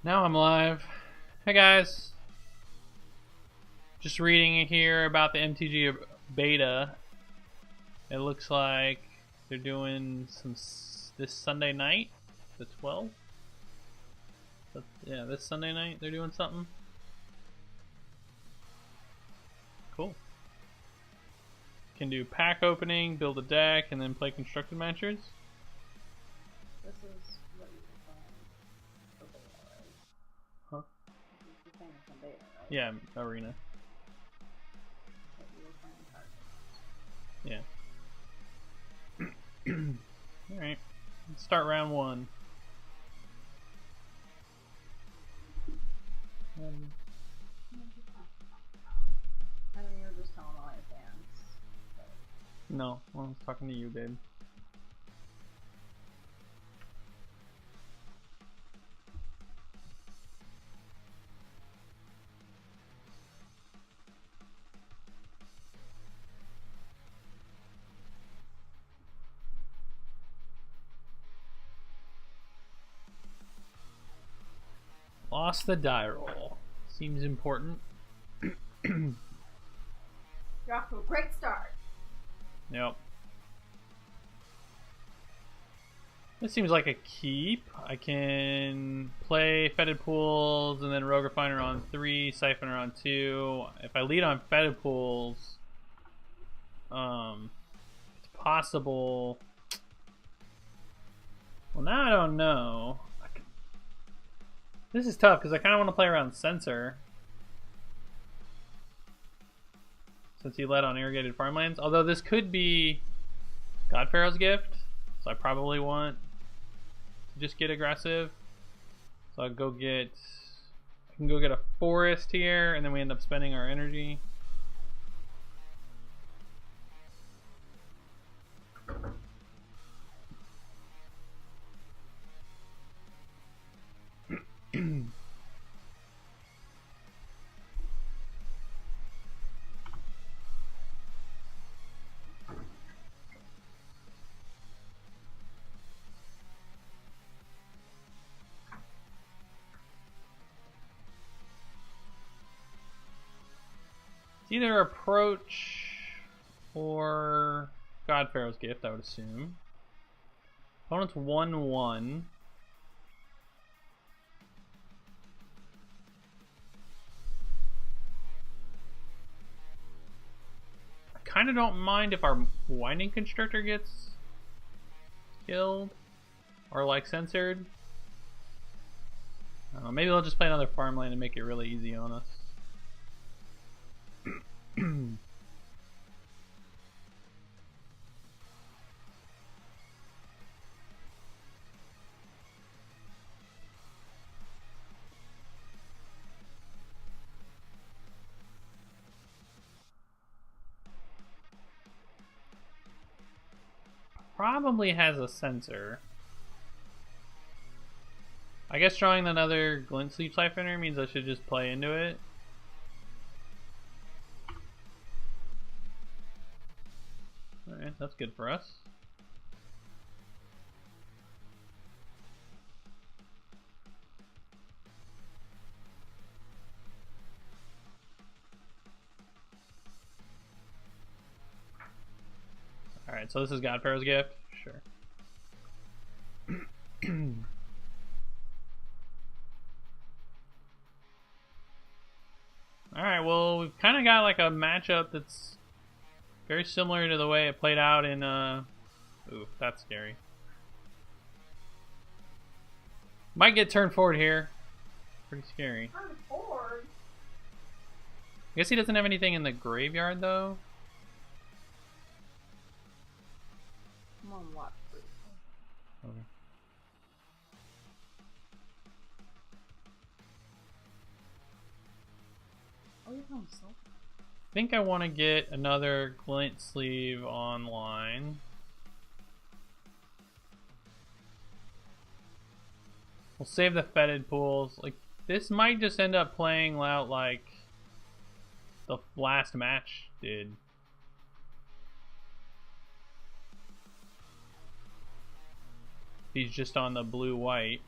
Now I'm live. Hey guys. Just reading here about the MTG beta. It looks like they're doing some this Sunday night, the 12th. Yeah, this Sunday night they're doing something. Cool. Can do pack opening, build a deck, and then play constructed matches. This is what you were playing for beta, right? Huh? You're playing some beta, right? Yeah, arena. But you were playing cards. Yeah. Alright. Let's start round one. I mean, you were just telling all my fans. But No, I was talking to you, babe. Lost the die roll. Seems important. you're off to a great start. Yep. This seems like a keep. I can play Fetid Pools and then Rogue Refiner on 3, Siphoner on 2. If I lead on Fetid Pools, it's possible. Well, now I don't know. This is tough because I kind of want to play around Censor. Since he led on Irrigated Farmlands. Although this could be God Pharaoh's Gift. So I probably want to just get aggressive. So I'll go get... I can go get a Forest here, and then we end up spending our energy. Either Approach or God Pharaoh's Gift, I would assume. Opponent's 1-1. I kind of don't mind if our Winding Constructor gets killed or like censored. Maybe I'll just play another farmland and make it really easy on us. Probably has a sensor. I guess drawing another Glint Sleep Siphoner means I should just play into it. Alright, that's good for us. Alright, so this is God Pharaoh's Gift? Sure. Alright, well, we've kind of got like a matchup that's very similar to the way it played out in, ooh, that's scary. Might get turned forward here. Pretty scary. Turn forward. I guess he doesn't have anything in the graveyard, though. I'm on watch briefly. Okay. Oh, you're playing Sultai. I think I want to get another Glint Sleeve online. We'll save the Fetid Pools. Like, this might just end up playing out like the last match did. He's just on the blue-white.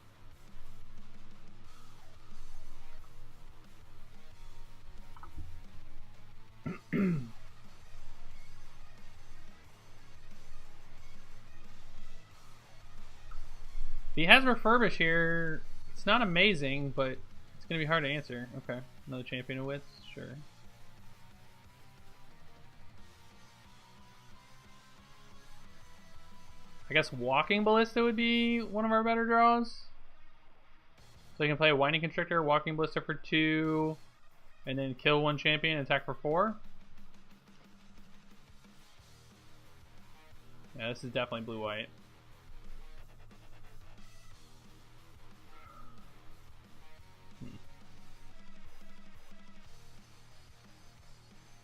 If he has refurbish here, it's not amazing, but it's gonna be hard to answer. Okay, another champion of wits, sure. I guess walking ballista would be one of our better draws. So you can play a winding constrictor, walking ballista for 2, and then kill one champion and attack for 4. Yeah, this is definitely blue-white.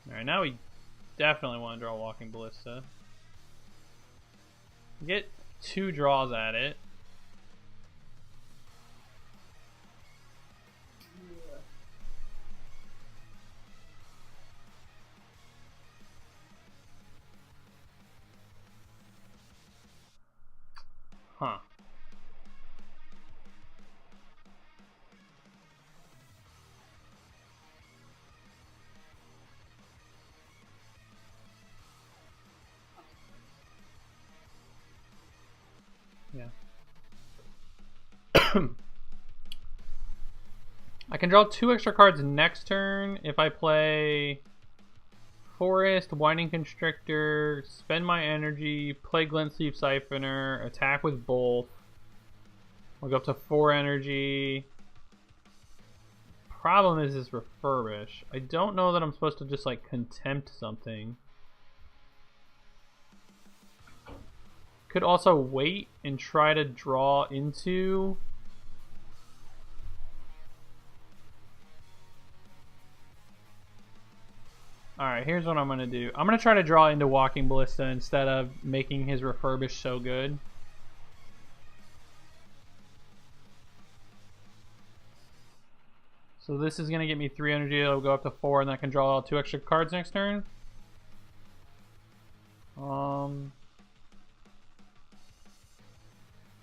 Alright, now we definitely want to draw a walking ballista. Get 2 draws at it. Huh. Yeah. I can draw 2 extra cards next turn if I play Forest, Winding Constrictor, spend my energy, play Glint-Sleeve Siphoner, attack with both. I'll go up to 4 energy. Problem is this refurbish. I don't know that I'm supposed to just like contempt something. Could also wait and try to draw into... Alright, here's what I'm going to do. I'm going to try to draw into Walking Ballista instead of making his refurbish so good. So this is going to get me 3 energy. It'll go up to 4, and I can draw 2 extra cards next turn.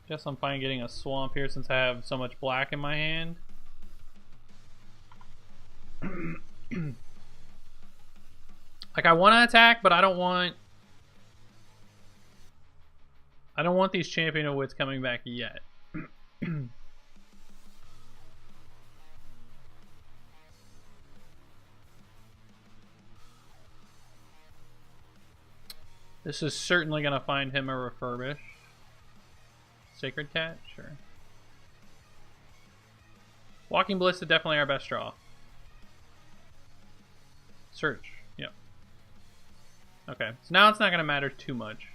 Guess I'm fine getting a swamp here since I have so much black in my hand. Like, I want to attack, but I don't want these Champion of Wits coming back yet. This is certainly going to find him a refurbish. Sacred Cat? Sure. Walking Ballista, definitely our best draw. Search. Yep. Okay, so now it's not going to matter too much.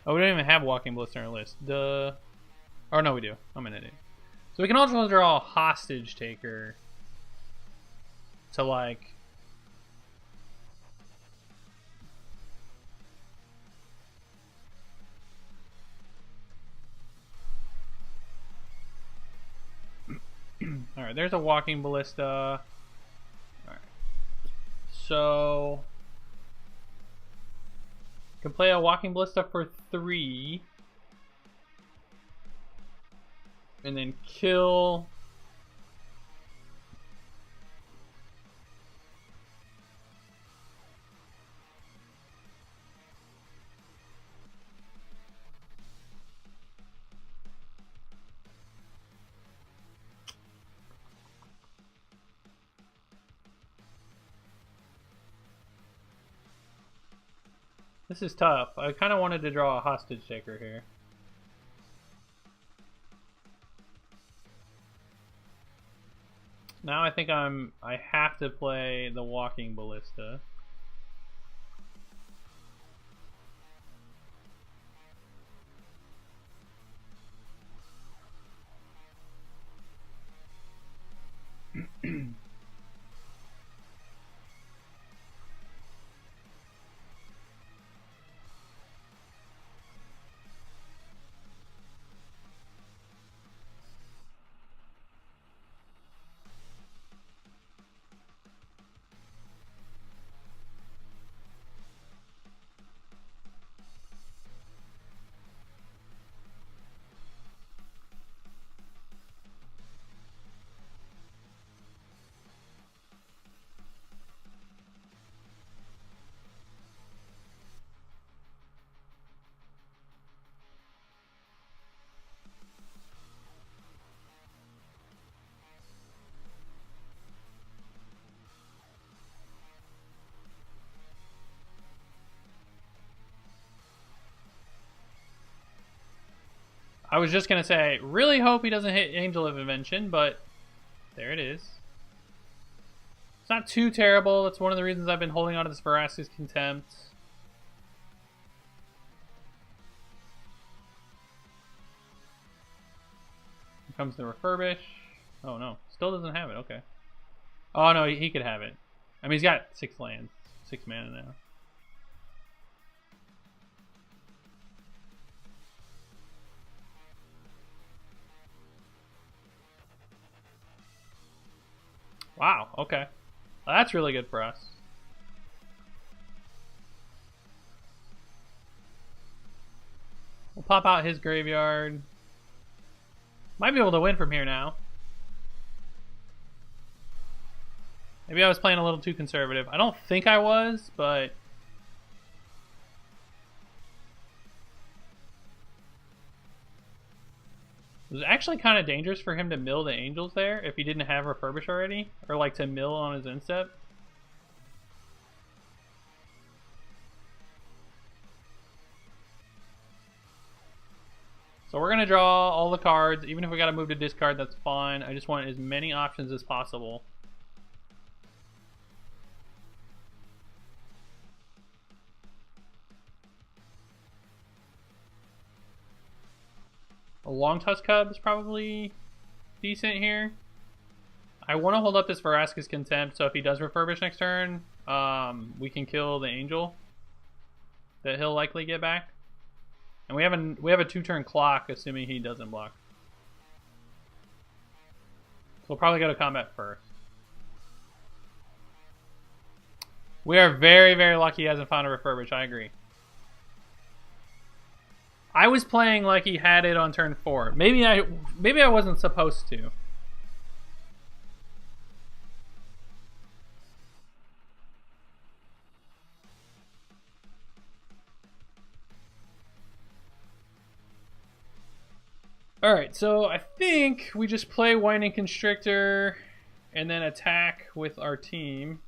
Oh, we don't even have Walking Ballista in our list. Duh. Oh, no, we do. I'm an idiot. So we can also draw a Hostage Taker to, like... Alright, there's a Walking Ballista. Alright. So... can play a Walking Ballista for 3. And then kill... This is tough. I kind of wanted to draw a Hostage Taker here. Now I think I have to play the Walking Ballista. I was just gonna say, really hope he doesn't hit Angel of Invention, but there it is. It's not too terrible. That's one of the reasons I've been holding on to this Vraska's Contempt. Here comes the Refurbish. Oh no, still doesn't have it. Okay. Oh no, he could have it. I mean, he's got 6 lands, 6 mana now. Wow, okay. Well, that's really good for us. We'll pop out his graveyard. Might be able to win from here now. Maybe I was playing a little too conservative. I don't think I was, but... it was actually kind of dangerous for him to mill the Angels there if he didn't have Refurbish already. Or like to mill on his instep. So we're going to draw all the cards. Even if we got to move to discard, that's fine. I just want as many options as possible. A Long Tusk Cub is probably decent here. I want to hold up this Vraska's Contempt, so if he does Refurbish next turn, we can kill the Angel that he'll likely get back. And we have a 2-turn clock, assuming he doesn't block. So we'll probably go to combat first. We are very, very lucky he hasn't found a Refurbish, I agree. I was playing like he had it on turn 4. Maybe I wasn't supposed to. Alright, so I think we just play Winding Constrictor and then attack with our team.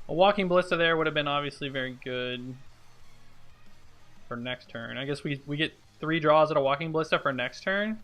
A Walking Ballista there would have been obviously very good for next turn. I guess we get 3 draws at a Walking Ballista for next turn.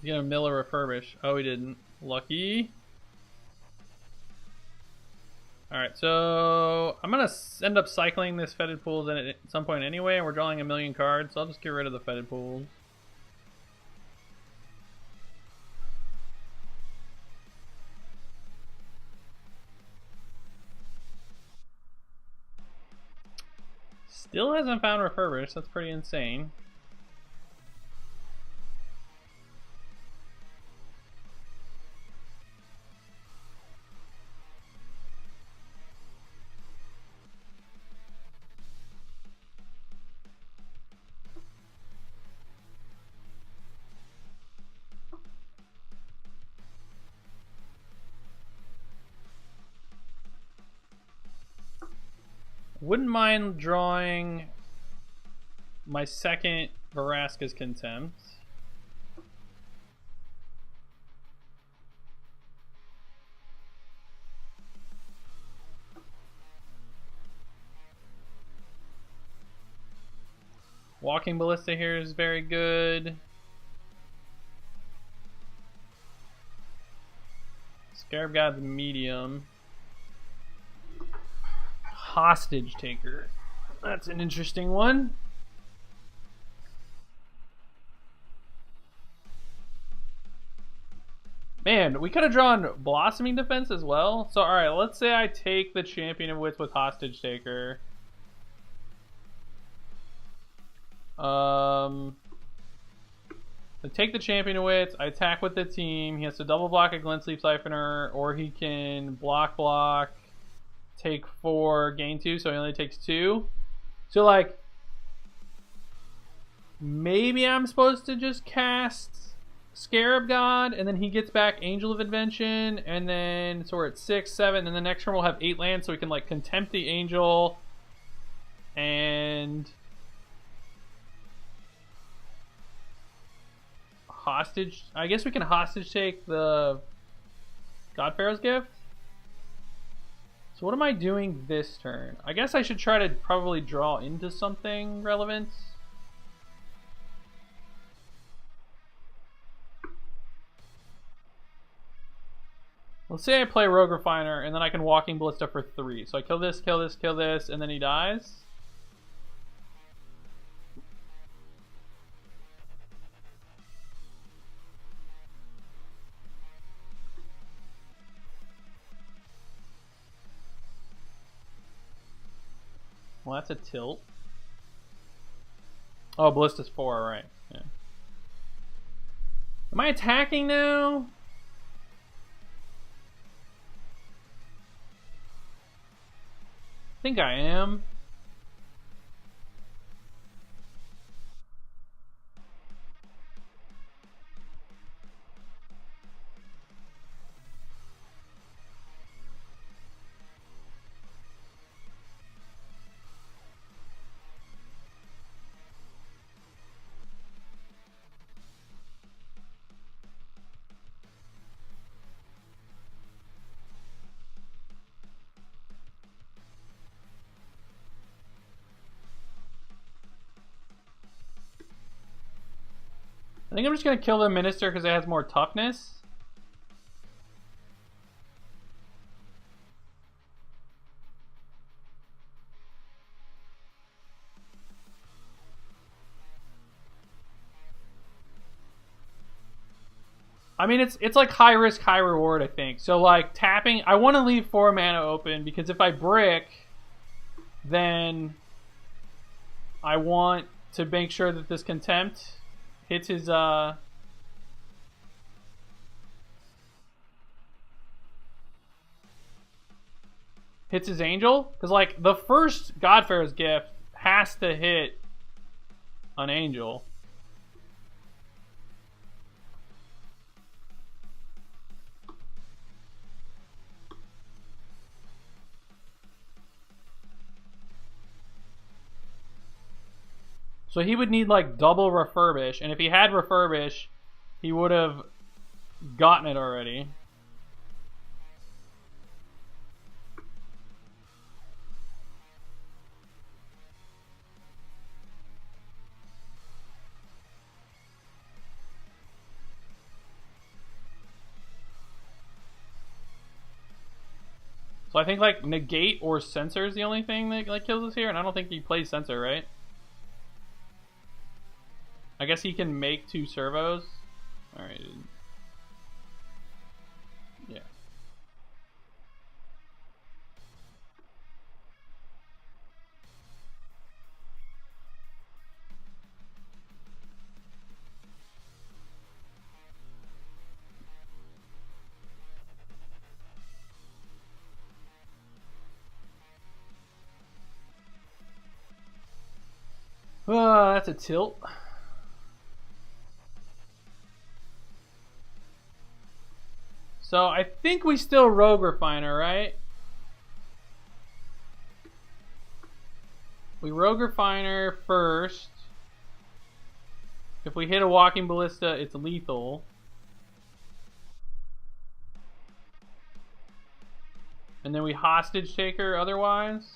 He's gonna mill a Refurbish. Oh, he didn't. Lucky. Alright, so I'm gonna end up cycling this Fetid Pools at some point anyway, and we're drawing a million cards, so I'll just get rid of the Fetid Pools. Still hasn't found Refurbish, that's pretty insane. Wouldn't mind drawing my second Vraska's Contempt. Walking Ballista here is very good. Scarab God's medium. Hostage Taker. That's an interesting one. Man, we could have drawn Blossoming Defense as well. So, alright, let's say I take the Champion of Wits with Hostage Taker. I take the Champion of Wits, I attack with the team. He has to double block a Glintsleeve Siphoner, or he can block, take 4, gain 2, so he only takes 2. So, like, maybe I'm supposed to just cast Scarab God, and then he gets back Angel of Invention, and then so we're at 6, 7, and the next turn we'll have 8 lands, so we can like contempt the Angel and hostage. I guess we can hostage take the God Pharaoh's Gift. So what am I doing this turn? I guess I should try to probably draw into something relevant. Let's say I play Rogue Refiner, and then I can Walking Ballista for 3. So I kill this, and then he dies. Well, that's a tilt. Oh, Ballista's 4, right. Yeah. Am I attacking now? I think I am. I think I'm just going to kill the Minister because it has more toughness. I mean, it's like high risk, high reward, I think. So, like, tapping... I want to leave 4 mana open because if I brick, then I want to make sure that this Contempt hits his, hits his Angel. Because, like, the first God Pharaoh's Gift has to hit an Angel. So he would need like double Refurbish, and if he had Refurbish, he would have gotten it already. So I think like Negate or Censor is the only thing that like kills us here, and I don't think he plays Censor, right? I guess he can make 2 servos. Alright. Yeah. That's a tilt. So I think we still Rogue Refiner, right? We Rogue Refiner first. If we hit a Walking Ballista, it's lethal. And then we Hostage Taker otherwise.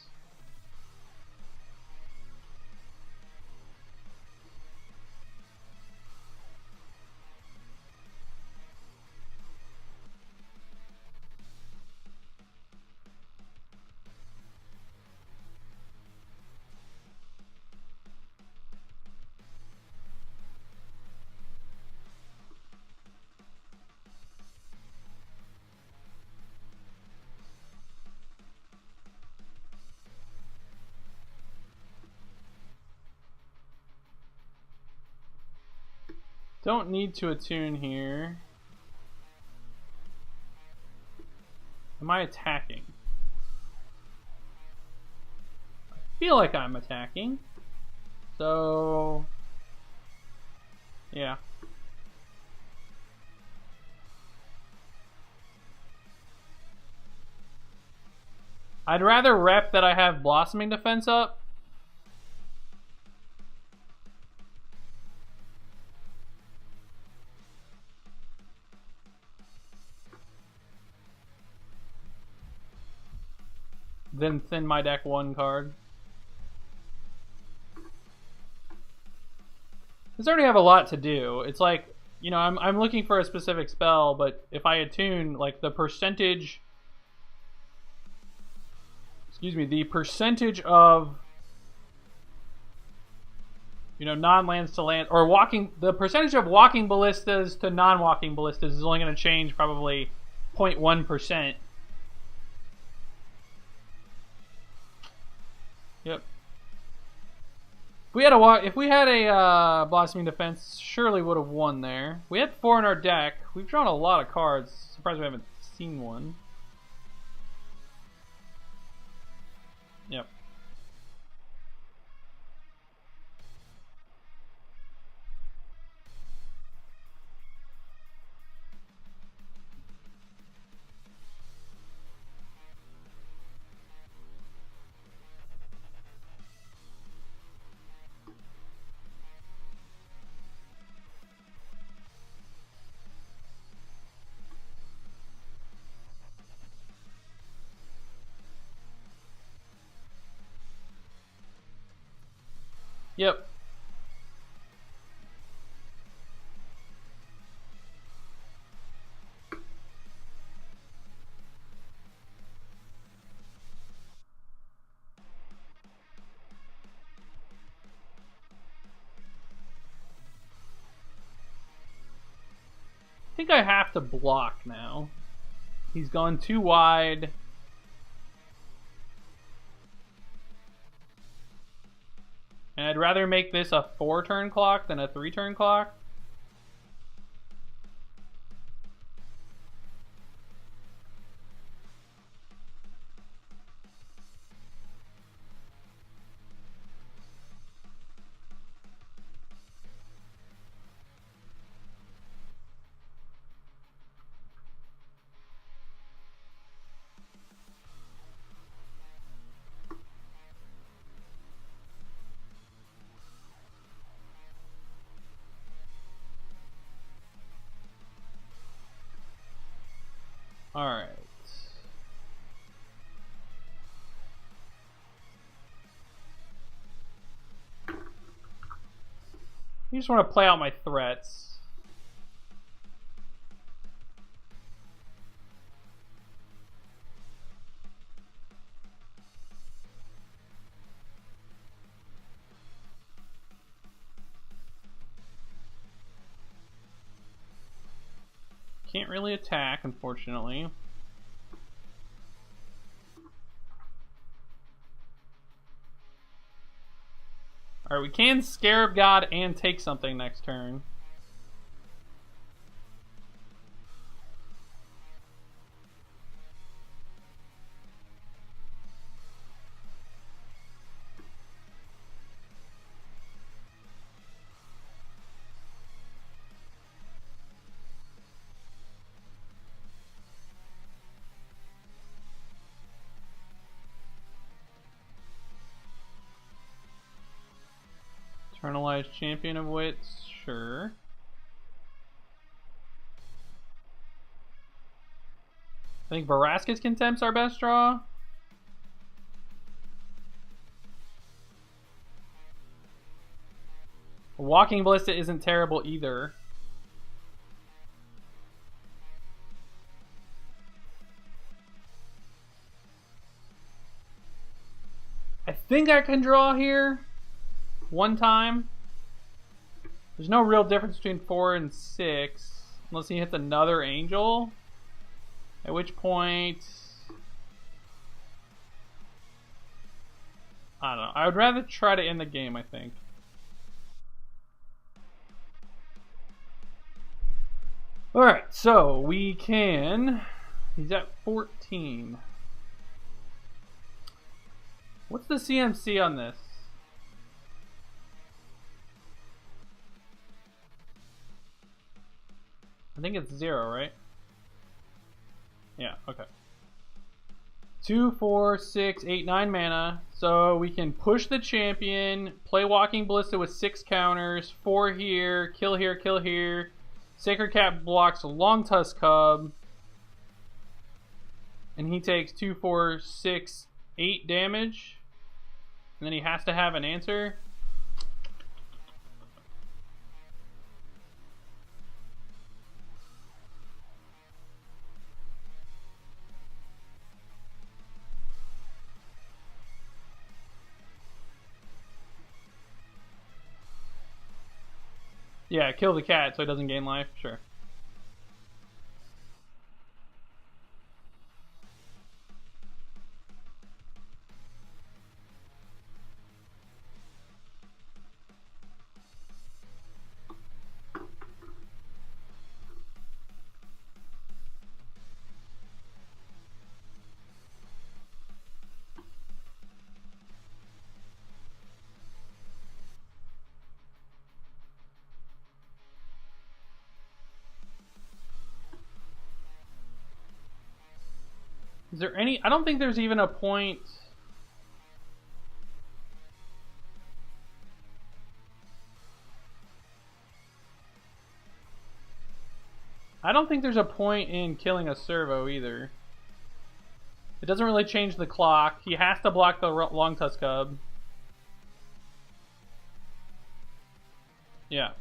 Don't need to attune here. Am I attacking? I feel like I'm attacking. So, yeah. I'd rather rep that I have Blossoming Defense up. Then thin my deck one card. Because I already have a lot to do. It's like, you know, I'm looking for a specific spell, but if I attune, like the percentage... Excuse me, the percentage of, you know, non-lands to land, or the percentage of walking ballistas to non-walking ballistas is only going to change probably 0.1%. Yep. If we had a Blossoming Defense, surely would have won there. We had 4 in our deck. We've drawn a lot of cards. Surprised we haven't seen one. Yep. Yep. I think I have to block now. He's gone too wide. And I'd rather make this a 4-turn clock than a 3-turn clock. Alright. I just want to play out my threats. Can't really attack, unfortunately. Alright, we can Scarab God and take something next turn. Eternalized Champion of Wits, sure. I think Vraska's Contempt's our best draw. Walking Ballista isn't terrible either. I think I can draw here one time. There's no real difference between 4 and 6 unless he hits another angel, at which point I don't know. I would rather try to end the game, I think. Alright, so we can... He's at 14. What's the CMC on this? I think it's 0, right? Yeah, okay. 2, 4, 6, 8, 9 mana. So we can push the champion, play Walking Ballista with 6 counters, 4 here, kill here, kill here. Sacred Cat blocks a Long Tusk Cub. And he takes 2, 4, 6, 8 damage. And then he has to have an answer. Yeah, kill the cat so he doesn't gain life, sure. Is there any... I don't think there's even a point... I don't think there's a point in killing a servo either. It doesn't really change the clock. He has to block the Long Tusk Cub. Yeah.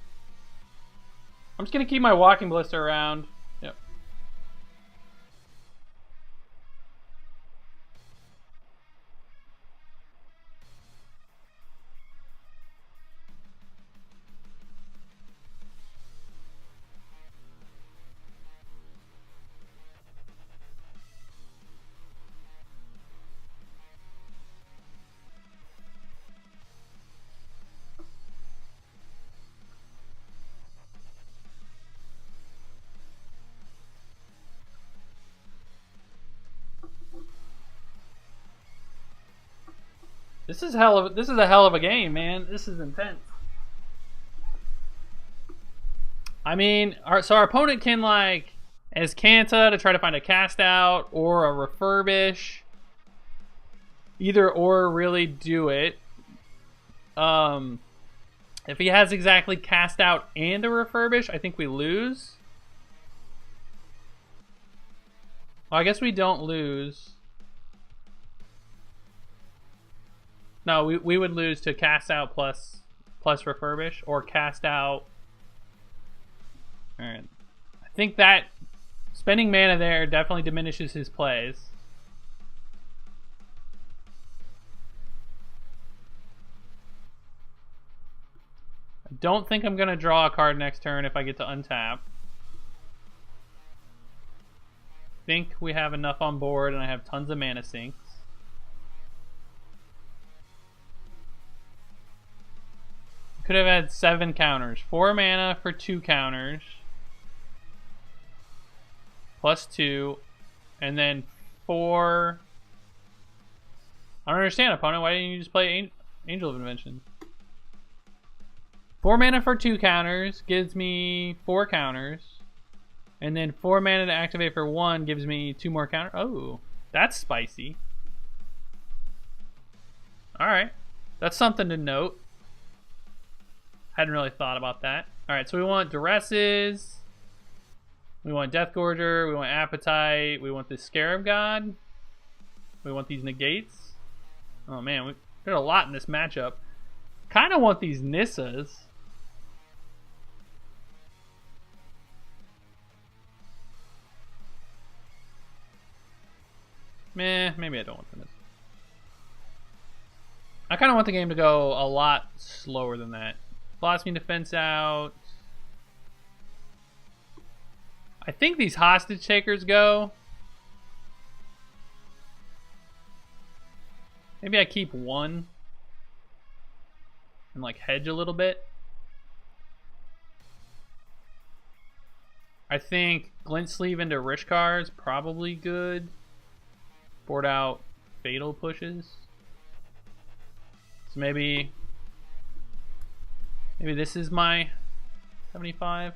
I'm just gonna keep my Walking Ballista around. Yep. This is a hell of a game, man. This is intense. I mean, so our opponent can like as Kanta to try to find a cast out or a refurbish. Either or really do it. If he has exactly cast out and a refurbish, I think we lose. Well, I guess we don't lose. No, we would lose to cast out plus refurbish or cast out. Alright. I think that spending mana there definitely diminishes his plays. I don't think I'm going to draw a card next turn if I get to untap. I think we have enough on board and I have tons of mana sinks. Could have had 7 counters. 4 mana for 2 counters. Plus 2. And then 4... I don't understand, opponent. Why didn't you just play Angel of Invention? 4 mana for 2 counters gives me 4 counters. And then 4 mana to activate for 1 gives me 2 more counters. Oh, that's spicy. Alright. That's something to note. Hadn't really thought about that. Alright, so we want Duresses. We want Deathgorger. We want Appetite. We want the Scarab God. We want these negates. Oh man, there's a lot in this matchup. Kind of want these Nissas. Meh, maybe I don't want the Nissa. I kind of want the game to go a lot slower than that. Philosophy Defense out. I think these Hostage Takers go. Maybe I keep 1 and like hedge a little bit. I think Glint Sleeve into Rishkar is probably good. Board out Fatal pushes. So maybe this is my 75.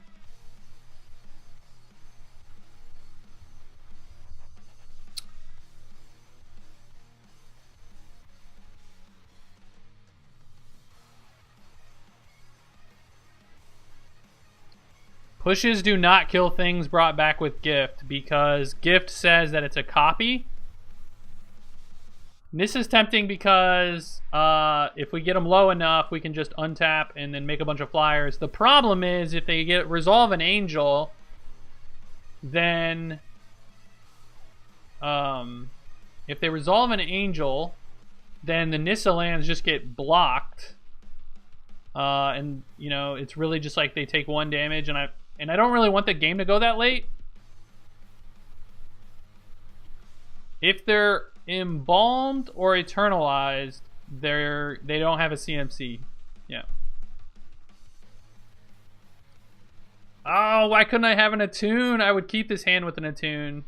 Pushes do not kill things brought back with gift because gift says that it's a copy. And this is tempting because if we get them low enough, we can just untap and then make a bunch of flyers. The problem is if they get resolve an angel, then if they resolve an angel, then the Nissa lands just get blocked. And you know, it's really just like they take 1 damage, and I don't really want the game to go that late. If they're embalmed or eternalized, they don't have a CMC. Yeah. Oh, why couldn't I have an attune? I would keep this hand with an attune.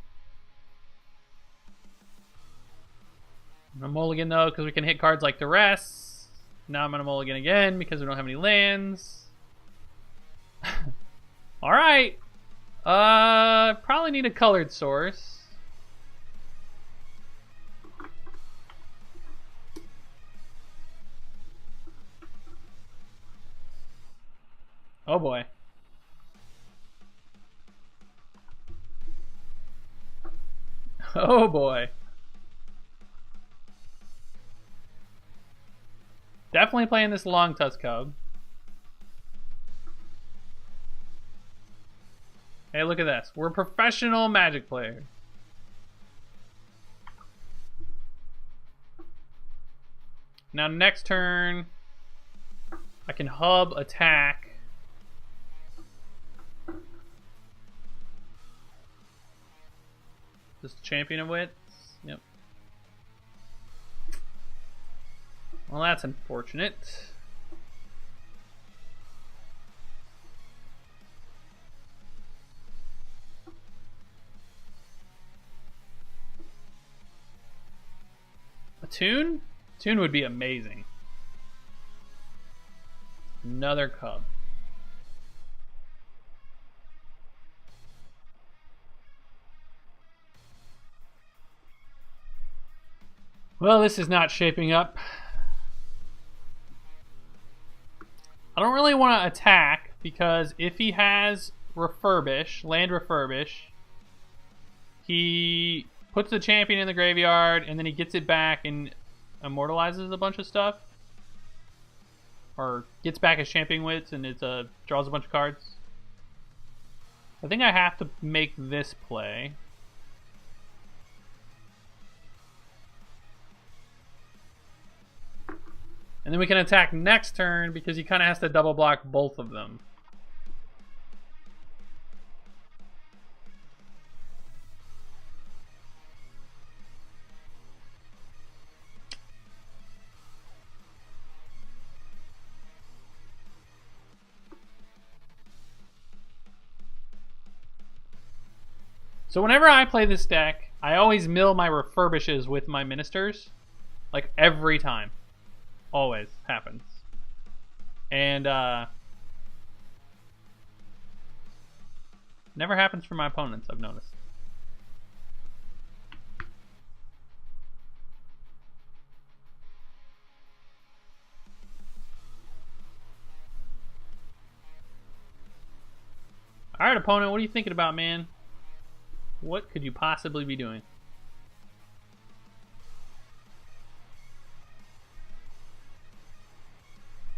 I'm gonna mulligan though, because we can hit cards like the rest. Now I'm gonna mulligan again because we don't have any lands. Alright. Probably need a colored source. Oh boy. Oh boy. Definitely playing this long tusk cub. Hey, look at this. We're professional Magic players. Now next turn, I can hub attack. Just Champion of Wits. Yep. Well, that's unfortunate. A tune? Tune would be amazing. Another cub. Well, this is not shaping up. I don't really want to attack because if he has refurbish, land refurbish, he puts the champion in the graveyard and then he gets it back and immortalizes a bunch of stuff. Or gets back his champion wits and it draws a bunch of cards. I think I have to make this play. And then we can attack next turn because he kind of has to double block both of them. So whenever I play this deck, I always mill my refurbishes with my ministers. Like every time. Always happens. And never happens for my opponents, I've noticed. Alright, opponent, what are you thinking about, man? What could you possibly be doing?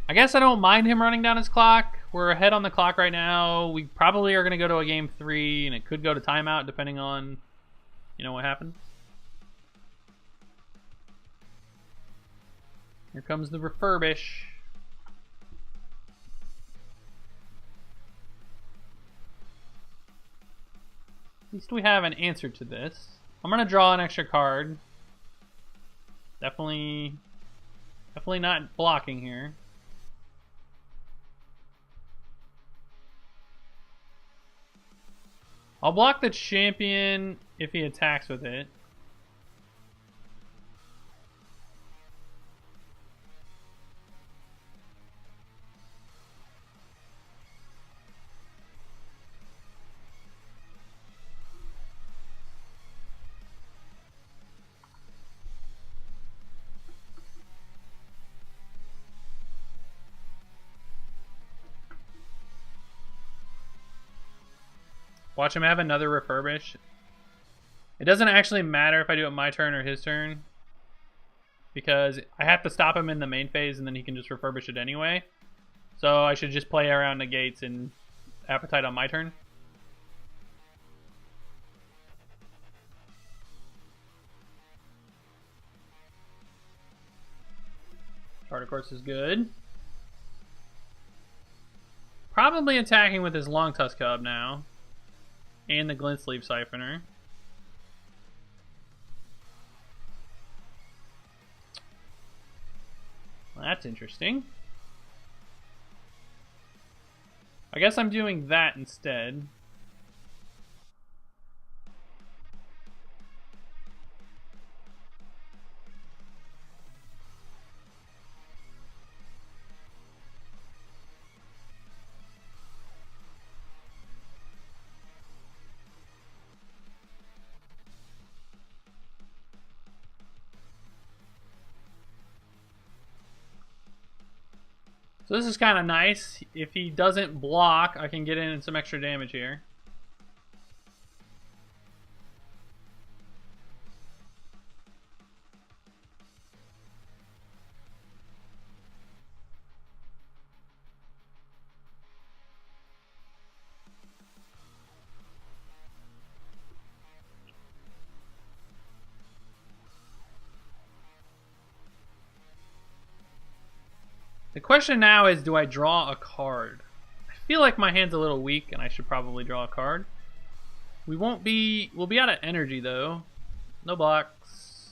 I guess I don't mind him running down his clock. We're ahead on the clock right now. We probably are going to go to a game 3, and it could go to timeout depending on, you know, what happens. Here comes the refurbish. At least we have an answer to this. I'm going to draw an extra card. Definitely not blocking here. I'll block the champion if he attacks with it. Watch him have another refurbish. It doesn't actually matter if I do it my turn or his turn, because I have to stop him in the main phase and then he can just refurbish it anyway. So I should just play around negates and appetite on my turn. Charter Course is good. Probably attacking with his Long Tusk Cub now. And the Glint Sleeve Siphoner. Well, that's interesting. I guess I'm doing that instead. So this is kind of nice. If he doesn't block, I can get in some extra damage here. The question now is, do I draw a card? I feel like my hand's a little weak and I should probably draw a card. We'll be out of energy though. No blocks.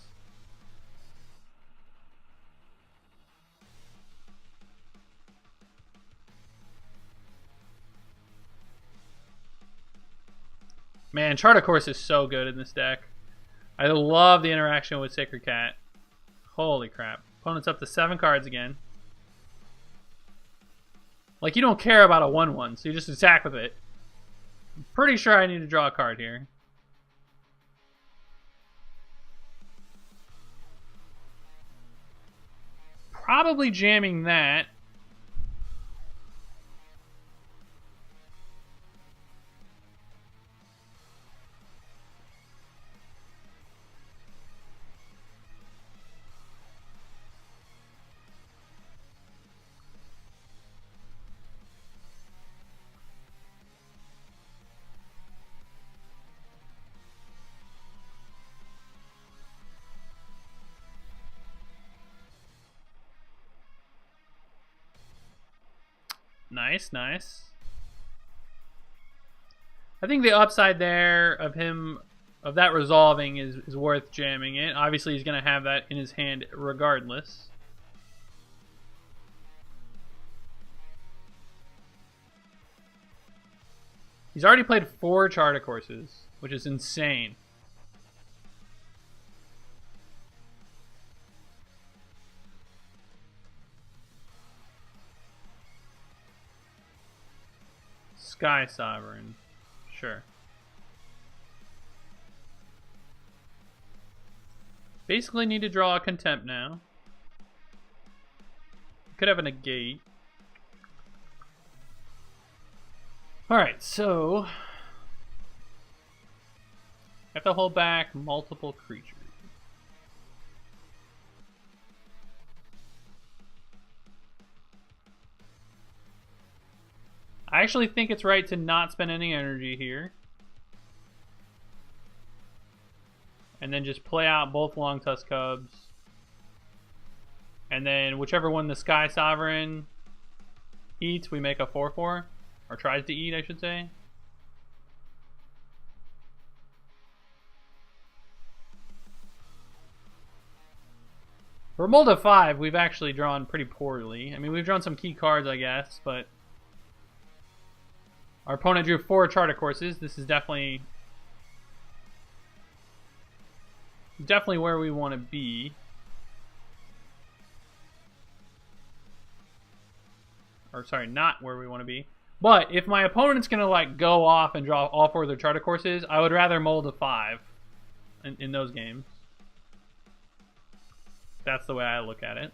Man, Charter Course is so good in this deck. I love the interaction with Sacred Cat. Holy crap. Opponent's up to 7 cards again. Like, you don't care about a 1/1, so you just attack with it. I'm pretty sure I need to draw a card here. Probably jamming that. Nice, nice. I think the upside there of that resolving is worth jamming it. Obviously, he's going to have that in his hand regardless. He's already played 4 Charter Courses, which is insane. Sky Sovereign. Sure. Basically need to draw a Contempt now. Could have a negate. Alright, so I have to hold back multiple creatures. I actually think it's right to not spend any energy here. And then just play out both Long Tusk Cubs. And then whichever one the Sky Sovereign eats, we make a 4/4. Or tries to eat, I should say. For Molda 5, we've actually drawn pretty poorly. I mean, we've drawn some key cards, I guess, but Our opponent drew 4 charter courses. This is definitely where we want to be. Or sorry, not where we want to be. But if my opponent's gonna like go off and draw all 4 of their charter courses, I would rather mold a 5 in those games. That's the way I look at it.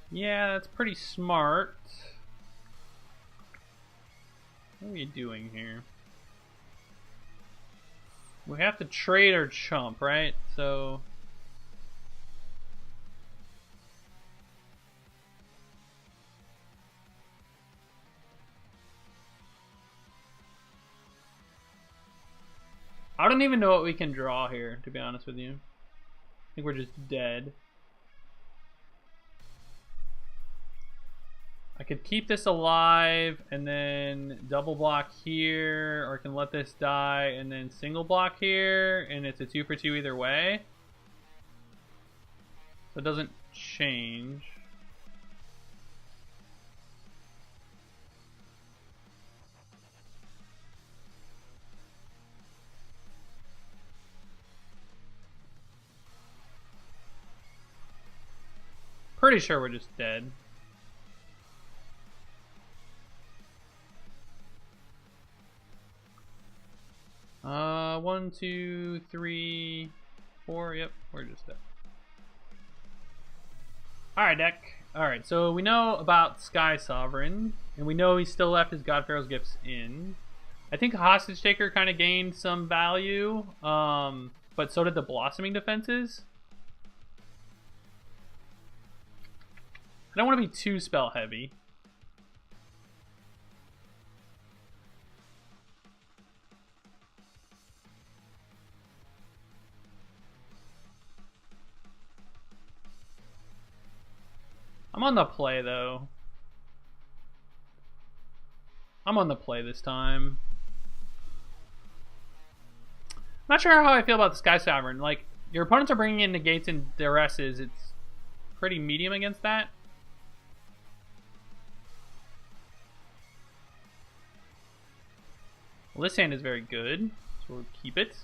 Yeah, that's pretty smart. What are you doing here? We have to trade our chump, right? So... I don't even know what we can draw here, to be honest with you. I think we're just dead. I could keep this alive and then double block here, or I can let this die and then single block here, and it's a 2 for 2 either way. So it doesn't change. Pretty sure we're just dead. One, two, three, 4. Yep, we're just dead. Alright, deck. Alright, so we know about Sky Sovereign, and we know he still left his God Pharaoh's Gifts in. I think Hostage Taker kind of gained some value, but so did the Blossoming Defenses. I don't want to be too spell heavy. I'm on the play, though. I'm on the play this time. I'm not sure how I feel about the Sky Sovereign. Like, your opponents are bringing in negates and duresses. It's pretty medium against that. Well, this hand is very good, so we'll keep it.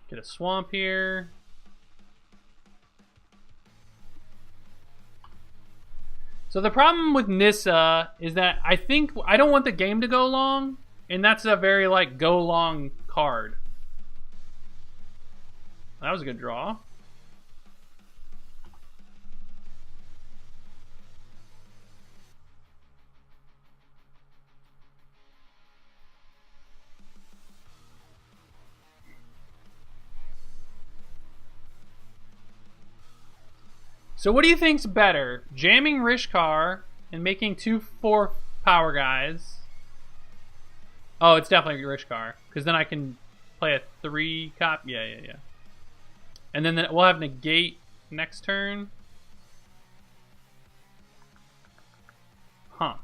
Get a swamp here. So the problem with Nissa is that I think I don't want the game to go long, and that's a very like go long card. That was a good draw. So what do you think's better? Jamming Rishkar and making 2/4 power guys. Oh, it's definitely Rishkar, because then I can play a 3 cop. Yeah. And then we'll have negate next turn. Huh.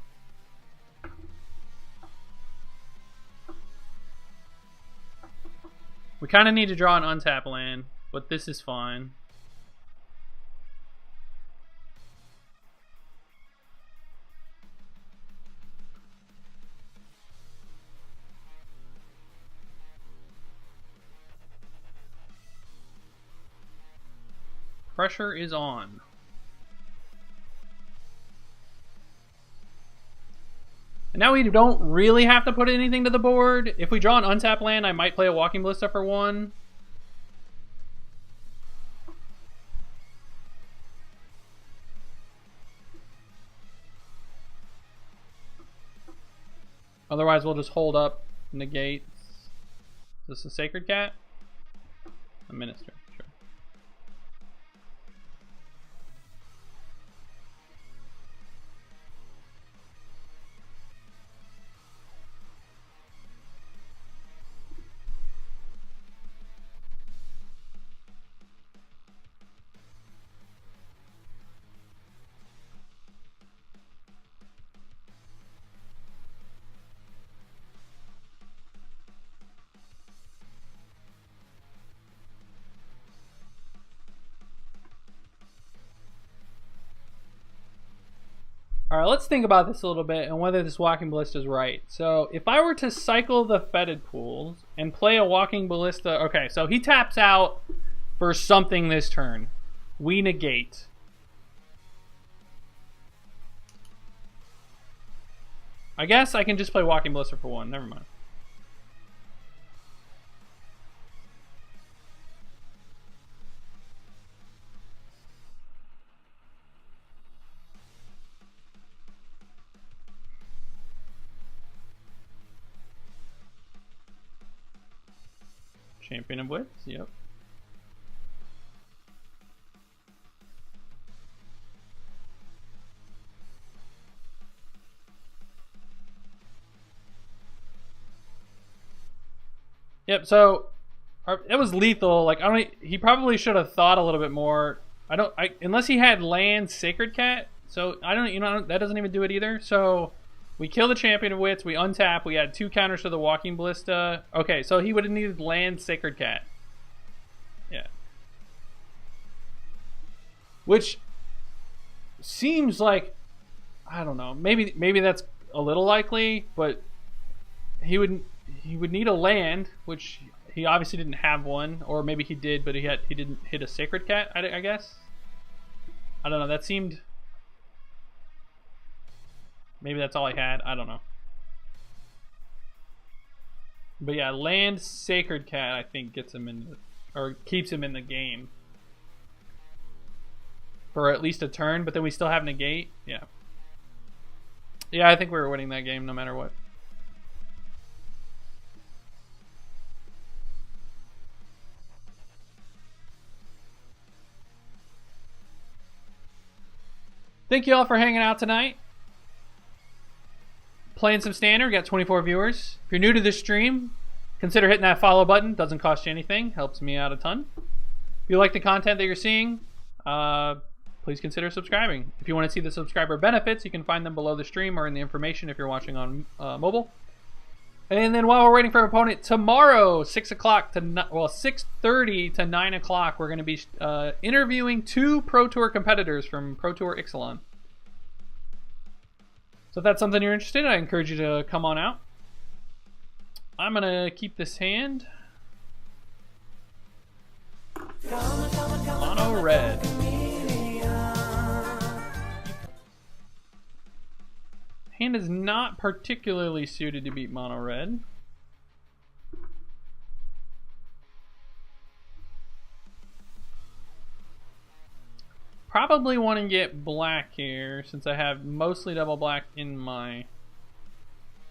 We kind of need to draw an untap land, but this is fine. Pressure is on. And now we don't really have to put anything to the board. If we draw an untap land, I might play a Walking Ballista for 1. Otherwise, we'll just hold up negates. Is this a Sacred Cat? A Minister. Sure. All right, let's think about this a little bit and whether this Walking Ballista is right. So if I were to cycle the Fetid Pools and play a Walking Ballista... Okay, so he taps out for something this turn. We negate. I guess I can just play Walking Ballista for 1. Never mind. Champion of Wits, yep. Yep, so it was lethal. Like he probably should have thought a little bit more. Unless he had land Sacred Cat. So that doesn't even do it either. So we kill the Champion of Wits, we untap, we add 2 counters to the Walking Ballista. Okay, so he would have needed land Sacred Cat. Yeah. Which seems like, I don't know, maybe that's a little likely, but he would need a land, which he obviously didn't have one, or maybe he did, but he didn't hit a Sacred Cat, I guess. I don't know, that seemed... Maybe that's all I had. I don't know. But yeah, land Sacred Cat I think gets him in, or keeps him in the game for at least a turn. But then we still have negate. Yeah. Yeah, I think we were winning that game no matter what. Thank you all for hanging out tonight. Playing some Standard, got 24 viewers. If you're new to this stream, consider hitting that follow button. Doesn't cost you anything, helps me out a ton. If you like the content that you're seeing, please consider subscribing. If you want to see the subscriber benefits, you can find them below the stream or in the information if you're watching on mobile. And then while we're waiting for our opponent, tomorrow, 6:30 to 9 o'clock, we're going to be interviewing 2 Pro Tour competitors from Pro Tour Ixalan. So if that's something you're interested in, I encourage you to come on out. I'm going to keep this hand. Mono red. Hand is not particularly suited to beat mono red. Probably want to get black here since I have mostly double black in my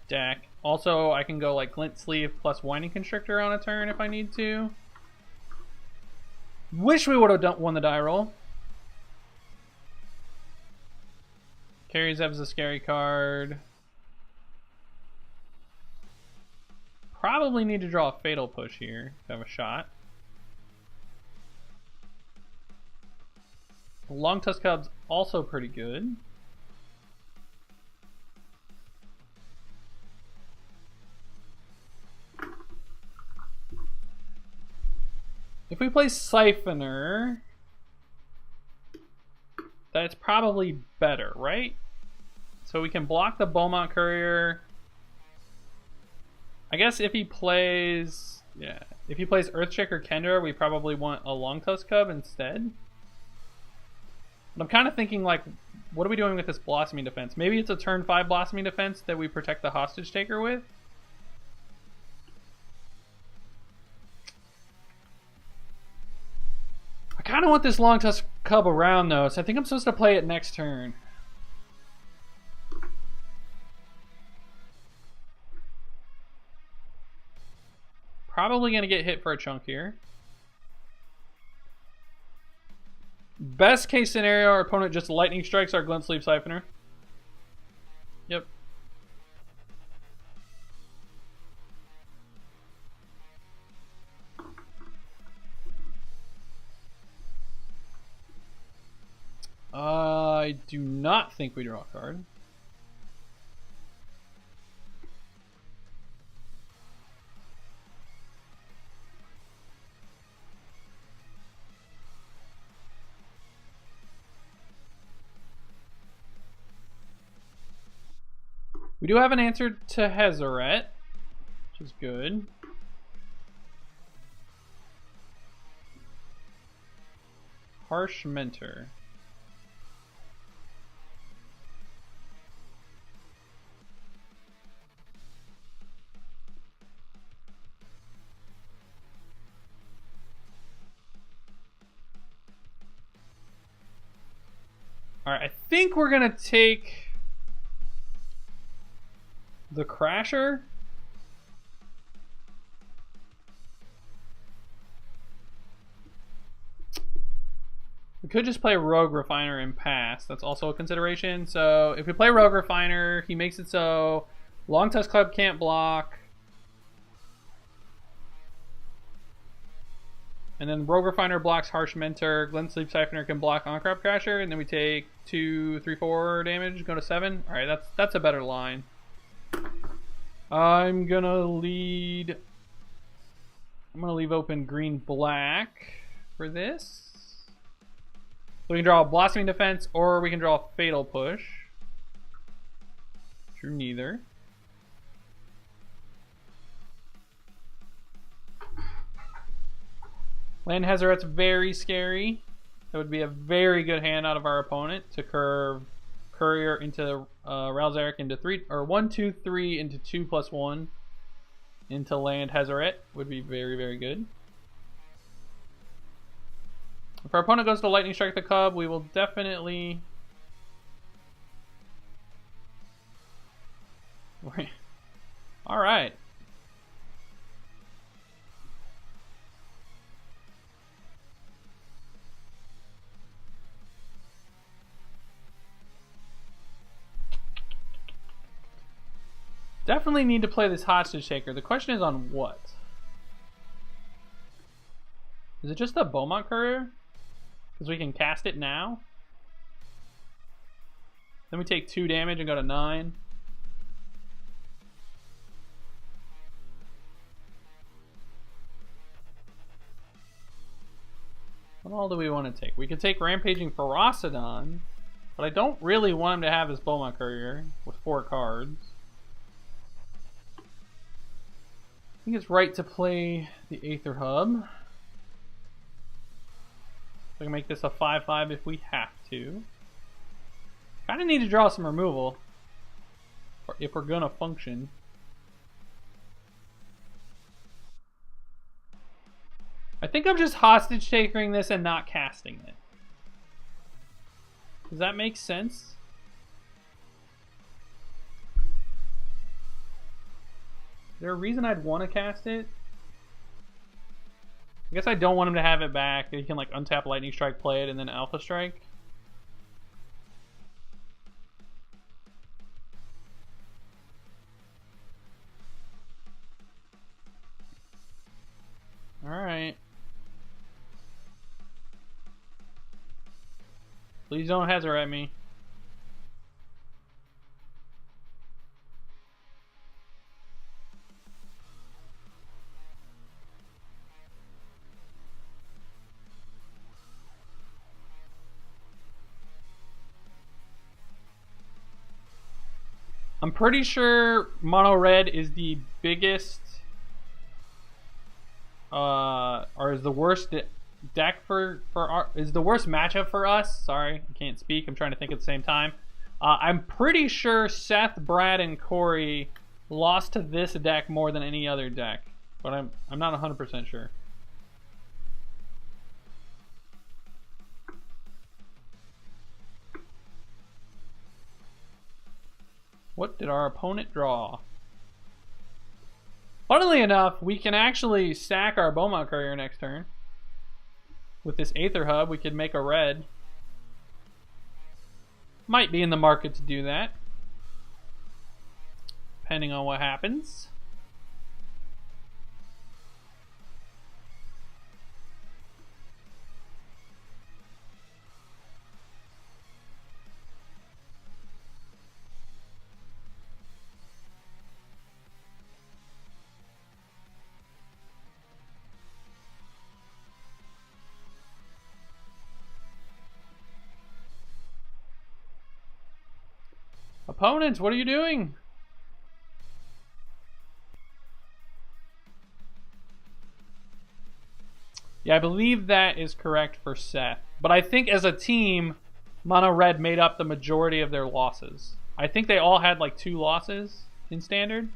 deck. Also, I can go like Glint Sleeve plus Winding Constrictor on a turn if I need to. Wish we would have won the die roll. Carries Ev's a scary card. Probably need to draw a Fatal Push here to have a shot. Long Tusk Cub's also pretty good. If we play Siphoner, that's probably better, right? So we can block the Beaumont Courier. I guess if he plays, yeah, if he plays Earthshake or Kendra, we probably want a Long Tusk Cub instead. But I'm kind of thinking, like, what are we doing with this Blossoming Defense? Maybe it's a turn 5 Blossoming Defense that we protect the Hostage Taker with? I kind of want this Long Tusk Cub around, though, so I think I'm supposed to play it next turn. Probably going to get hit for a chunk here. Best case scenario, our opponent just lightning strikes our Glint Sleeve Siphoner. Yep. I do not think we draw a card. We do have an answer to Hezeret, which is good. Harsh Mentor. Alright, I think we're gonna take the Crasher. We could just play Rogue Refiner and pass. That's also a consideration. So if we play Rogue Refiner, he makes it so Long Tusk Club can't block. And then Rogue Refiner blocks Harsh Mentor. Glint Sleep Siphoner can block On-Crop Crasher. And then we take 2, 3, 4 damage, go to 7. Alright, that's a better line. I'm gonna leave open green-black for this. So we can draw a Blossoming Defense, or we can draw a Fatal Push. Drew neither. Land Hezeret's very scary. That would be a very good hand out of our opponent to curve Courier into Ralzeric into 3 or 1, 2, 3 into 2+1 into Land Hezeret would be very, very good. If our opponent goes to Lightning Strike the Cub, we will definitely... Alright. Definitely need to play this Hostage Taker. The question is on what? Is it just the Beaumont Courier? Because we can cast it now. Then we take 2 damage and go to 9. What all do we want to take? We could take Rampaging Ferocidon, but I don't really want him to have his Beaumont Courier with 4 cards. I think it's right to play the Aether Hub. We can make this a 5/5 if we have to. Kind of need to draw some removal if we're gonna function. I think I'm just hostage taking this and not casting it. Does that make sense? Is there a reason I'd want to cast it? I guess I don't want him to have it back. He can like untap Lightning Strike, play it, and then Alpha Strike. Alright. Please don't Hezeret me. I'm pretty sure mono red is the biggest or is the worst deck is the worst matchup for us. Sorry, I can't speak. I'm trying to think at the same time. I'm pretty sure Seth, Brad, and Corey lost to this deck more than any other deck, but I'm not 100% sure. What did our opponent draw? Funnily enough, we can actually sack our Beaumont Courier next turn. With this Aether Hub, we could make a red. Might be in the market to do that, depending on what happens. Opponents, what are you doing? Yeah, I believe that is correct for Seth. But I think as a team, Mono Red made up the majority of their losses. I think they all had like 2 losses in Standard.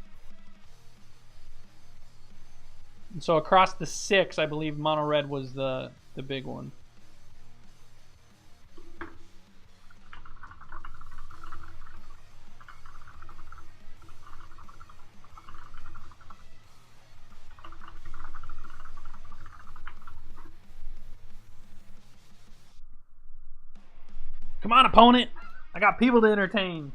And so across the 6, I believe Mono Red was the big one. Come on, opponent! I got people to entertain.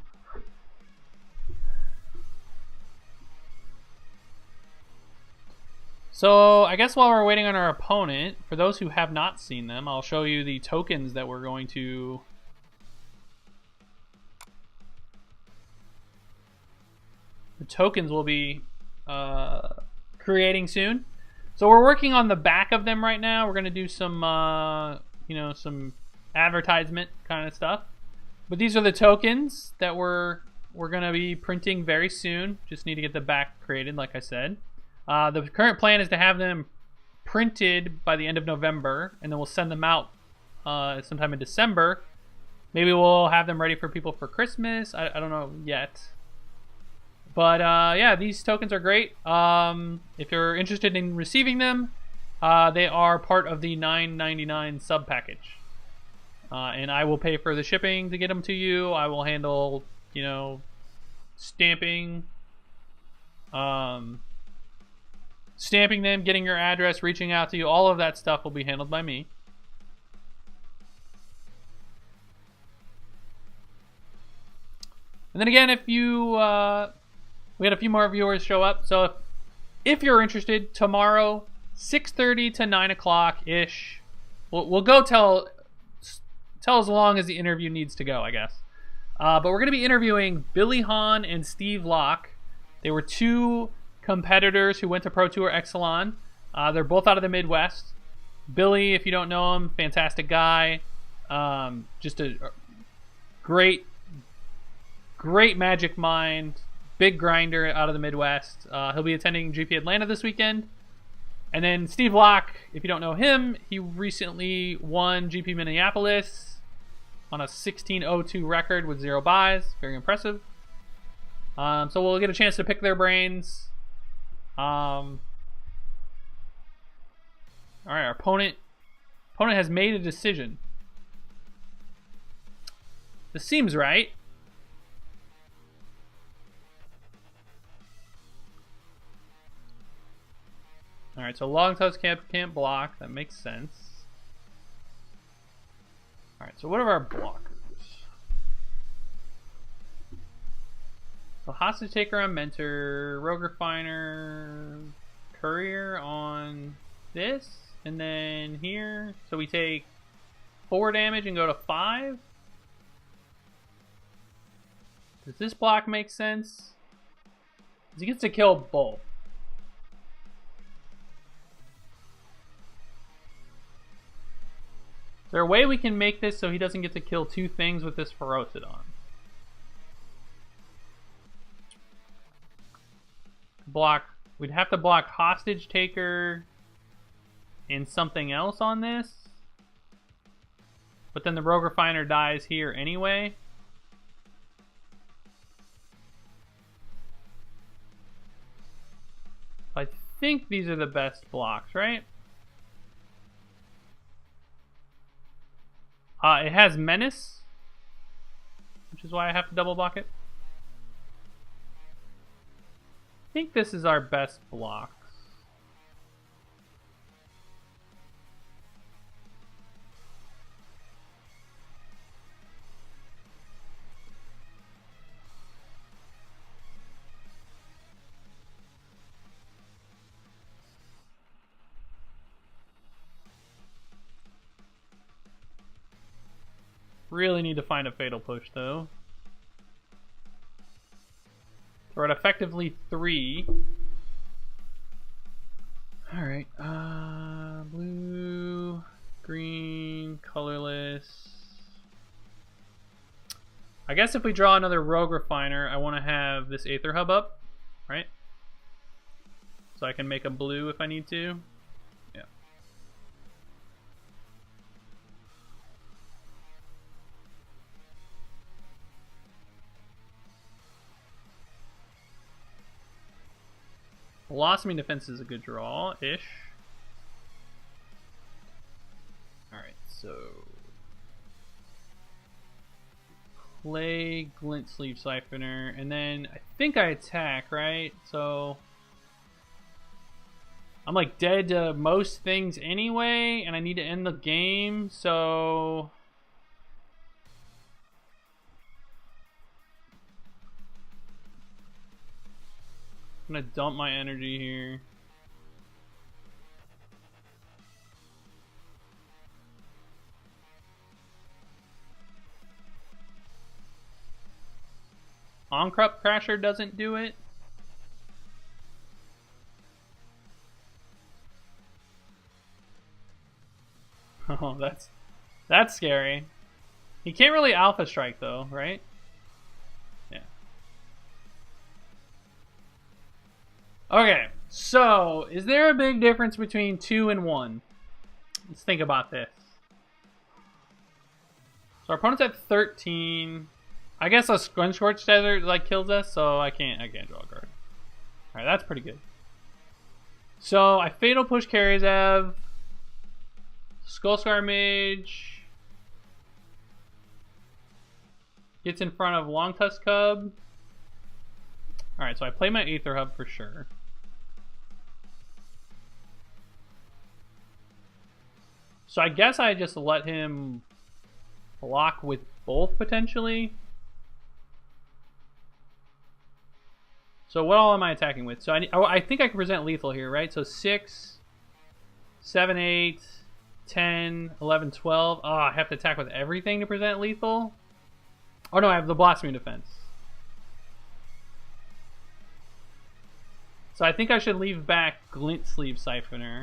So, I guess while we're waiting on our opponent, for those who have not seen them, I'll show you the tokens that we're going to... The tokens will be creating soon. So we're working on the back of them right now. We're going to do some, some advertisement kind of stuff. But these are the tokens that we're going to be printing very soon. Just need to get the back created, like I said. The current plan is to have them printed by the end of November, and then we'll send them out sometime in December. Maybe we'll have them ready for people for Christmas. I don't know yet. But yeah, these tokens are great. If you're interested in receiving them, they are part of the $9.99 sub package. And I will pay for the shipping to get them to you. I will handle, stamping. Stamping them, getting your address, reaching out to you, all of that stuff will be handled by me. And then again, if you, we had a few more viewers show up, so if you're interested, tomorrow, 6:30 to 9 o'clock-ish, we'll go tell as long as the interview needs to go, I guess. But we're going to be interviewing Billy Hahn and Steve Locke. They were 2 competitors who went to Pro Tour Exelon. They're both out of the Midwest. Billy, if you don't know him, fantastic guy. Just a great magic mind. Big grinder out of the Midwest. He'll be attending GP Atlanta this weekend. And then Steve Locke, if you don't know him, he recently won GP Minneapolis on a 16:02 record with 0 buys. Very impressive. So we'll get a chance to pick their brains. All right, our opponent has made a decision. This seems right. All right, so long toes can't block. That makes sense. All right, so what are our blockers? So hostage taker on Mentor, Rogue Refiner, Courier on this, and then here. So we take 4 damage and go to 5. Does this block make sense? Because he gets to kill both. Is there a way we can make this so he doesn't get to kill 2 things with this Ferocidon? We'd have to block hostage taker and something else on this, but then the Rogue Refiner dies here anyway. I think these are the best blocks, right? It has Menace, which is why I have to double block it. I think this is our best blocks. Really need to find a fatal push though. We're at effectively 3. Alright, blue, green, colorless. I guess if we draw another Rogue Refiner, I want to have this Aether Hub up, right? So I can make a blue if I need to. Yeah. Blossoming Defense is a good draw-ish. Alright, so... play Glint Sleeve Siphoner, and then I think I attack, right? So... I'm like dead to most things anyway, and I need to end the game, so... I'm gonna dump my energy here. Oncrup Crasher doesn't do it. Oh, that's scary. He can't really Alpha Strike though, right? Yeah. Okay, so is there a big difference between 2 and 1? Let's think about this. So our opponent's at 13. I guess a Scorched Desert like kills us, so I can't draw a card. Alright, that's pretty good. So I Fatal Push Karazev. Skullscar Mage gets in front of Long Tusk Cub. Alright, so I play my Aether Hub for sure. So I guess I just let him block with both potentially. So what all am I attacking with? So I think I can present lethal here, right? So 6, 7, 8, 10, 11, 12. Oh, I have to attack with everything to present lethal? Oh no, I have the Blossoming Defense. So I think I should leave back Glint Sleeve Siphoner.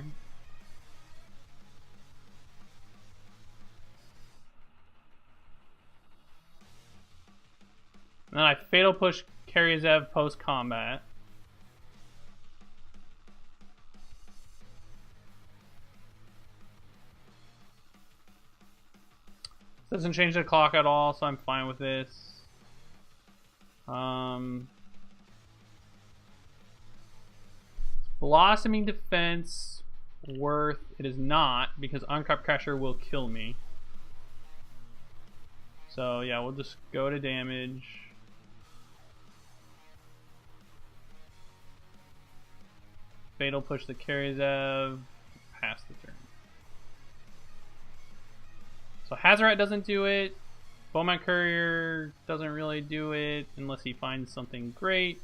And then I Fatal Push Karazev post-combat. Doesn't change the clock at all, so I'm fine with this. Blossoming Defense worth it is not, because Oncrup Crasher will kill me. So yeah, we'll just go to damage. Fatal Push the Karazev, pass the turn. So Hazoret doesn't do it. Bowman Courier doesn't really do it unless he finds something great.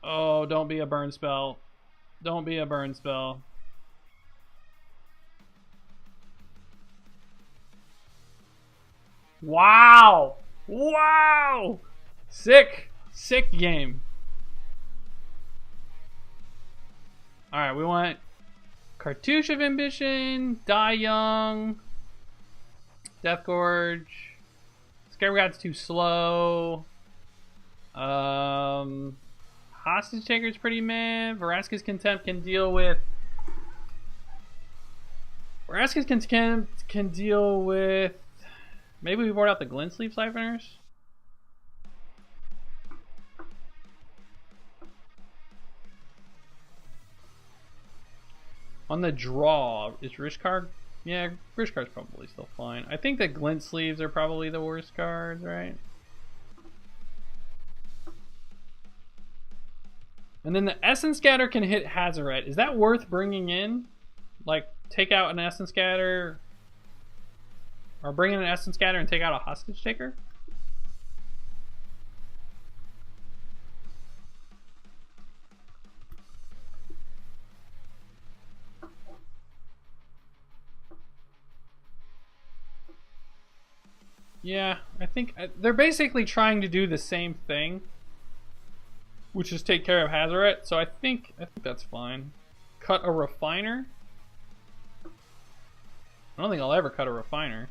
Oh, don't be a burn spell. Don't be a burn spell. Wow! Wow! Sick! Sick game. Alright, we want Cartouche of Ambition, Die Young, Death Gorge. Scaregod's too slow. Hostage Taker's pretty meh. Vraska's Contempt can deal with... Vraska's Contempt can deal with... Maybe we board out the Glint Sleeve Siphoners? On the draw, is Rishkar? Yeah, Rishkar's probably still fine. I think the Glint Sleeves are probably the worst cards, right? And then the Essence Scatter can hit Hazoret. Is that worth bringing in? Like, take out an Essence Scatter... Or bring in an Essence Scatter and take out a Hostage Taker? Yeah, I think they're basically trying to do the same thing, which is take care of Hazoret. So I think that's fine. Cut a Refiner? I don't think I'll ever cut a Refiner.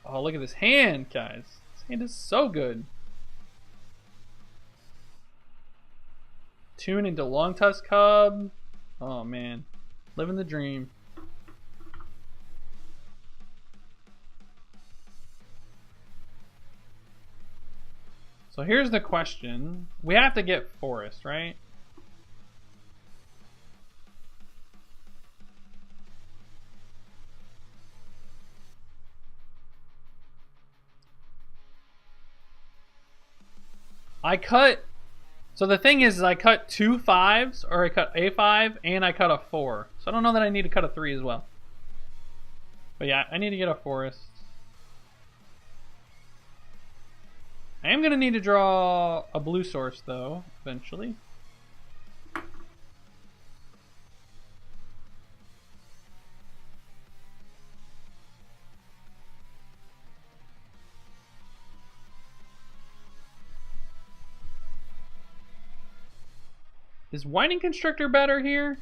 Oh, look at this hand, guys. This hand is so good. Tune into Long Tusk Cub. Oh man, living the dream. So here's the question. We have to get forest, right? I cut... So the thing is I cut 2 5s, or I cut a 5, and I cut a 4. So I don't know that I need to cut a 3 as well. But yeah, I need to get a forest. I am going to need to draw a blue source, though, eventually. Is Whiting Constrictor better here?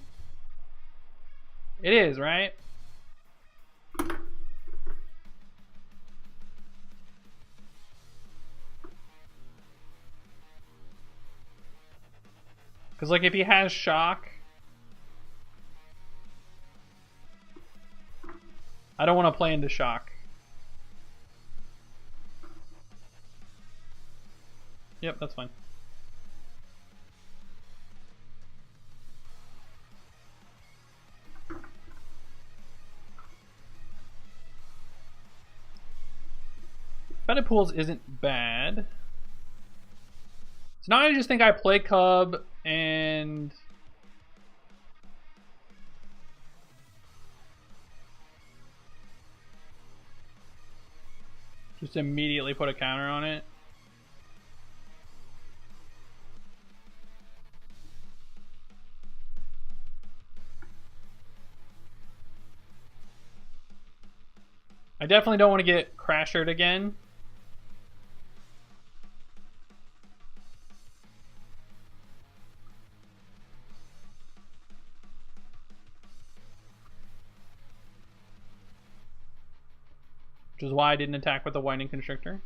It is, right? Because, like, if he has shock, I don't want to play into shock. Yep, that's fine. Fetid Pools isn't bad. So now I just think I play Cub and just immediately put a counter on it. I definitely don't want to get Crashered again. Which is why I didn't attack with the Whiting Constrictor.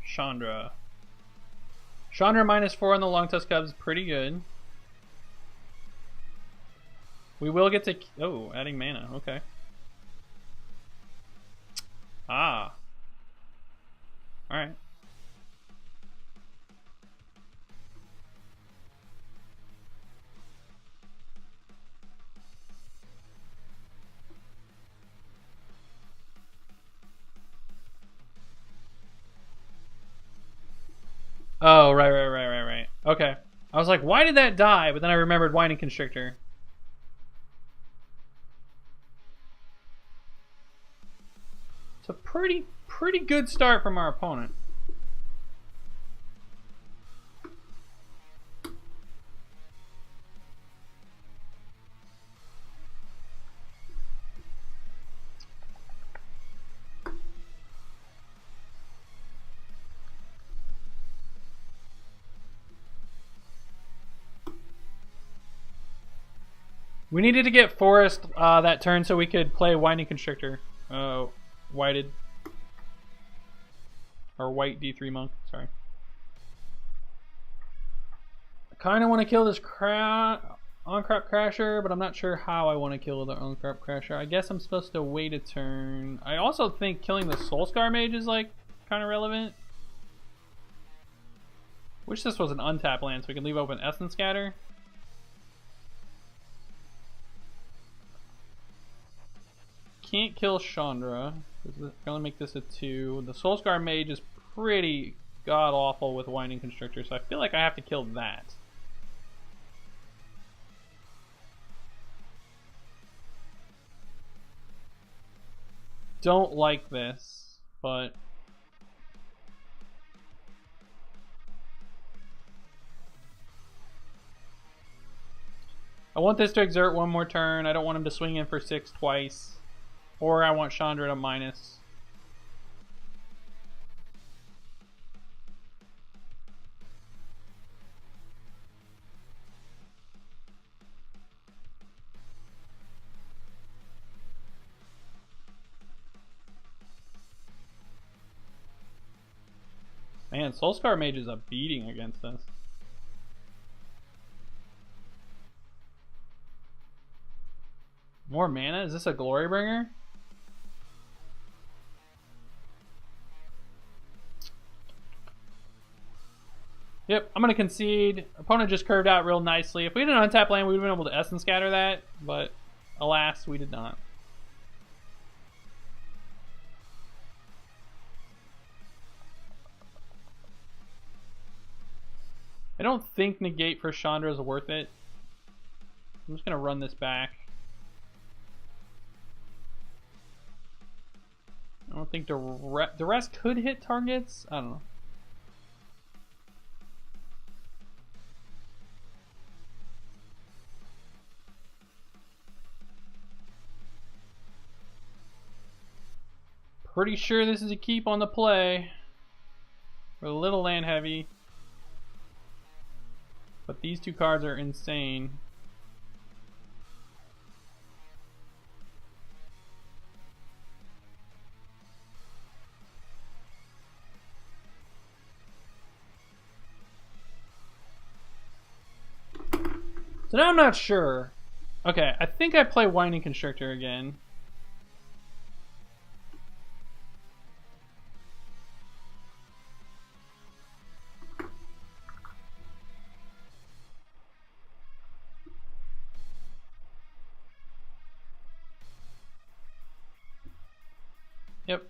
Chandra. Chandra -4 on the Long Tusk Cubs, pretty good. We will get to... Oh, adding mana, okay. Ah. Alright. Oh, right. Okay. I was like, why did that die? But then I remembered Whiting Constrictor. It's a pretty good start from our opponent. We needed to get Forest that turn so we could play Whiting Constrictor. Whited. Or White D3 Monk, sorry. I kind of want to kill this On-Crop Crasher, but I'm not sure how I want to kill the On-Crop Crasher. I guess I'm supposed to wait a turn. I also think killing the Soulscar Mage is, like, kind of relevant. Wish this was an untap land so we can leave open Essence Scatter. Can't kill Chandra. Can only make this a 2. The Soulscar Mage is pretty god-awful with Whiting Constrictor, so I feel like I have to kill that. Don't like this, but... I want this to exert one more turn. I don't want him to swing in for 6 twice. Or I want Chandra to minus. Man, Soulscar Mage is a beating against us. More mana? Is this a Glorybringer? Yep, I'm going to concede. Opponent just curved out real nicely. If we didn't untap land, we would have been able to Essence Scatter that, but alas, we did not. I don't think Negate for Chandra is worth it. I'm just going to run this back. I don't think the rest could hit targets. I don't know. Pretty sure this is a keep on the play. We're a little land heavy. But these two cards are insane. So now I'm not sure. Okay, I think I play Winding Constrictor again. Yep.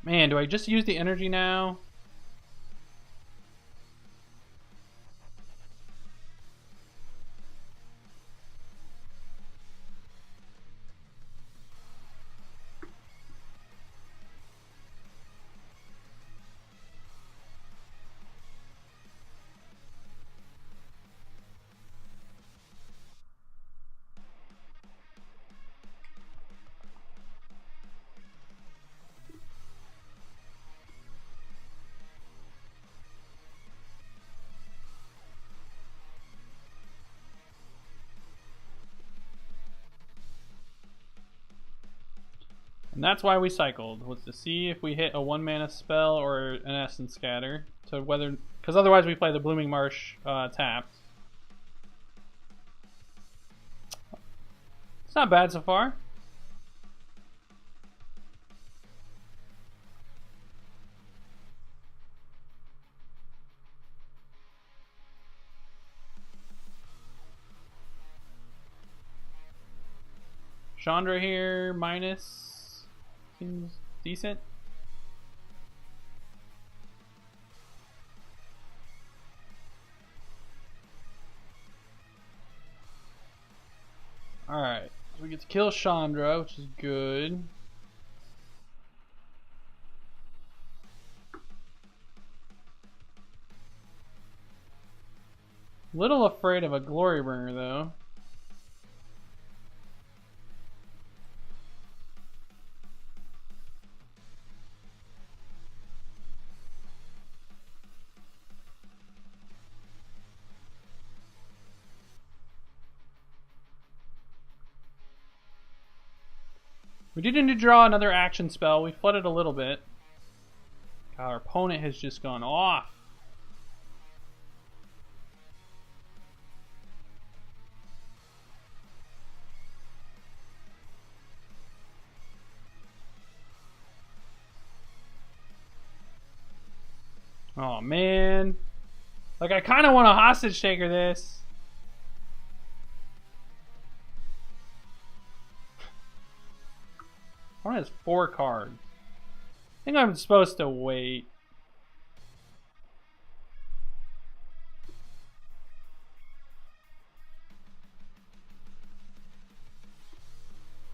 Man, do I just use the energy now? And that's why we cycled, was to see if we hit a 1-mana spell or an Essence Scatter. So whether, because otherwise we play the Blooming Marsh tapped. It's not bad so far. Chandra here, minus. Seems decent. Alright, so we get to kill Chandra, which is good. Little afraid of a Glorybringer though. We did need to draw another action spell. We flooded a little bit. God, our opponent has just gone off. Oh man. Like, I kind of want a hostage taker this. Opponent has 4 cards. I think I'm supposed to wait.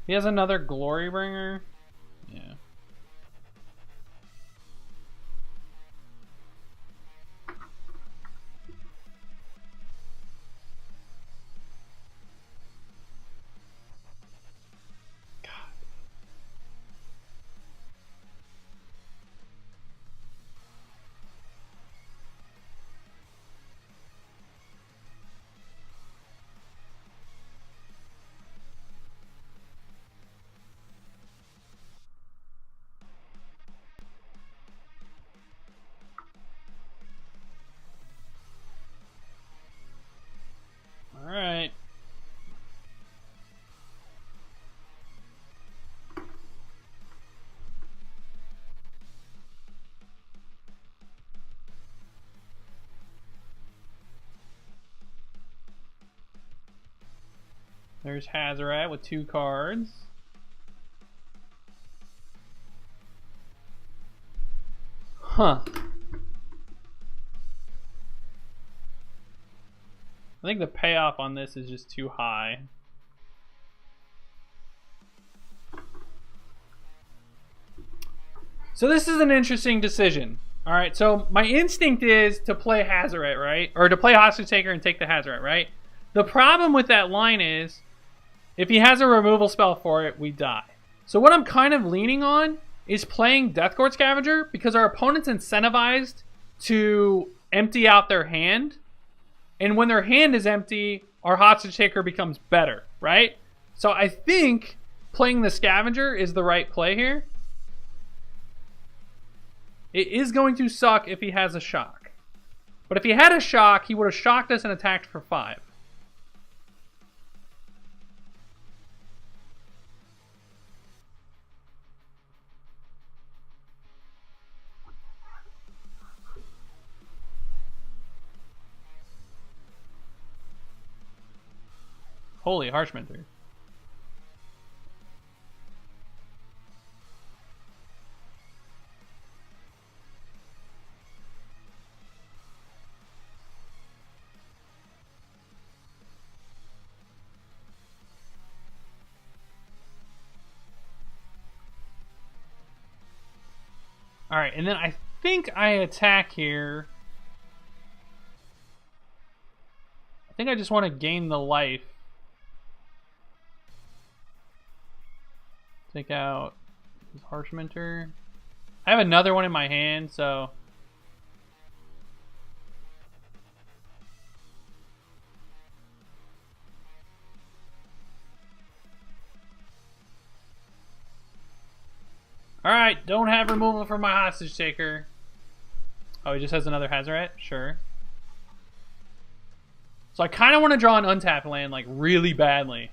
He has another Glorybringer. Yeah. There's Hazaret with 2 cards. Huh. I think the payoff on this is just too high. So this is an interesting decision. All right, so my instinct is to play Hazaret, right? Or to play Hostage Taker and take the Hazaret, right? The problem with that line is, if he has a removal spell for it, we die. So what I'm kind of leaning on is playing Deathcourt Scavenger, because our opponent's incentivized to empty out their hand. And when their hand is empty, our Hostage Taker becomes better, right? So I think playing the Scavenger is the right play here. It is going to suck if he has a shock. But if he had a shock, he would have shocked us and attacked for 5. Holy Harshminter. Alright, and then I think I attack here. I think I just want to gain the life. Take out his Harshminter. I have another one in my hand, so... Alright, don't have removal for my Hostage Taker. Oh, he just has another Hazaret? Sure. So I kind of want to draw an untapped land, like, really badly.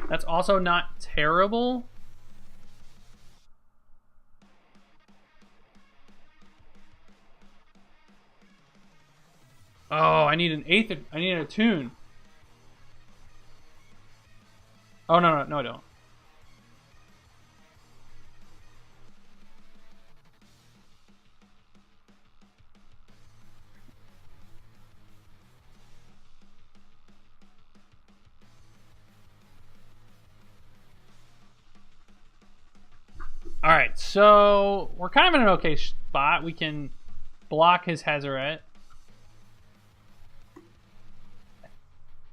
That's also not terrible. Oh, I need an eighth. I need a tune. Oh, no, I don't. Alright, so we're kind of in an okay spot. We can block his Hazaret. I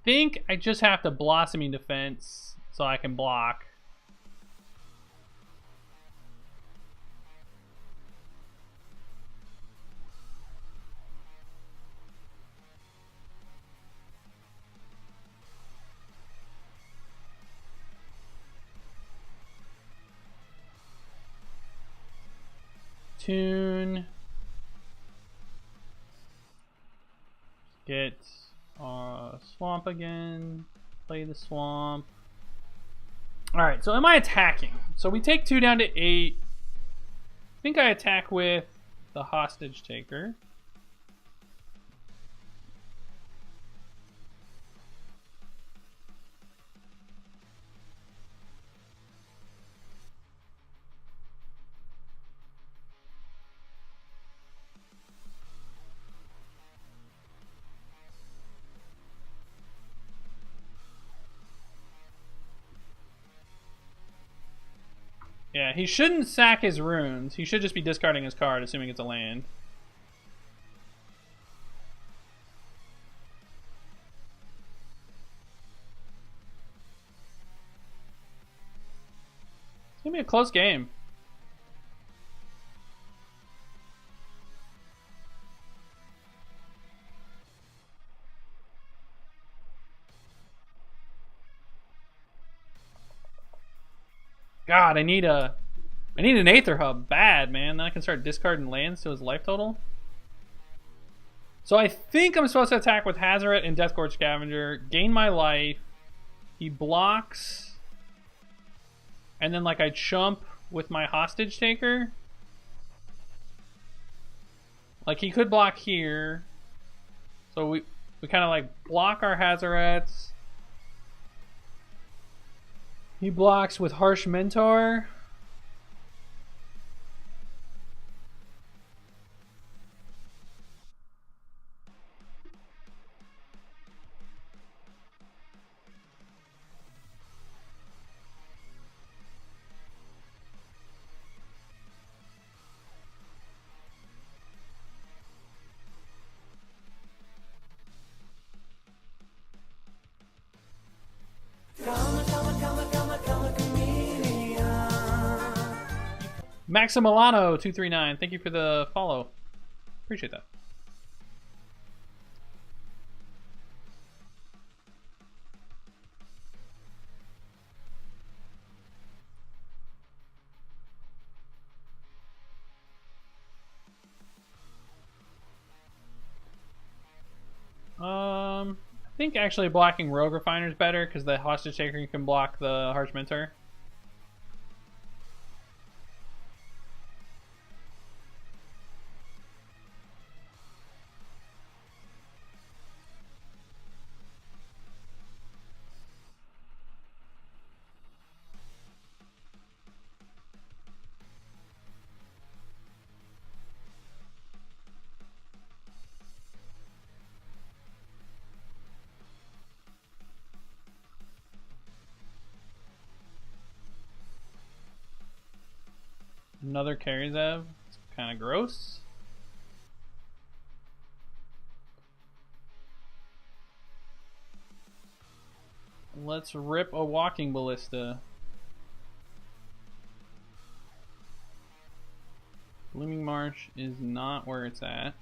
think I just have to Blossoming Defense so I can block. Tune. Get swamp again. Play the swamp. Alright, so am I attacking? So we take 2 down to 8. I think I attack with the Hostage Taker. Yeah, he shouldn't sack his runes. He should just be discarding his card, assuming it's a land. It's gonna be a close game. God, I need an Aether Hub bad, man. Then I can start discarding lands to his life total. So I think I'm supposed to attack with Hazaret and Deathcourt Scavenger, gain my life. He blocks, and then like I chump with my Hostage Taker. Like he could block here. So we kind of like block our Hazarets. He blocks with Harsh Mentor. Maximilano 239, thank you for the follow. Appreciate that. I think actually blocking Rogue Refiner is better because the Hostage Taker can block the Harsh Mentor. Another Karizev. It's kind of gross. Let's rip a Walking Ballista. Blooming Marsh is not where it's at.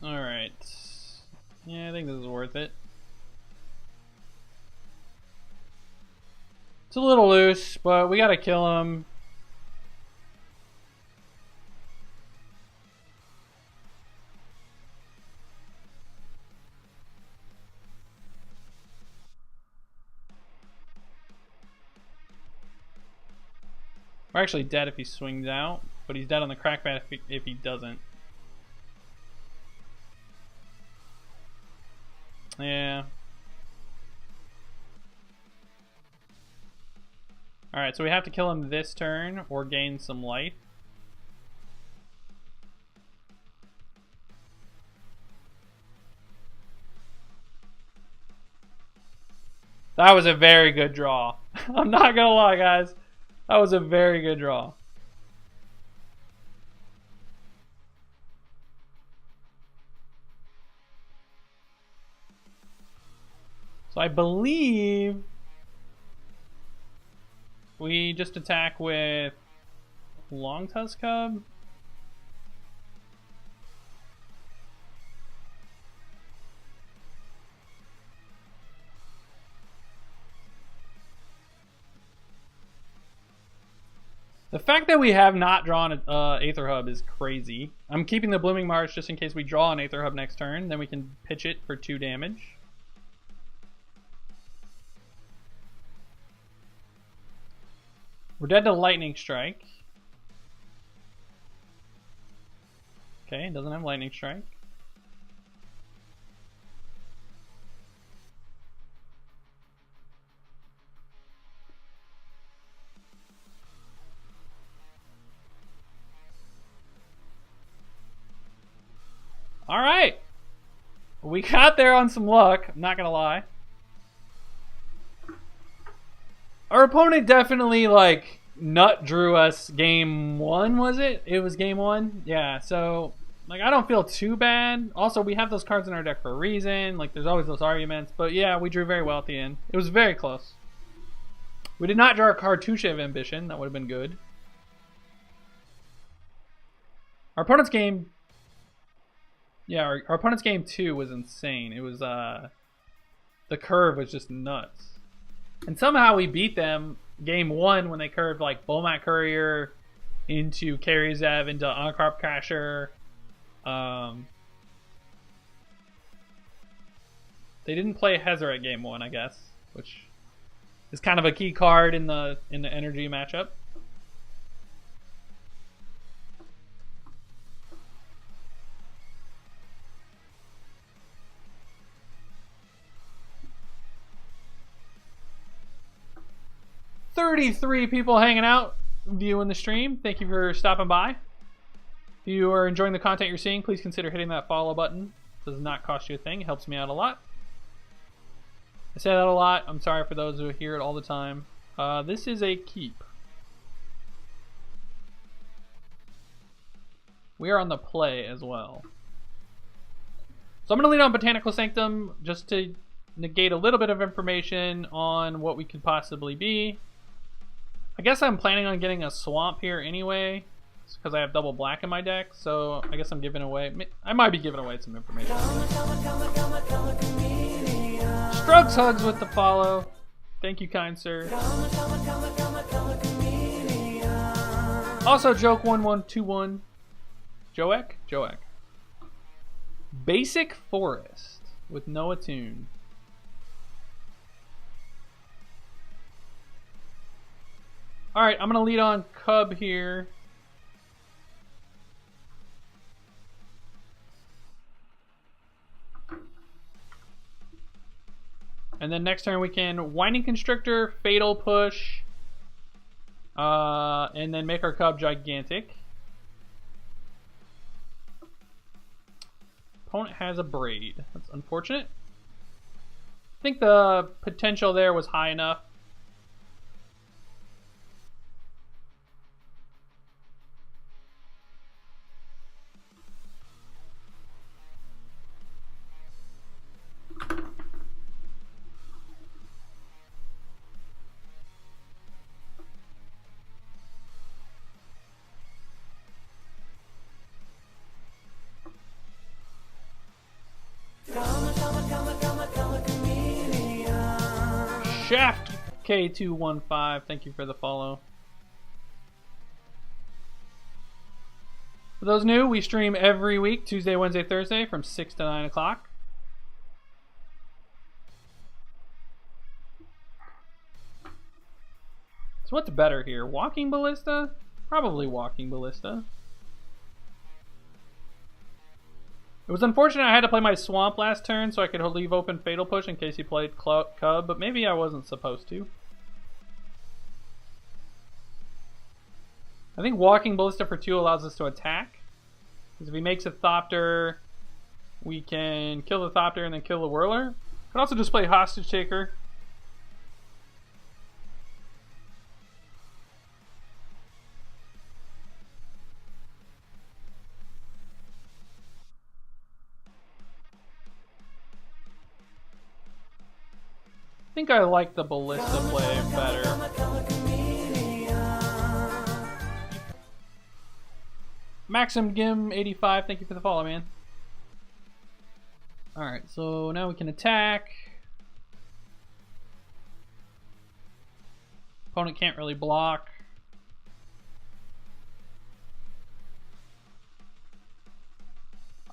Alright. Yeah, I think this is worth it. It's a little loose, but we gotta kill him. We're actually dead if he swings out, but he's dead on the crackbat if he doesn't. Yeah. Alright, so we have to kill him this turn or gain some life. That was a very good draw. I'm not gonna lie, guys. That was a very good draw. So I believe we just attack with Long Tusk Cub. The fact that we have not drawn an Aether Hub is crazy. I'm keeping the Blooming Marsh just in case we draw an Aether Hub next turn. Then we can pitch it for 2 damage. We're dead to Lightning Strike. Okay, doesn't have Lightning Strike. Alright! We got there on some luck, I'm not gonna lie. Our opponent definitely, like, nut drew us game 1, was it? It was game 1? Yeah, so Like, I don't feel too bad. Also, we have those cards in our deck for a reason. Like, there's always those arguments. But yeah, we drew very well at the end. It was very close. We did not draw a Cartouche of Ambition. That would have been good. Our opponent's game... Yeah, our opponent's game 2 was insane. It was, the curve was just nuts. And somehow we beat them game 1 when they curved, like, Bomat Courier into Karizev into Onkrop Crasher. They didn't play Hezer at game 1, I guess, which is kind of a key card in the energy matchup. "33 people hanging out, viewing the stream. Thank you for stopping by. If you are enjoying the content you're seeing, please consider hitting that follow button. It does not cost you a thing. It helps me out a lot. I say that a lot. I'm sorry for those who hear it all the time. This is a keep. We are on the play as well. So I'm going to lead on Botanical Sanctum just to negate a little bit of information on what we could possibly be. I guess I'm planning on getting a swamp here anyway, because I have double black in my deck, so I guess I'm giving away... I might be giving away some information. Strugs Hugs with the follow. Thank you, kind sir. Also, Joke1121. Joek? Joek. Basic Forest with no attune. Alright, I'm going to lead on Cub here. And then next turn we can Winding Constrictor, Fatal Push, and then make our Cub gigantic. Opponent has a Braid. That's unfortunate. I think the potential there was high enough. Shaft K215, thank you for the follow. For those new, we stream every week, Tuesday, Wednesday, Thursday, from 6 to 9 o'clock. So what's better here? Walking Ballista? Probably Walking Ballista. It was unfortunate I had to play my Swamp last turn so I could leave open Fatal Push in case he played Cub, but maybe I wasn't supposed to. I think Walking Ballista for 2 allows us to attack. Because if he makes a Thopter, we can kill the Thopter and then kill the Whirler. Could also just play Hostage Taker. I think I like the Ballista play better. Maxim Gim 85, thank you for the follow, man. Alright, so now we can attack. Opponent can't really block.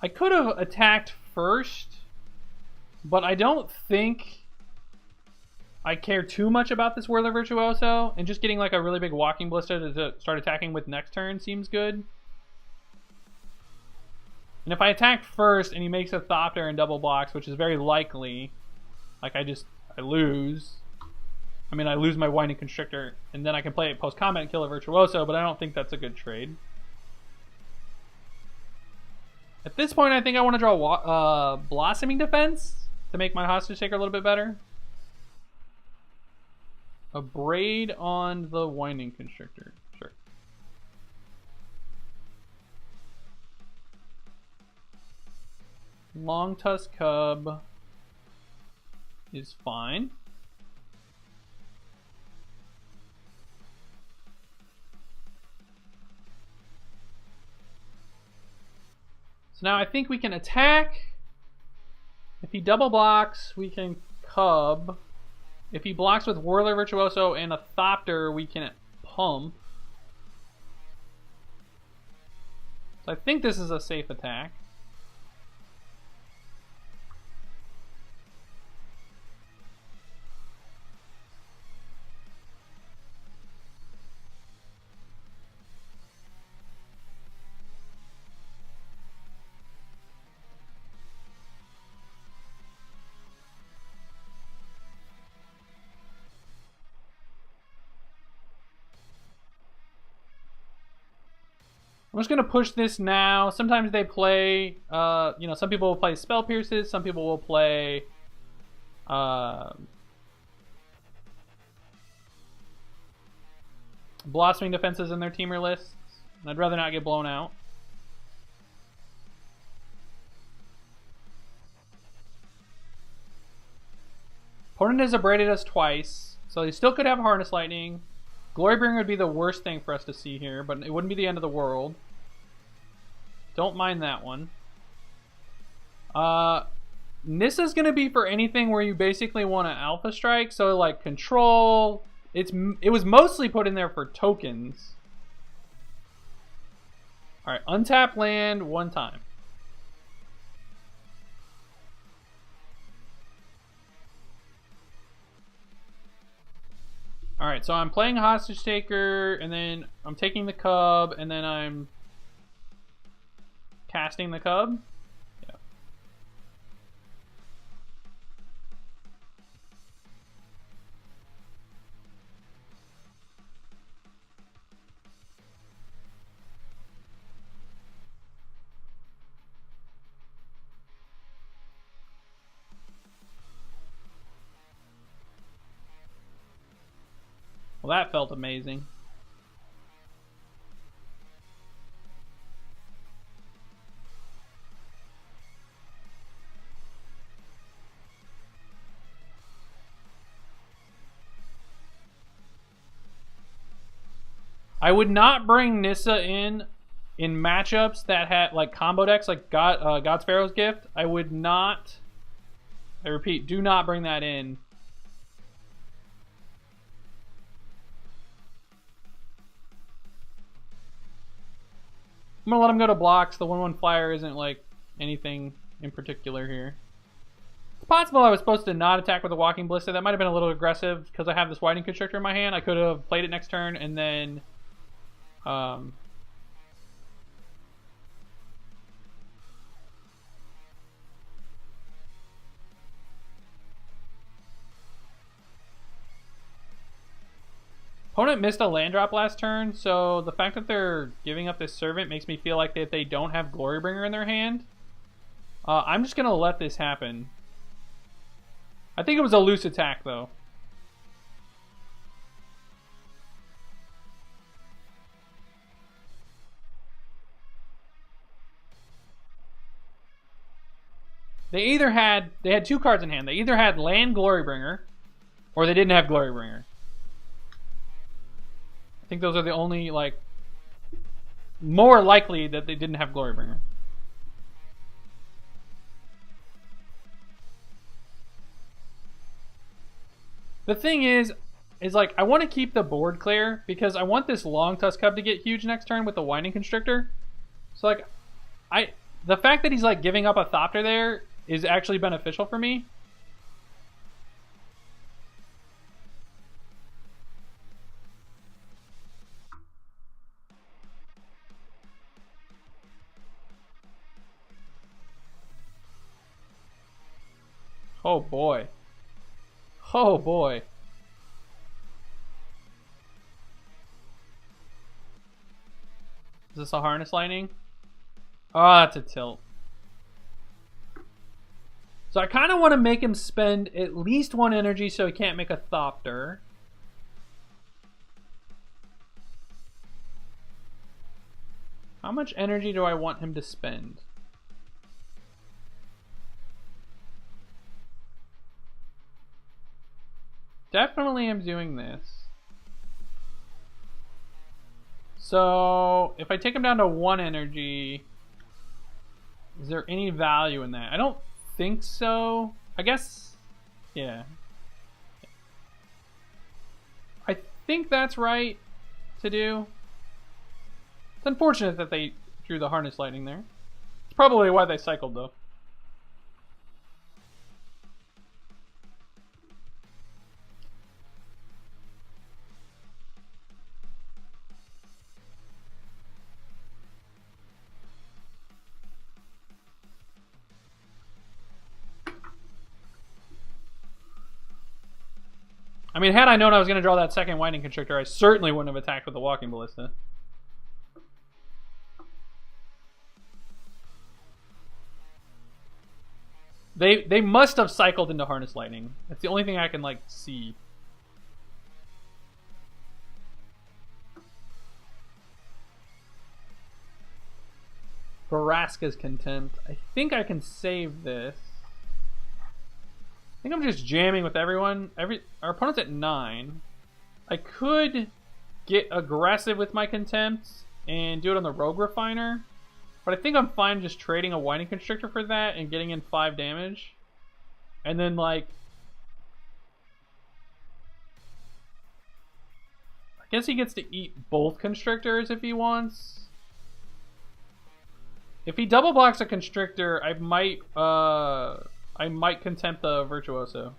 I could have attacked first, but I don't think I care too much about this Whirler Virtuoso, and just getting like a really big Walking Ballista to start attacking with next turn seems good. And if I attack first and he makes a Thopter and double blocks, which is very likely, like I lose. I mean, I lose my Winding Constrictor, and then I can play it post-combat and kill a Virtuoso, but I don't think that's a good trade. At this point, I think I want to draw Blossoming Defense to make my Hostage Taker a little bit better. A Braid on the Winding Constrictor. Sure. Long Tusk Cub is fine. So now I think we can attack. If he double blocks, we can Cub. If he blocks with Whirler Virtuoso and a Thopter, we can Pump. So I think this is a safe attack. I'm just going to push this now. Sometimes they play, you know, some people will play Spell Pierces. Some people will play Blossoming Defenses in their teamer lists. And I'd rather not get blown out. Opponent has abraded us twice, so he still could have Harness Lightning. Glorybringer would be the worst thing for us to see here, but it wouldn't be the end of the world. Don't mind that one. Nissa's going to be for anything where you basically want to Alpha Strike, so like Control. It was mostly put in there for tokens. Alright, untap land one time. Alright, so I'm playing Hostage Taker, and then I'm taking the Cub, and then I'm casting the Cub. Yeah. Well, that felt amazing. I would not bring Nissa in matchups that had like combo decks like God's Pharaoh's Gift. I would not. I repeat, do not bring that in. I'm gonna let him go to blocks. The 1/1 flyer isn't like anything in particular here. It's possible I was supposed to not attack with a Walking Ballista. That might have been a little aggressive because I have this Widening Constrictor in my hand. I could have played it next turn and then opponent missed a land drop last turn, so the fact that they're giving up this Servant makes me feel like that they don't have Glorybringer in their hand. I'm just going to let this happen. I think it was a loose attack, though. They had two cards in hand. They either had land Glorybringer, or they didn't have Glorybringer. I think those are the only, like, more likely that they didn't have Glorybringer. The thing is like, I want to keep the board clear because I want this Long Tusk Cub to get huge next turn with the Winding Constrictor. So, like, the fact that he's, like, giving up a Thopter there is actually beneficial for me. Oh boy. Oh boy. Is this a Harness Lightning? Oh, that's a tilt. So I kind of want to make him spend at least one energy so he can't make a Thopter. How much energy do I want him to spend? definitely am doing this. So, if I take him down to 1 energy, is there any value in that? I don't think so. I guess, yeah. I think that's right to do. It's unfortunate that they drew the Harness Lightning there. It's probably why they cycled, though. I mean, had I known I was going to draw that second Winding Constrictor, I certainly wouldn't have attacked with the Walking Ballista. They must have cycled into Harness Lightning. That's the only thing I can, like, see. Baraska's Contempt. I think I can save this. I think I'm just jamming with everyone. Our opponent's at 9. I could get aggressive with my Contempt and do it on the Rogue Refiner. But I think I'm fine just trading a Winding Constrictor for that and getting in 5 damage. And then, like, I guess he gets to eat both Constrictors if he wants. If he double blocks a Constrictor, I might Contempt the Virtuoso.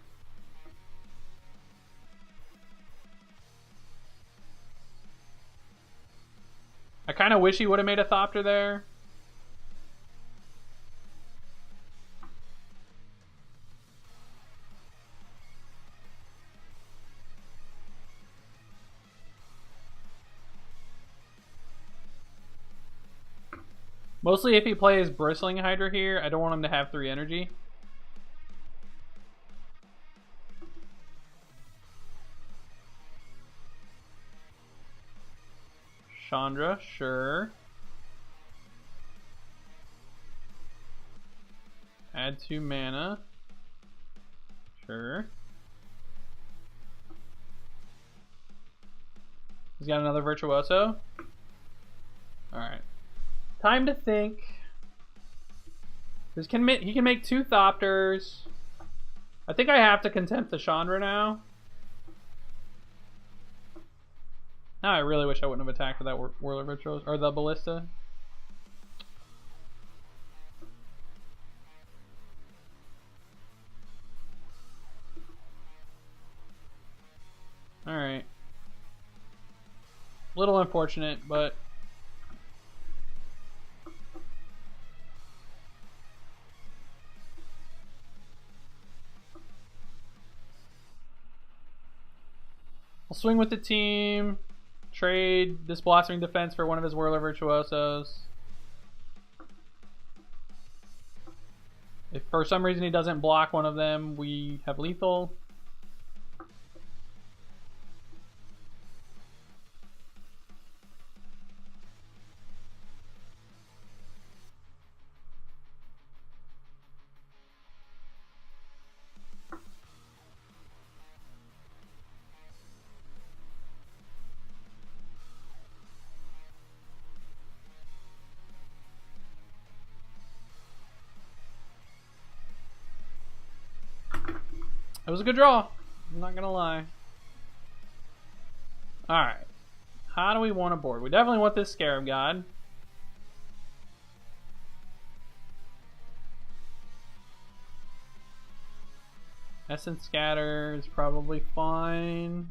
I kind of wish he would have made a Thopter there. Mostly if he plays Bristling Hydra here, I don't want him to have 3 energy. Chandra, sure. Add 2 mana. Sure. He's got another Virtuoso. Alright. Time to think. He can make 2 Thopters. I think I have to Contempt the Chandra now. Now I really wish I wouldn't have attacked with that Whirler Virtuoso, or the Ballista. Alright. Little unfortunate, but I'll swing with the team. Trade this Blossoming Defense for one of his Whirler Virtuosos. If for some reason he doesn't block one of them, we have lethal. It was a good draw. I'm not gonna lie. Alright. How do we want to board? We definitely want this Scarab God. Essence Scatter is probably fine.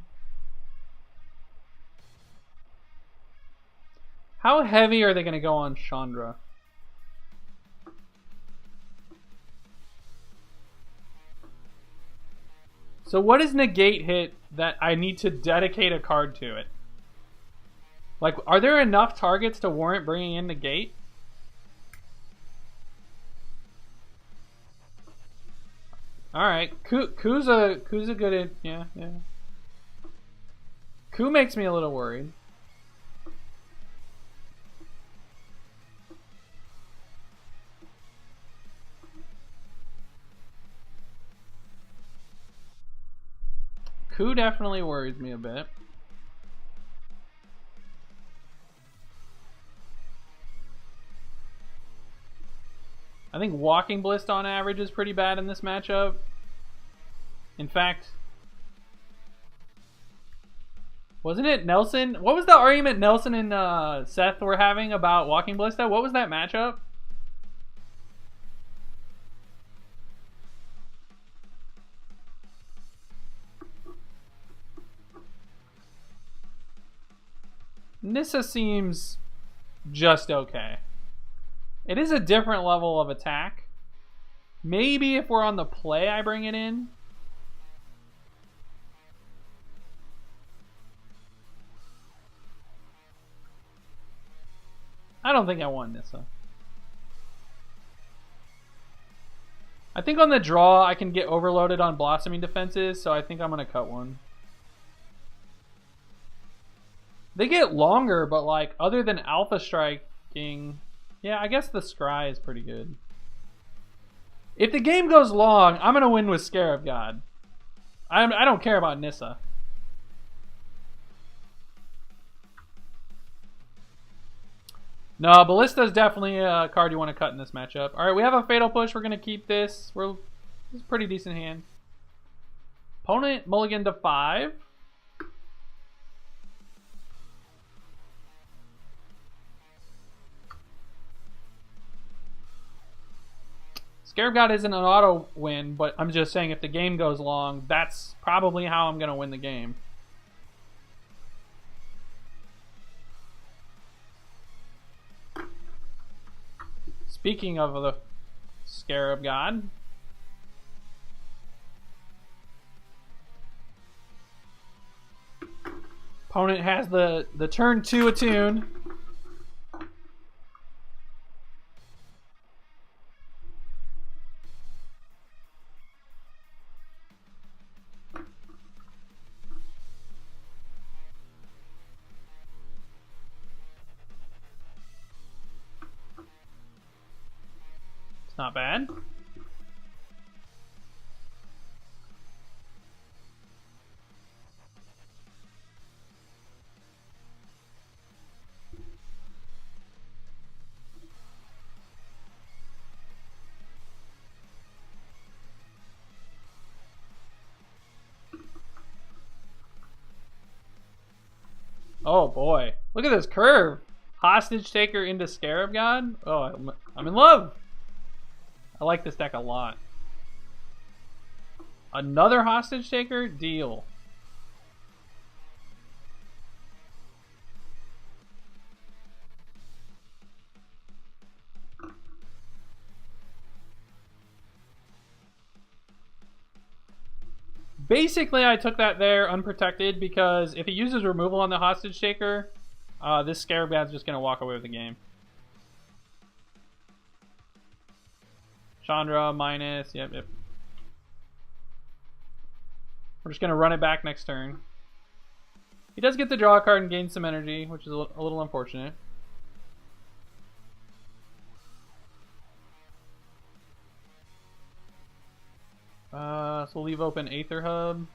How heavy are they going to go on Chandra? So what is negate hit that I need to dedicate a card to it? Like, are there enough targets to warrant bringing in negate? Alright, Ku's a good, yeah. Ku makes me a little worried. Ku definitely worries me a bit. I think Walking Ballista on average is pretty bad in this matchup. In fact, wasn't it Nelson? What was the argument Nelson and Seth were having about Walking Ballista? What was that matchup? Nissa seems just okay. It is a different level of attack. Maybe if we're on the play, I bring it in. I don't think I want Nissa. I think on the draw, I can get overloaded on blossoming defenses, so I think I'm going to cut one. They get longer, but like other than alpha striking, yeah, I guess the scry is pretty good. If the game goes long, I'm going to win with Scarab God. I don't care about Nissa. No, Ballista is definitely a card you want to cut in this matchup. All right, we have a Fatal Push. We're going to keep this. This is a pretty decent hand. Opponent mulligan to 5. Scarab God isn't an auto win, but I'm just saying if the game goes long, that's probably how I'm going to win the game. Speaking of the Scarab God, opponent has the turn 2 attune. Not bad. Oh boy. Look at this curve. Hostage Taker into Scarab God. Oh, I'm in love. I like this deck a lot. Another Hostage Taker? Deal. Basically, I took that there unprotected because if he uses removal on the Hostage Taker, this Scarab God's just going to walk away with the game. Chandra minus, yep. We're just going to run it back next turn. He does get to draw a card and gain some energy, which is a little unfortunate. So we'll leave open Aether Hub.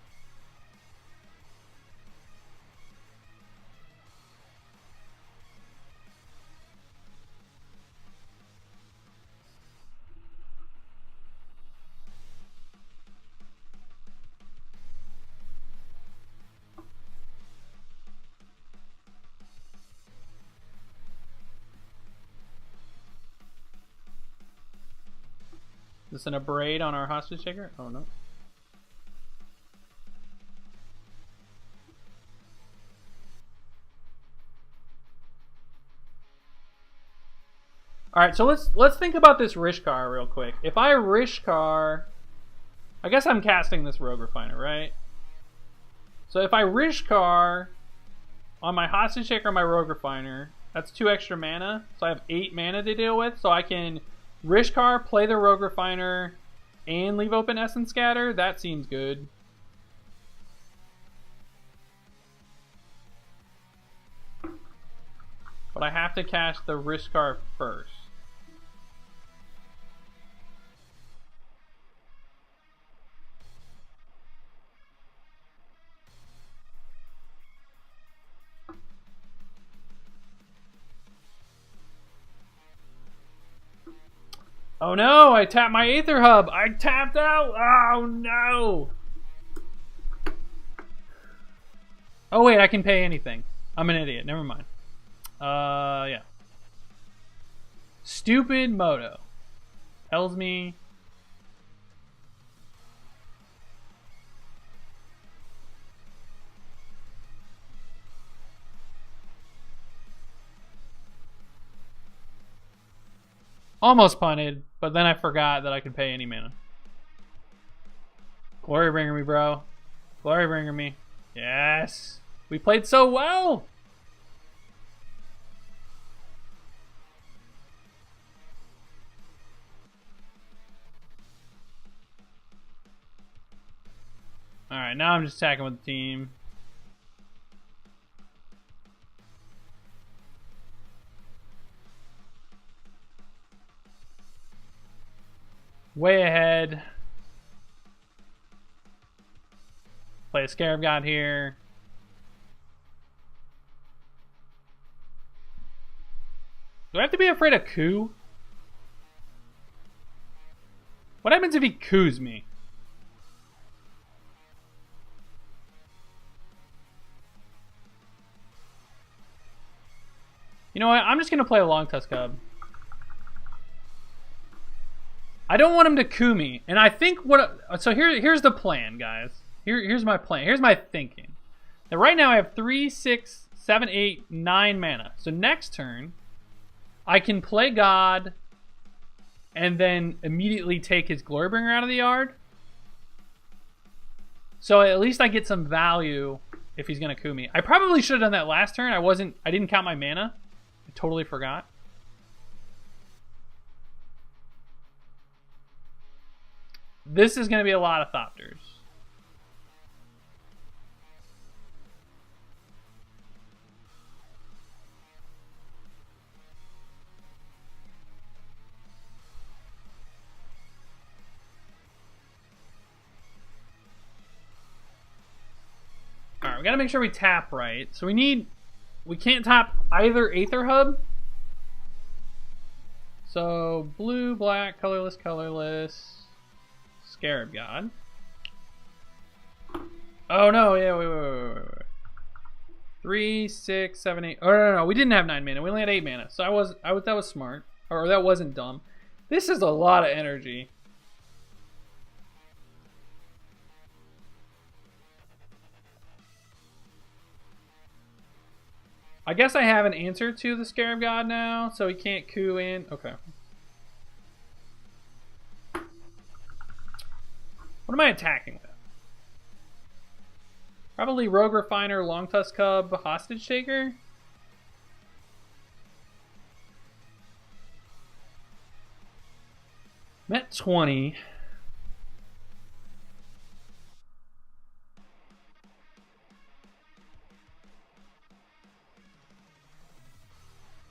Is this an Abrade on our Hostage Taker? Oh no. Alright, so let's think about this Rishkar real quick. If I Rishkar, I guess I'm casting this Rogue Refiner, right? So if I Rishkar on my Hostage Taker or my Rogue Refiner, that's 2 extra mana. So I have 8 mana to deal with. So I can Rishkar, play the Rogue Refiner, and leave open Essence Scatter. That seems good. But I have to cast the Rishkar first. Oh no, I tapped my Aether Hub. I tapped out. Oh no. Oh wait, I can pay anything. I'm an idiot. Never mind. Yeah. Stupid Moto tells me almost punted, but then I forgot that I could pay any mana. Glory bringer me, bro. Glory bringer me. Yes. We played so well. Alright, now I'm just attacking with the team. Way ahead. Play a Scarab God here. Do I have to be afraid of coup? What happens if he coups me? You know what? I'm just gonna play a Long Tusk Cub. I don't want him to coup me, and I think so here's the plan, guys. Here's my plan. Here's my thinking. Now right now I have 3, 6, 7, 8, 9 mana. So next turn, I can play God, and then immediately take his Glorybringer out of the yard. So at least I get some value if he's gonna coup me. I probably should have done that last turn. I didn't count my mana. I totally forgot. This is gonna be a lot of Thopters. Alright, we gotta make sure we tap right. So we can't tap either Aether Hub. So blue, black, colorless, colorless, Scarab God. Oh no, yeah, wait. 3, 6, 7, 8. Oh no, we didn't have 9 mana. We only had 8 mana. So that was smart. Or that wasn't dumb. This is a lot of energy. I guess I have an answer to the Scarab God now, so he can't coup in. Okay. What am I attacking with? Probably Rogue Refiner, Long Tusk Cub, Hostage Taker. I'm at 20.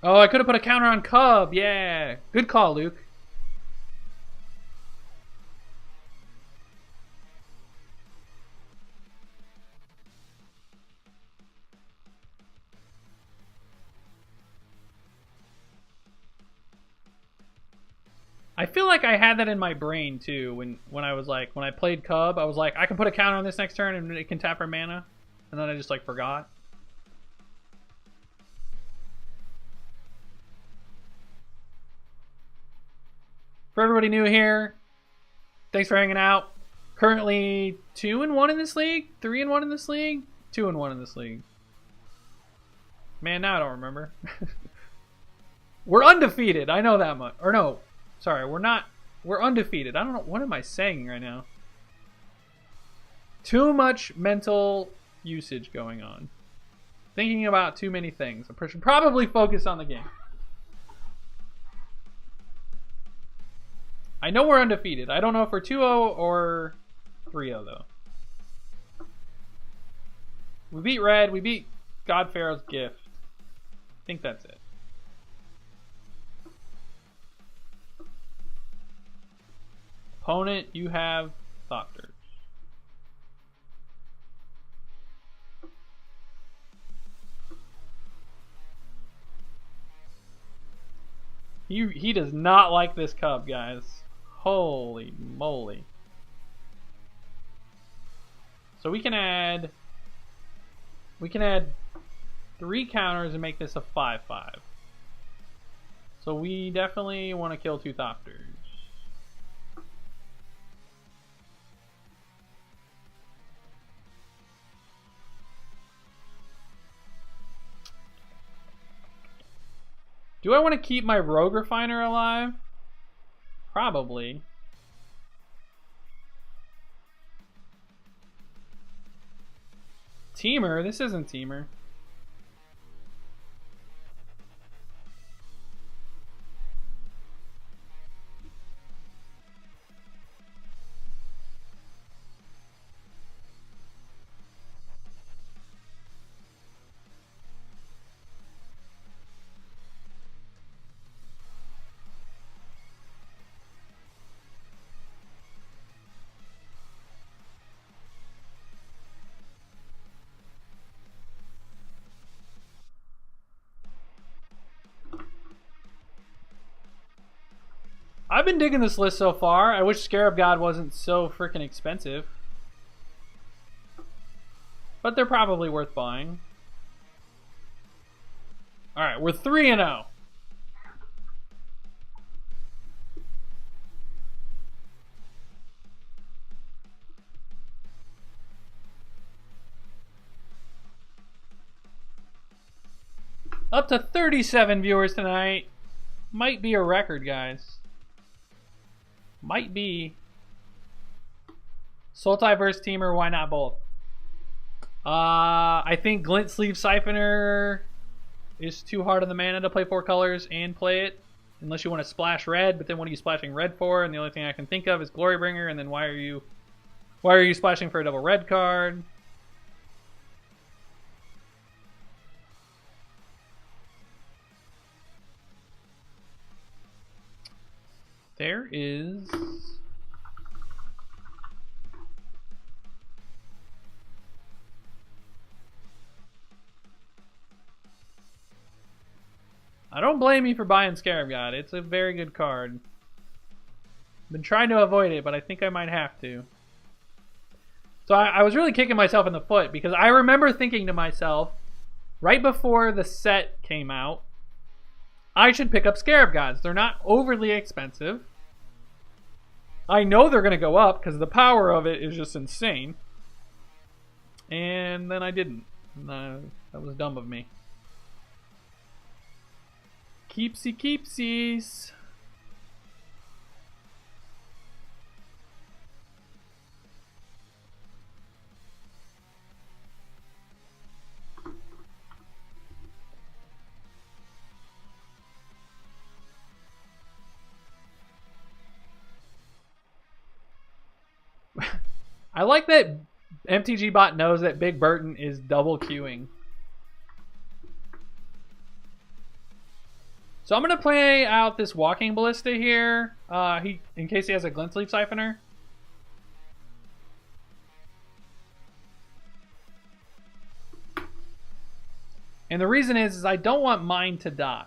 Oh, I could have put a counter on Cub. Yeah. Good call, Luke. I feel like I had that in my brain too when I played Cub, I was like, I can put a counter on this next turn and it can tap our mana. And then I just like forgot. For everybody new here, thanks for hanging out. Currently 2-1 in this league, 3-1 in this league, 2-1 in this league. Man, now I don't remember. We're undefeated. I know that much. Or no, sorry, we're not. We're undefeated. I don't know. What am I saying right now? Too much mental usage going on. Thinking about too many things. I should probably focus on the game. I know we're undefeated. I don't know if we're 2-0 or 3-0 though. We beat Red. We beat God Pharaoh's Gift. I think that's it. Opponent, you have Thopters. He does not like this cub, guys. Holy moly. So we can add 3 counters and make this a 5/5. So we definitely want to kill Tues-Thurs. Do I want to keep my Rogue Refiner alive? Probably. Teamer? This isn't Teamer. I've been digging this list so far. I wish Scarab God wasn't so freaking expensive. But they're probably worth buying. Alright, we're 3-0. Up to 37 viewers tonight. Might be a record, guys. Might be. Sultai versus Teamer, why not both? I think Glint Sleeve Siphoner is too hard on the mana to play 4 colors and play it. Unless you want to splash red, but then what are you splashing red for? And the only thing I can think of is Glorybringer, and then why are you splashing for a double red card? There is... I don't blame you for buying Scarab God. It's a very good card. Been trying to avoid it, but I think I might have to. So I was really kicking myself in the foot because I remember thinking to myself, right before the set came out, I should pick up Scarab Gods. They're not overly expensive. I know they're going to go up because the power of it is just insane. And then I didn't. That was dumb of me. Keepsy keepsies. I like that MTG Bot knows that Big Burton is double queuing. So I'm going to play out this Walking Ballista here, in case he has a Glint Sleeve Siphoner. And the reason is I don't want mine to die.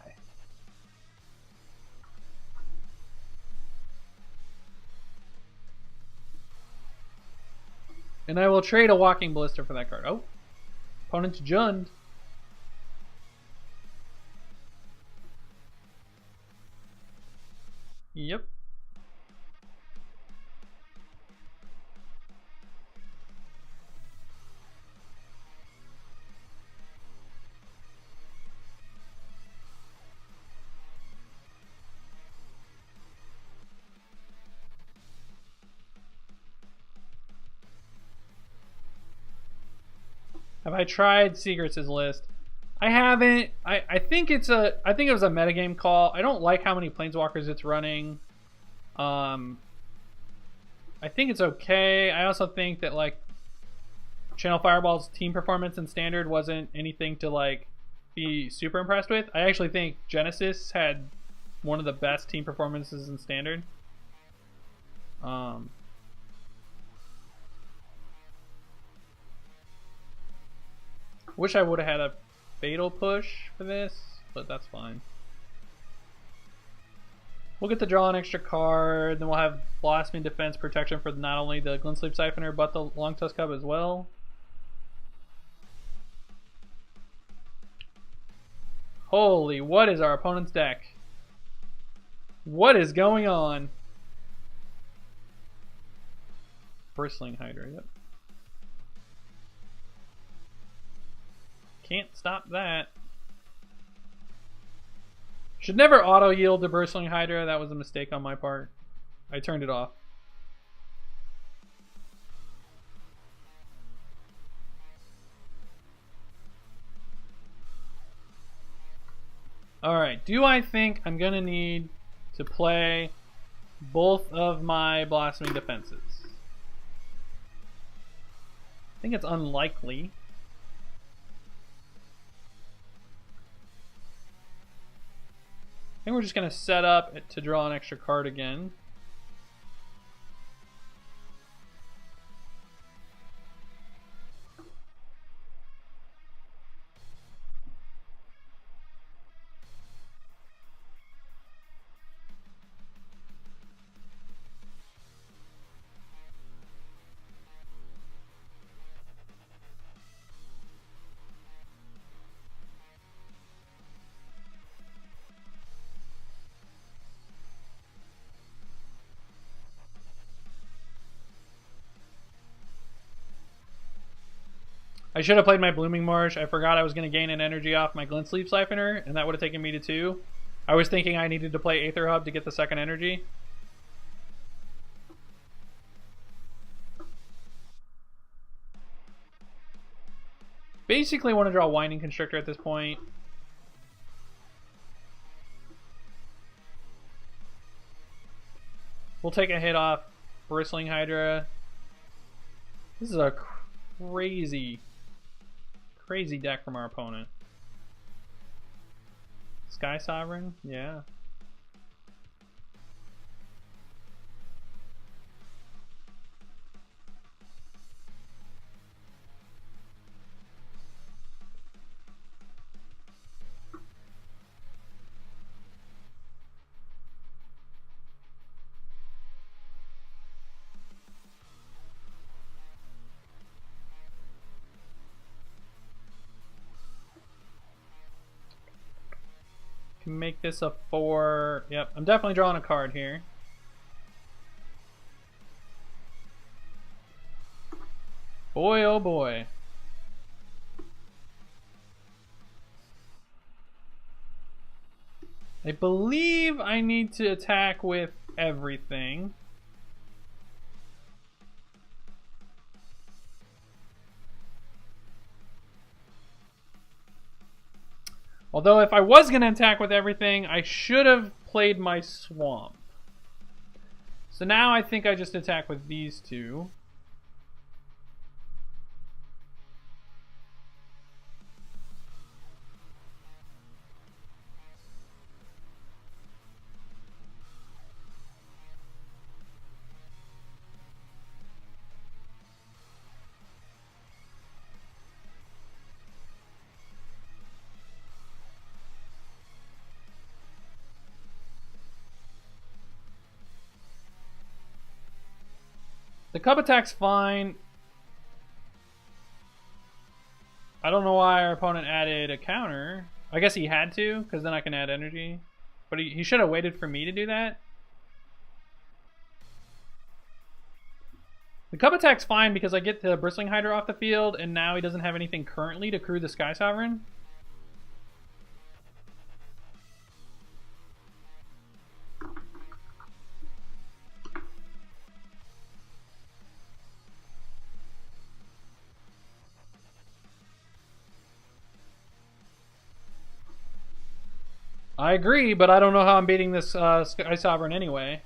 And I will trade a Walking Ballista for that card. Oh, opponent's Jund. Yep. Have I tried Secrets' list? I haven't. I think it was a metagame call. I don't like how many Planeswalkers it's running. I think it's okay. I also think that like Channel Fireball's team performance in Standard wasn't anything to like be super impressed with. I actually think Genesis had one of the best team performances in Standard. Wish I would have had a Fatal Push for this, but that's fine. We'll get to draw an extra card, then we'll have Blossoming Defense protection for not only the Glintsleep Siphoner, but the Longtusk Cub as well. Holy, what is our opponent's deck? What is going on? Bristling Hydra, yep. Can't stop that. Should never auto-yield to Bristling Hydra. That was a mistake on my part. I turned it off. Alright, do I think I'm going to need to play both of my Blossoming Defenses? I think it's unlikely. I think we're just going to set up to draw an extra card again. I should have played my Blooming Marsh. I forgot I was going to gain an energy off my Glintsleep Siphoner, and that would have taken me to 2. I was thinking I needed to play Aether Hub to get the second energy. Basically want to draw Winding Constrictor at this point. We'll take a hit off Bristling Hydra. This is a crazy deck from our opponent. Sky Sovereign, yeah. Can make this a 4. Yep, I'm definitely drawing a card here. Boy, oh boy. I believe I need to attack with everything. Although if I was going to attack with everything, I should have played my Swamp. So now I think I just attack with these two. The Cub attack's fine. I don't know why our opponent added a counter. I guess he had to, because then I can add energy. But he should have waited for me to do that. The Cub attack's fine because I get the Bristling Hydra off the field, and now he doesn't have anything currently to crew the Sky Sovereign. I agree, but I don't know how I'm beating this Sky Sovereign anyway.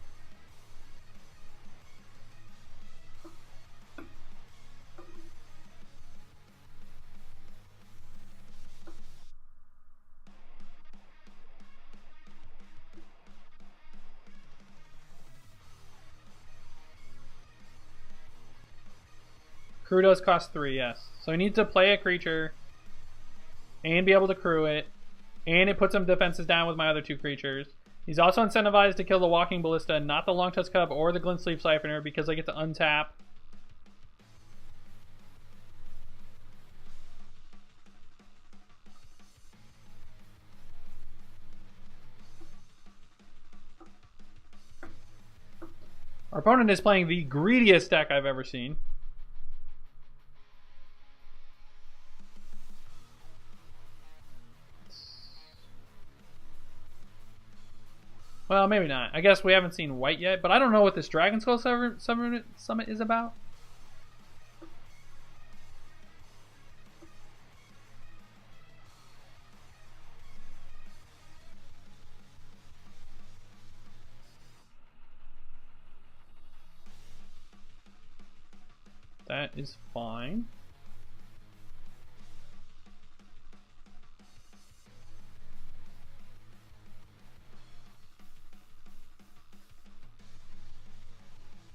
Crew does cost 3, yes. So I need to play a creature and be able to crew it. And it puts some defenses down with my other 2 creatures. He's also incentivized to kill the Walking Ballista, not the Long Tusk Cub or the Glint Sleeve Siphoner, because I get to untap. Our opponent is playing the greediest deck I've ever seen. Well, maybe not. I guess we haven't seen white yet, but I don't know what this Dragon Skull Summit is about. That is fine.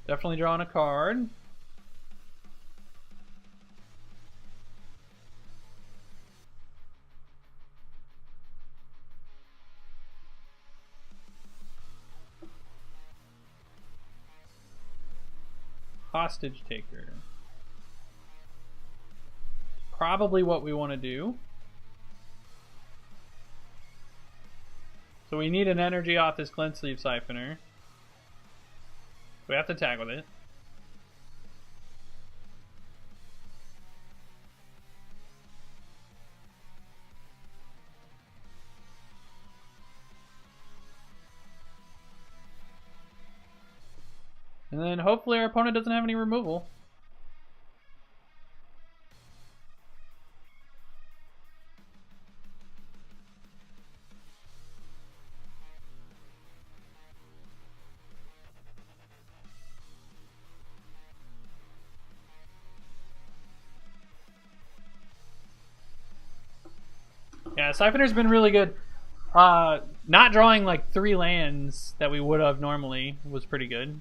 Definitely drawing a card. Hostage Taker. Probably what we want to do. So we need an energy off this Glint Sleeve Siphoner. We have to tag with it. And then hopefully our opponent doesn't have any removal. Yeah, Siphoner's been really good. Not drawing like 3 lands that we would have normally was pretty good.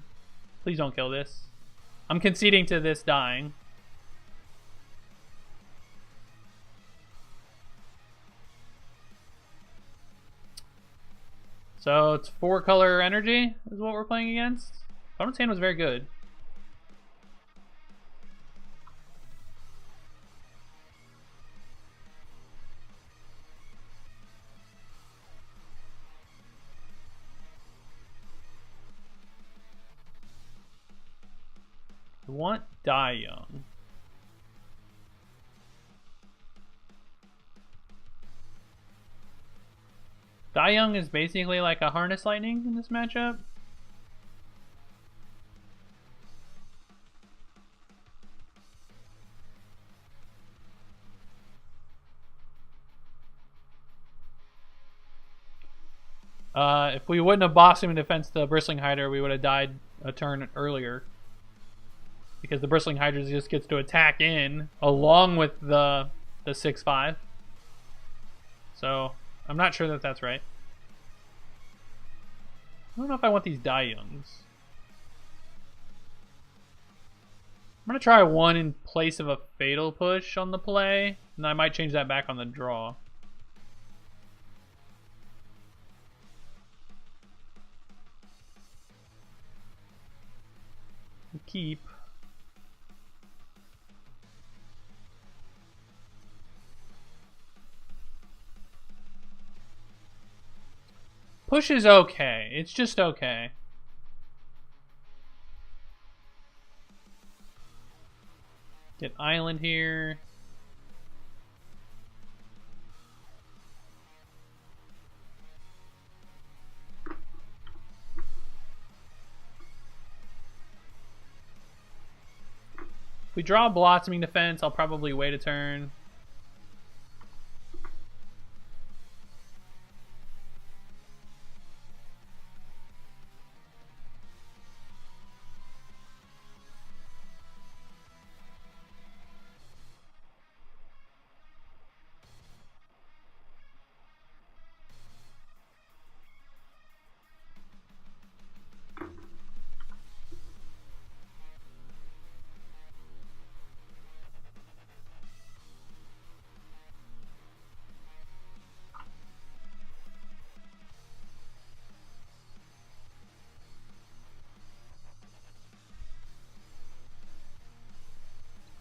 Please don't kill this. I'm conceding to this dying. So it's 4-color energy is what we're playing against. Opponent's hand was very good. I want Die Young. Die Young is basically like a Harness Lightning in this matchup. If we wouldn't have boxed him in defense the Bristling Hydra, we would have died a turn earlier. Because the Bristling Hydra just gets to attack in along with the 6/5. So I'm not sure that that's right. I don't know if I want these Die Youngs. I'm going to try 1 in place of a Fatal Push on the play. And I might change that back on the draw. Keep. Push is okay. It's just okay. Get Island here. If we draw Blossoming Defense, I'll probably wait a turn.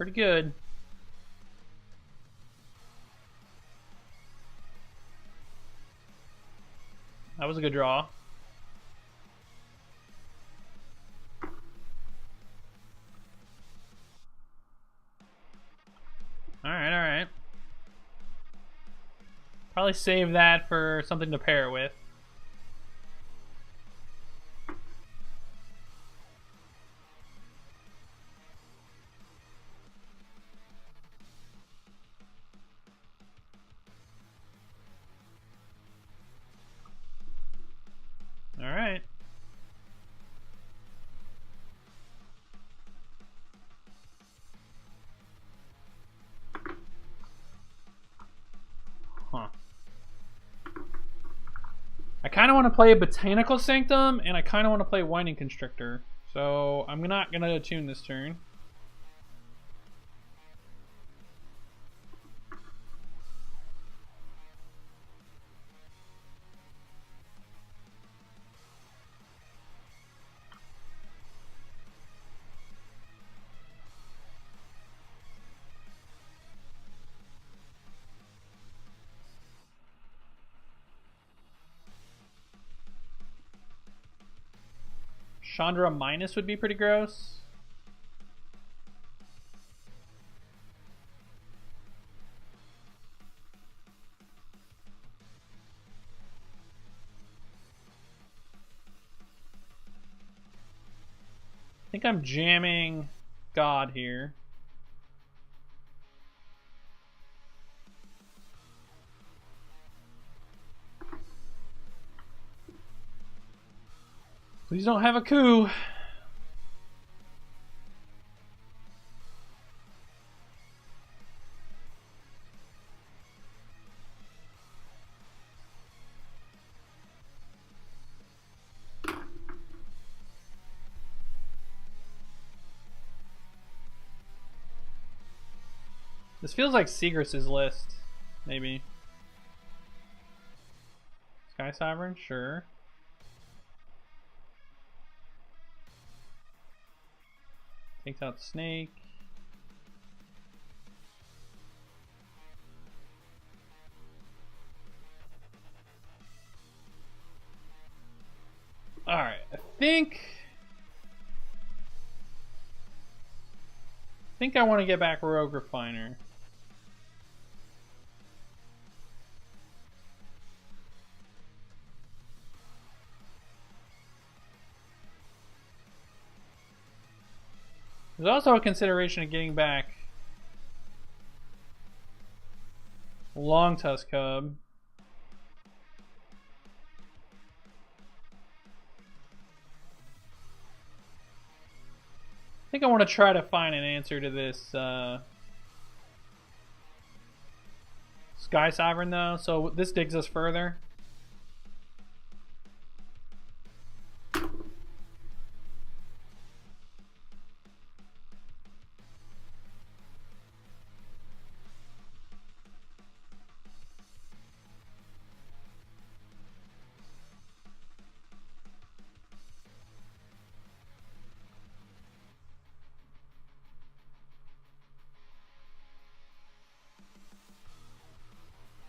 pretty good. That was a good draw. Alright, alright. Probably save that for something to pair it with. Alright. Huh. I kind of want to play Botanical Sanctum, and I kind of want to play Winding Constrictor. So I'm not going to attune this turn. Chandra minus would be pretty gross. I think I'm jamming God here. Please don't have a coup. This feels like Seagress's list, maybe. Sky Sovereign, sure. Takes out the snake. Alright, I think I want to get back Rogue Refiner. There's also a consideration of getting back Long Tusk Cub. I think I want to try to find an answer to this Sky Sovereign though, so this digs us further.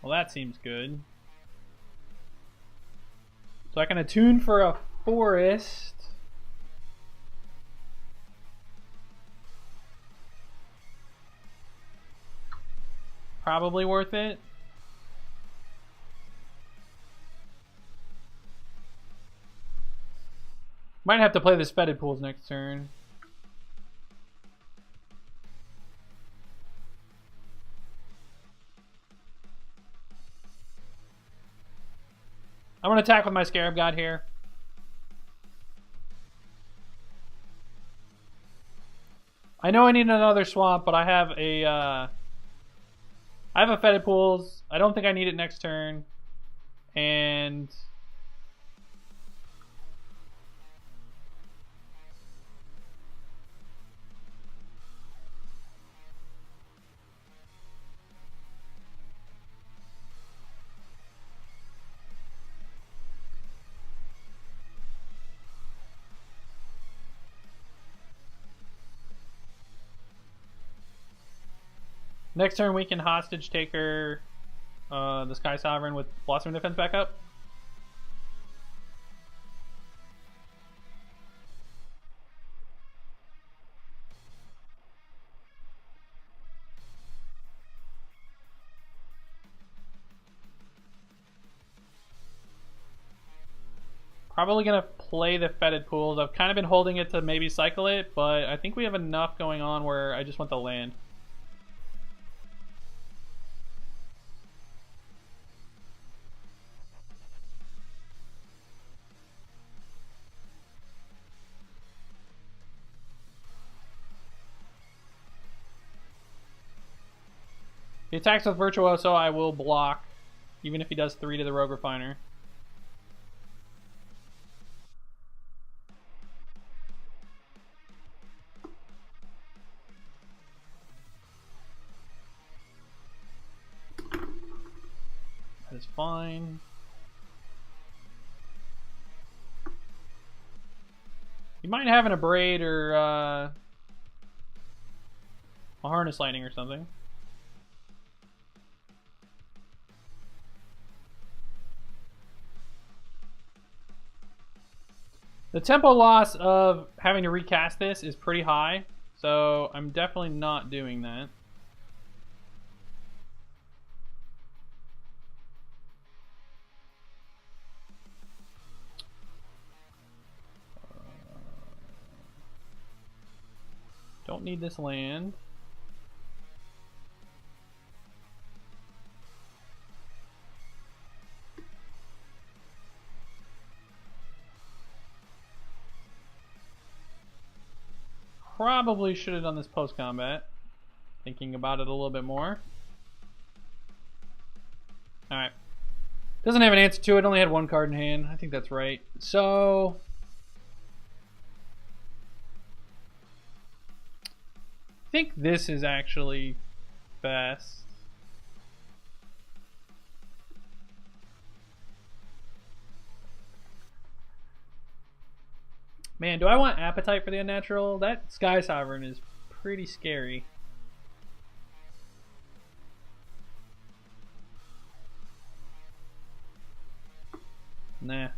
Well, that seems good. So I can attune for a forest. Probably worth it. Might have to play the Fetid Pools next turn. I'm going to attack with my Scarab God here. I know I need another swamp, but I have a Fetid Pools. I don't think I need it next turn. And Next turn we can hostage taker the Sky Sovereign with Blossoming Defense back up. Probably going to play the Fetid Pools. I've kind of been holding it to maybe cycle it, but I think we have enough going on where I just want the land. He attacks with Virtuoso, I will block, even if he does 3 to the Rogue Refiner. That is fine. You might have an Abrade or a Harness Lightning or something. The tempo loss of having to recast this is pretty high, so I'm definitely not doing that. Don't need this land. Probably should have done this post-combat. Thinking about it a little bit more. Alright. Doesn't have an answer to it, only had 1 card in hand. I think that's right. So I think this is actually best. Man, do I want Appetite for the Unnatural? That Sky Sovereign is pretty scary. Nah. I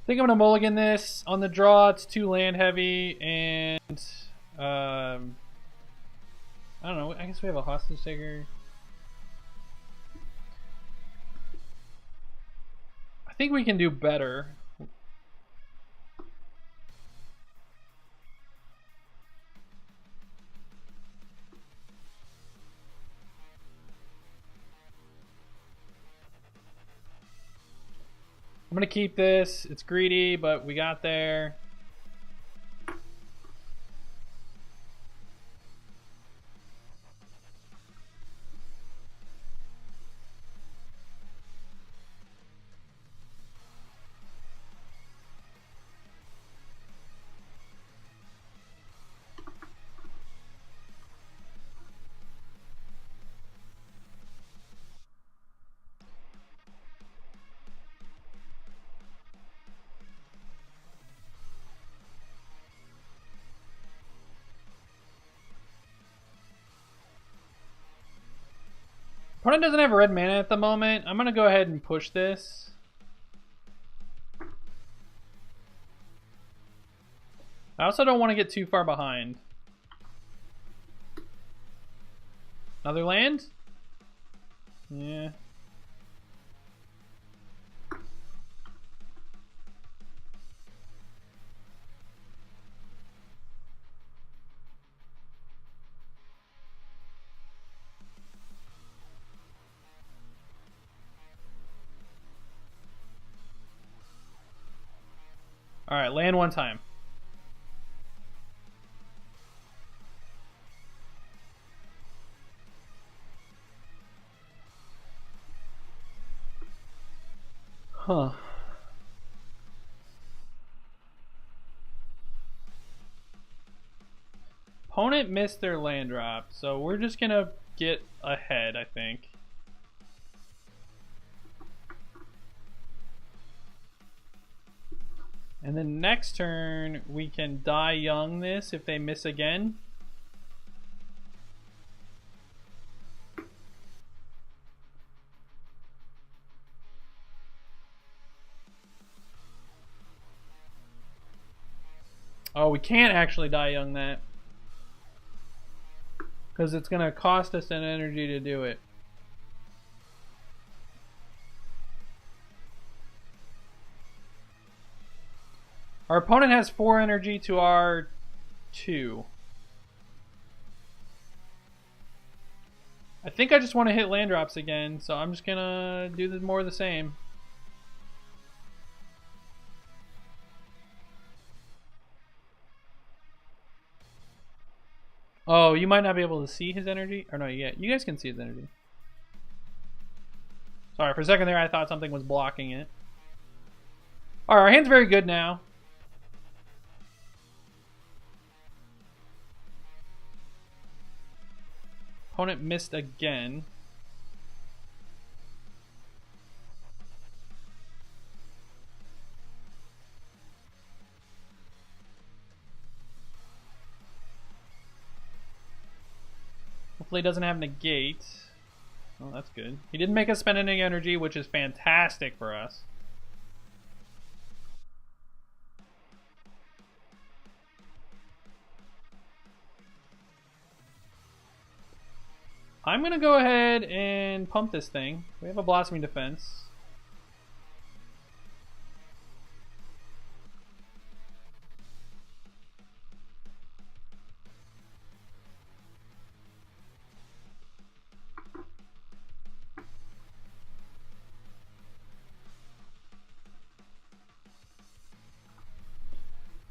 think I'm gonna mulligan this. On the draw, it's too land heavy, and I don't know. I guess we have a hostage taker. I think we can do better. I'm gonna keep this. It's greedy, but we got there. Opponent doesn't have red mana at the moment. I'm gonna go ahead and push this. I also don't want to get too far behind. Another land? Yeah. Alright, land one time. Huh. Opponent missed their land drop, so we're just gonna get ahead, I think. And then next turn, we can die young this if they miss again. Oh, we can't actually die young that. Because it's going to cost us an energy to do it. Our opponent has 4 energy to our 2. I think I just want to hit land drops again, so I'm just going to do more of the same. Oh, you might not be able to see his energy. Or no, yeah, you guys can see his energy. Sorry, for a second there I thought something was blocking it. Alright, our hand's very good now. Opponent missed again. Hopefully he doesn't have negate. Oh, that's good. He didn't make us spend any energy, which is fantastic for us. I'm going to go ahead and pump this thing. We have a Blossoming Defense.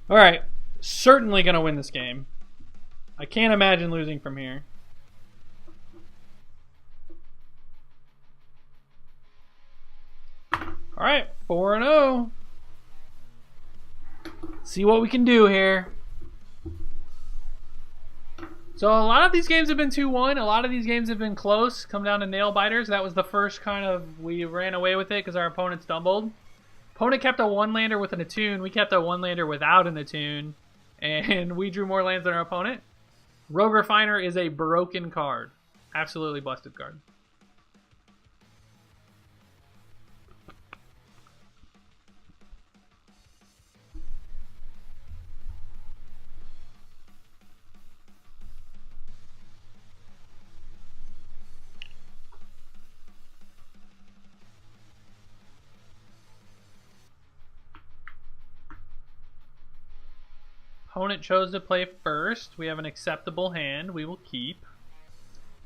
Alright, certainly going to win this game. I can't imagine losing from here. Alright, 4-0. See what we can do here. So a lot of these games have been 2-1. A lot of these games have been close. Come down to nail biters. That was the first kind of, we ran away with it because our opponent stumbled. Opponent kept a 1-lander with an attune. We kept a 1-lander without an attune. And we drew more lands than our opponent. Rogue Refiner is a broken card. Absolutely busted card. Opponent chose to play first. We have an acceptable hand. We will keep.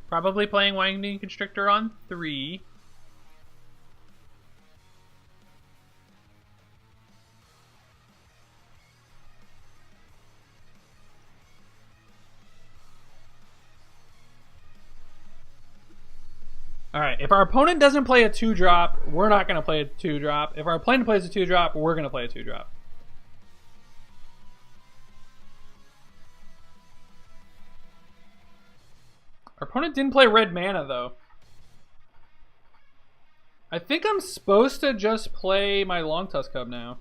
Probably playing Winding Constrictor on 3. Alright, if our opponent doesn't play a 2-drop, we're not going to play a 2-drop. If our opponent plays a 2-drop, we're going to play a 2-drop. Our opponent didn't play red mana, though. I think I'm supposed to just play my Longtusk Cub now.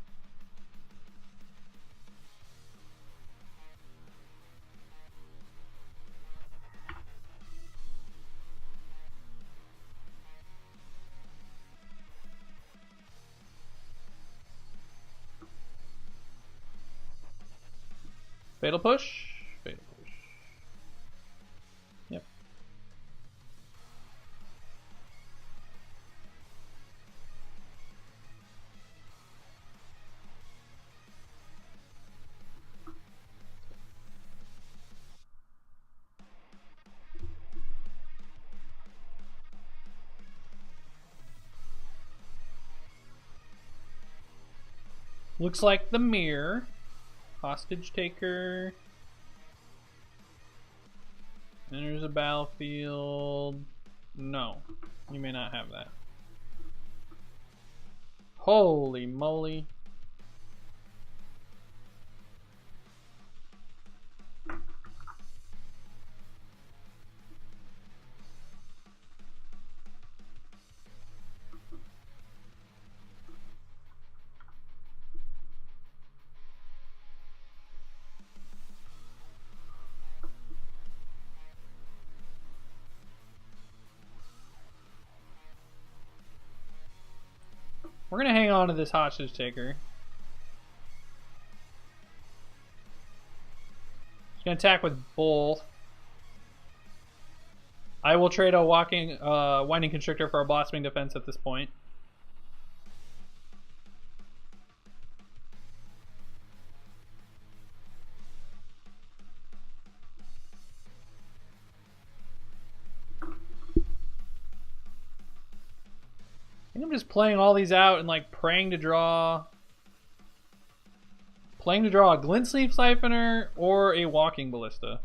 Fatal Push? Fatal Push. Yep. Looks like the mirror. Hostage taker. Enters a battlefield. No, you may not have that. Holy moly. We're gonna hang on to this hostage taker. He's gonna attack with both. I will trade a winding constrictor for a blossoming defense at this point. I think I'm just playing all these out and like praying to draw a glint sleeve siphoner or a walking ballista.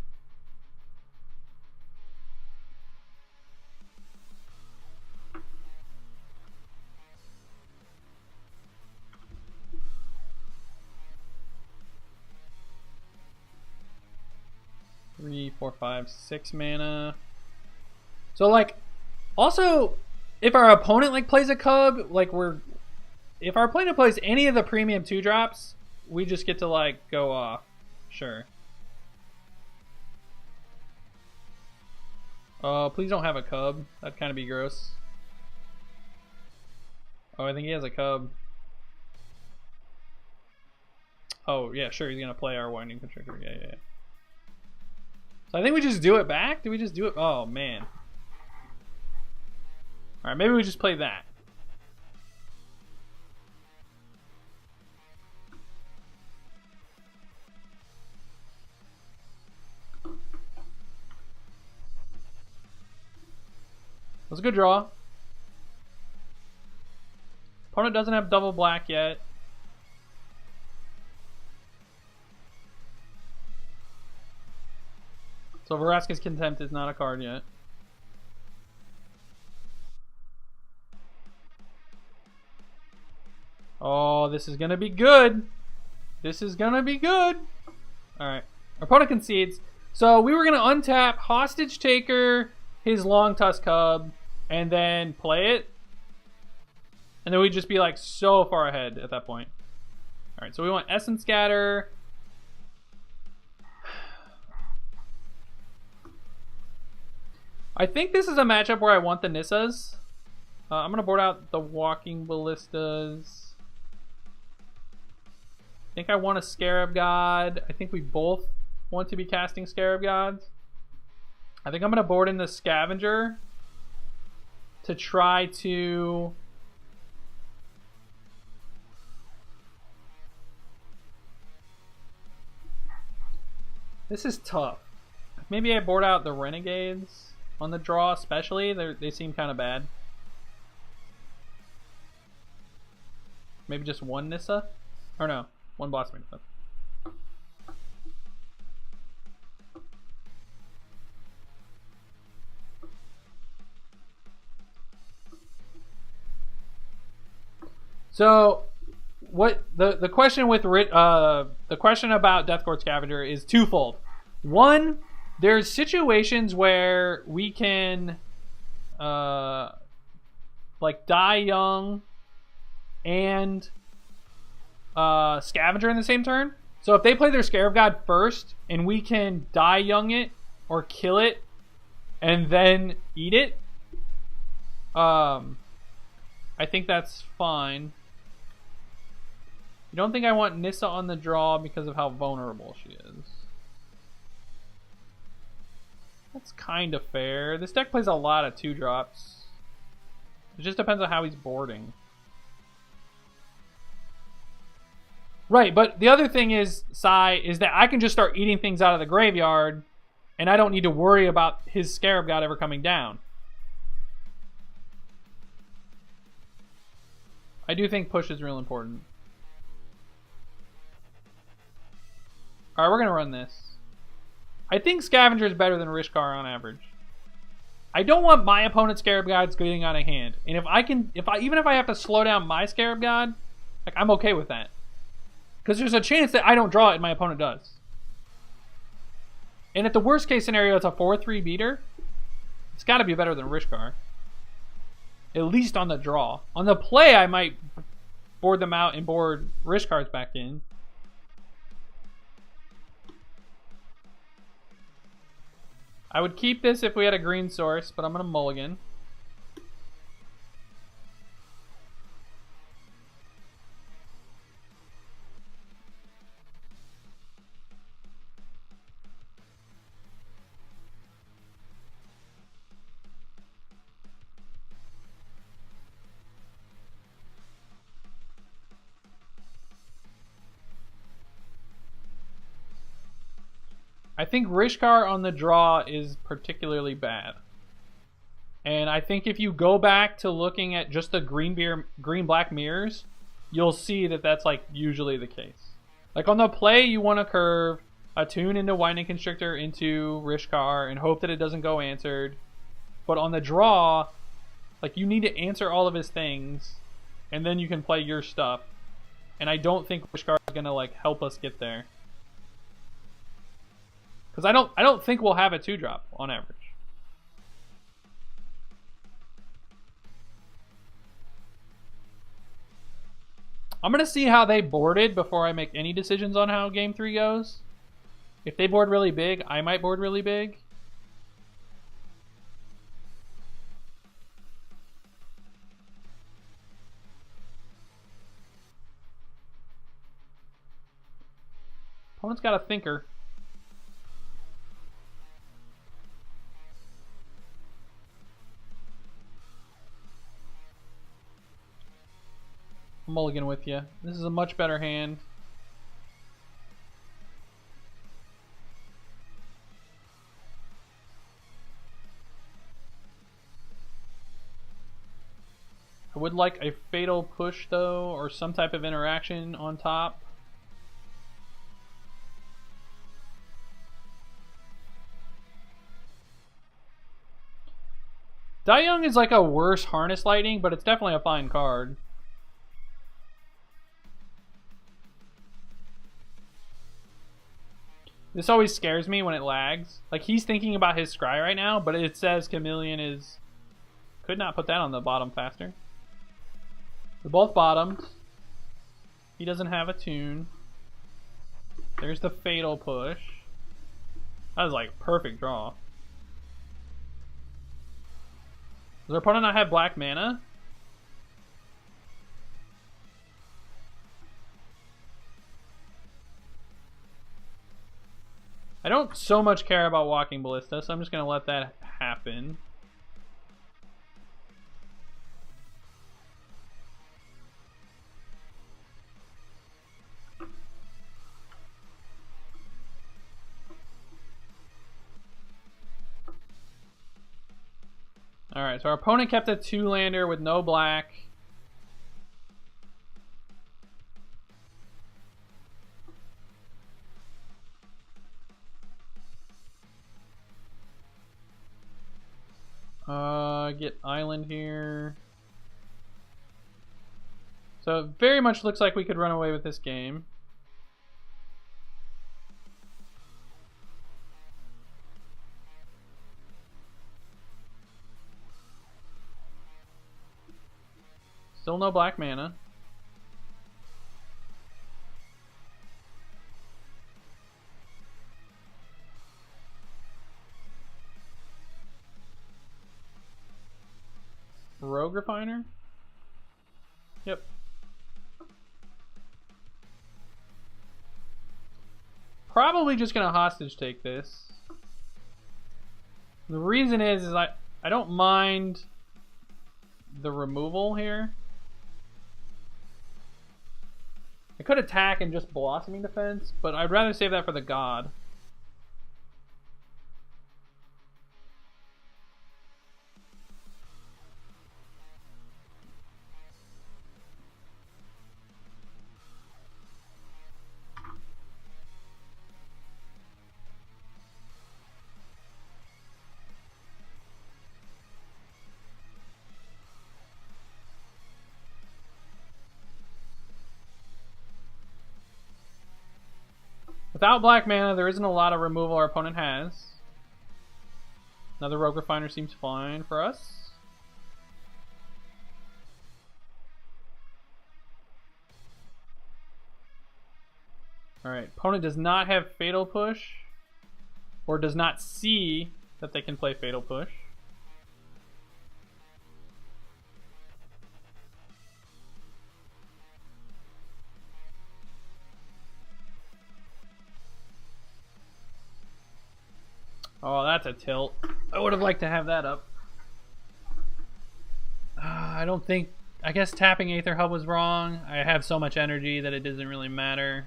Three, 4, 5, 6 mana. So like, also, if our opponent like plays a cub, like if our opponent plays any of the premium 2-drops, we just get to like go off. Sure. Oh, please don't have a cub. That'd kind of be gross. Oh, I think he has a cub. Oh, yeah, sure, he's gonna play our winding constrictor. Yeah. So I think we just do it back? Do we just do it? Oh, man. Alright, maybe we just play that. That's a good draw. Opponent doesn't have double black yet. So Vraska's Contempt is not a card yet. Oh, this is gonna be good. This is gonna be good. Alright. Our opponent concedes. So we were gonna untap Hostage Taker, his Long Tusk Cub, and then play it. And then we'd just be like so far ahead at that point. Alright, so we want Essence Scatter. I think this is a matchup where I want the Nissas. I'm going to board out the Walking Ballistas. I think I want a Scarab God. I think we both want to be casting Scarab Gods. I think I'm going to board in the Scavenger to try to... This is tough. Maybe I board out the Renegades on the draw, especially. They seem kind of bad. Maybe just one Nissa? Or no, one Blossoming Defense. So, what the question with the question about Deathcourt Scavenger is twofold. One, there's situations where we can like die young and Scavenger in the same turn. So if they play their Scarab God first and we can die young it or kill it and then eat it, I think that's fine. I don't think I want Nissa on the draw because of how vulnerable she is. That's kind of fair. This deck plays a lot of 2-drops. It just depends on how he's boarding. Right, but the other thing is, Sai, is that I can just start eating things out of the graveyard and I don't need to worry about his Scarab God ever coming down. I do think push is real important. Alright, we're going to run this. I think Scavenger is better than Rishkar on average. I don't want my opponent's Scarab Gods getting out of hand. And even if I have to slow down my Scarab God, like, I'm okay with that. Because there's a chance that I don't draw it and my opponent does. And at the worst case scenario, it's a 4-3 beater. It's got to be better than Rishkar. At least on the draw. On the play, I might board them out and board Rishkars back in. I would keep this if we had a green source, but I'm going to mulligan. I think Rishkar on the draw is particularly bad. And I think if you go back to looking at just the green-black mirrors, you'll see that that's like usually the case. Like on the play, you want to curve, attune into Winding Constrictor into Rishkar, and hope that it doesn't go answered. But on the draw, like you need to answer all of his things, and then you can play your stuff. And I don't think Rishkar is gonna like help us get there. Because I don't think we'll have a 2-drop on average. I'm going to see how they boarded before I make any decisions on how Game 3 goes. If they board really big, I might board really big. Opponent's got a thinker. Mulligan with you. This is a much better hand. I would like a fatal push though, or some type of interaction on top. Young is like a worse Harness Lightning, but it's definitely a fine card. This always scares me when it lags. Like, he's thinking about his scry right now, but it says Chameleon is... Could not put that on the bottom faster. They're both bottomed. He doesn't have a tune. There's the fatal push. That was like perfect draw. Does our opponent not have black mana? I don't so much care about Walking Ballista, so I'm just going to let that happen. Alright, so our opponent kept a 2-lander with no black. Get island here. So it very much looks like we could run away with this game. Still no black mana. Rogue Refiner? Yep. Probably just gonna hostage take this. The reason is I don't mind the removal here. I could attack and just Blossoming Defense, but I'd rather save that for the God. Without black mana, there isn't a lot of removal our opponent has. Another Rogue Refiner seems fine for us. Alright, opponent does not have Fatal Push, or does not see that they can play Fatal Push. Oh, that's a tilt. I would have liked to have that up. I don't think... I guess tapping Aether Hub was wrong. I have so much energy that it doesn't really matter.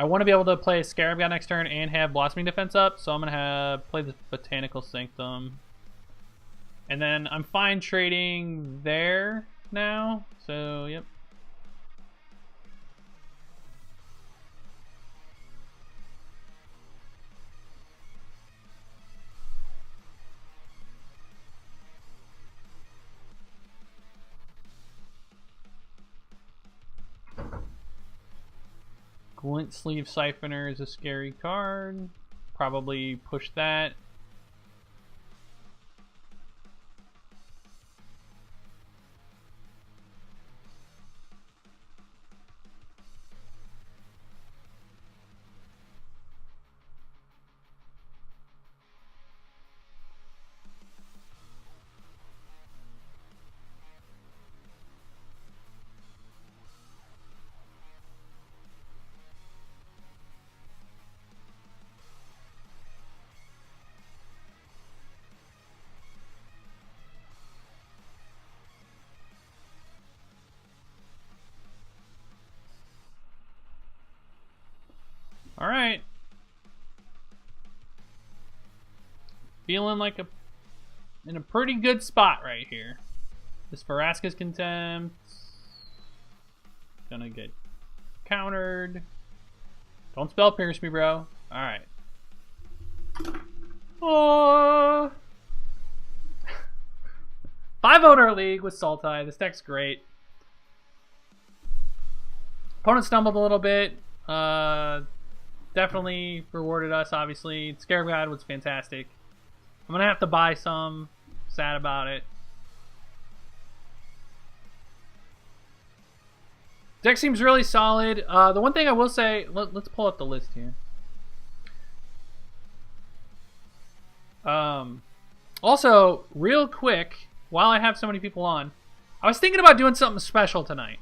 I want to be able to play Scarab God next turn and have Blossoming Defense up, so I'm going to play the Botanical Sanctum. And then I'm fine trading there now, so yep. Glint Sleeve Siphoner is a scary card. Probably push that. All right. Feeling like in a pretty good spot right here. This Vraska's Contempt. Gonna get countered. Don't spell pierce me, bro. All right. Oh. 5-owner league with Sultai. This deck's great. Opponent stumbled a little bit. Definitely rewarded us, obviously. Scarab God was fantastic. I'm going to have to buy some. Sad about it. Deck seems really solid. The one thing I will say, let's pull up the list here. Also, real quick, while I have so many people on, I was thinking about doing something special tonight.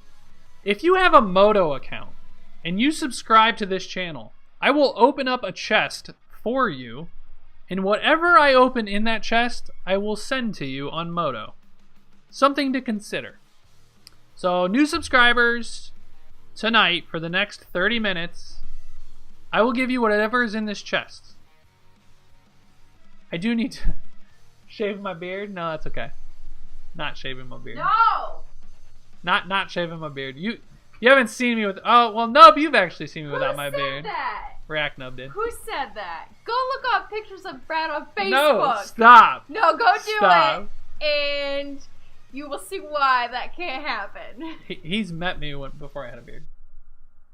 If you have a Moto account and you subscribe to this channel, I will open up a chest for you, and whatever I open in that chest, I will send to you on Moto. Something to consider. So, new subscribers, tonight, for the next 30 minutes, I will give you whatever is in this chest. I do need to shave my beard. No, that's okay. Not shaving my beard. No! Not shaving my beard. You haven't seen me with... Oh, well, Nub, you've actually seen me without my beard. Who said that? React Nub did. Who said that? Go look up pictures of Brad on Facebook. No, stop. No, go do Stop. it, and you will see why that can't happen. He's met me before I had a beard.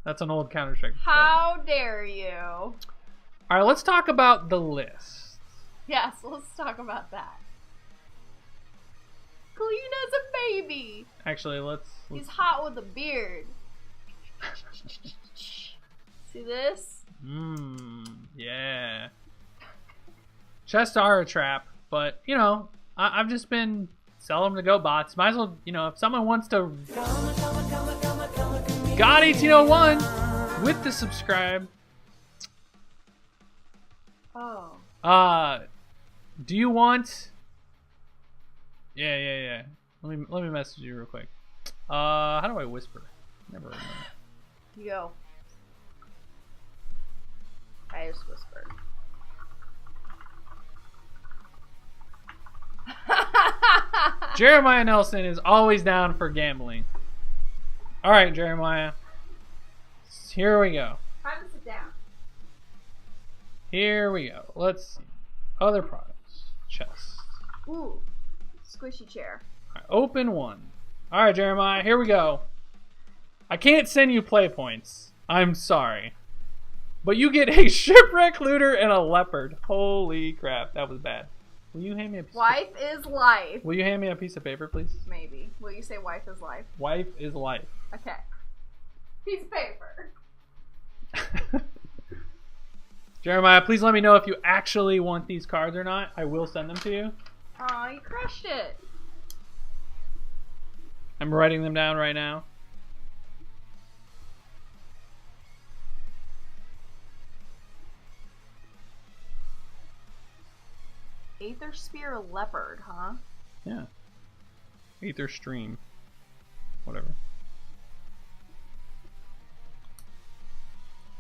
That's an old Counter-Strike. How dare you? All right, let's talk about the list. Yes, let's talk about that. Clean as a baby. Actually, let's... He's hot with a beard. See this? Yeah. Chests are a trap, but, you know, I've just been selling them to go bots. Might as well, you know, if someone wants to... God 1801 with the subscribe. Oh. Do you want... Yeah. Let me message you real quick. How do I whisper? Never remember. You go. I just whispered. Jeremiah Nelson is always down for gambling. All right, Jeremiah. Here we go. Time to sit down. Here we go. Let's see. Other products. Chest. Ooh. Squishy chair. All right, open one. All right, Jeremiah. Here we go. I can't send you play points. I'm sorry. But you get a shipwreck looter and a leopard. Holy crap. That was bad. Will you hand me a piece Wife is life. Will you hand me a piece of paper, please? Maybe. Will you say wife is life? Wife is life. Okay. Piece of paper. Jeremiah, please let me know if you actually want these cards or not. I will send them to you. Aw, you crushed it. I'm writing them down right now. Aether Spear Leopard, huh? Yeah. Aether Stream. Whatever.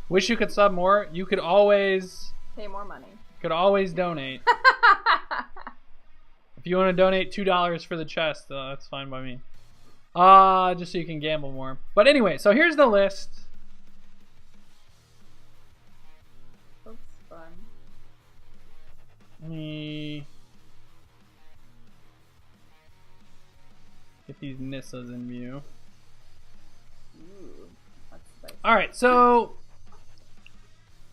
Wish you could sub more. You could always Pay more money. donate. If you want to donate $2 for the chest, that's fine by me. Just so you can gamble more. But anyway, so here's the list. Looks fun. Let me get these Nissas in view. Ooh, that's spicy. Alright, so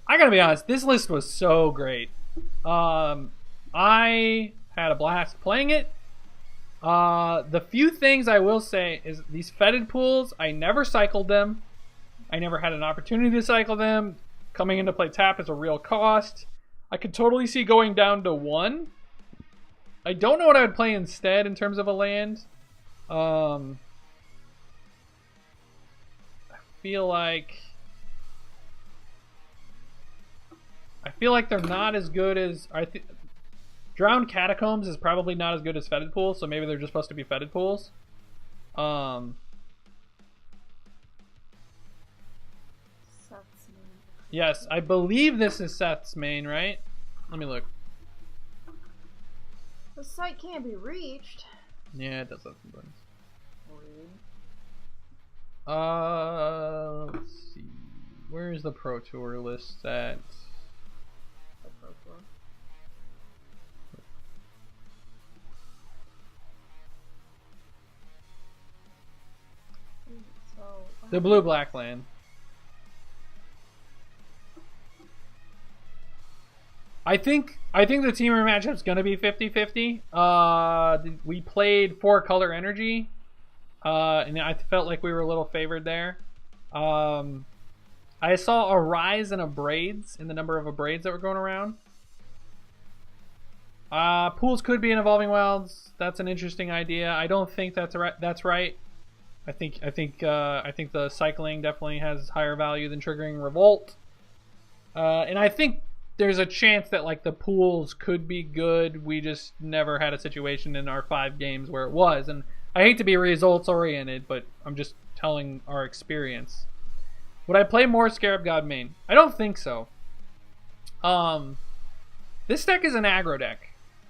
I gotta be honest, this list was so great. I had a blast playing it. The few things I will say is these fetid pools, I never cycled them. I never had an opportunity to cycle them. Coming into play tap is a real cost. I could totally see going down to 1. I don't know what I would play instead in terms of a land. I feel like they're not as good as Drowned Catacombs is probably not as good as Fetid Pools, so maybe they're just supposed to be Fetid Pools. Seth's main. Yes, I believe this is Seth's main, right? Let me look. The site can't be reached. Yeah, it does have some buttons. Rude. Let's see. Where is the Pro Tour list at? The Pro Tour. So, The blue-black land. I think the teamer matchup's gonna be 50-50. We played 4-color energy, and I felt like we were a little favored there. I saw a rise in abrades, in the number of abrades that were going around. Pools could be in Evolving Wilds. That's an interesting idea. I don't think that's right. I think the cycling definitely has higher value than triggering Revolt. And I think there's a chance that like the pools could be good. We just never had a situation in our 5 games where it was. And I hate to be results oriented, but I'm just telling our experience. Would I play more Scarab God main? I don't think so. This deck is an aggro deck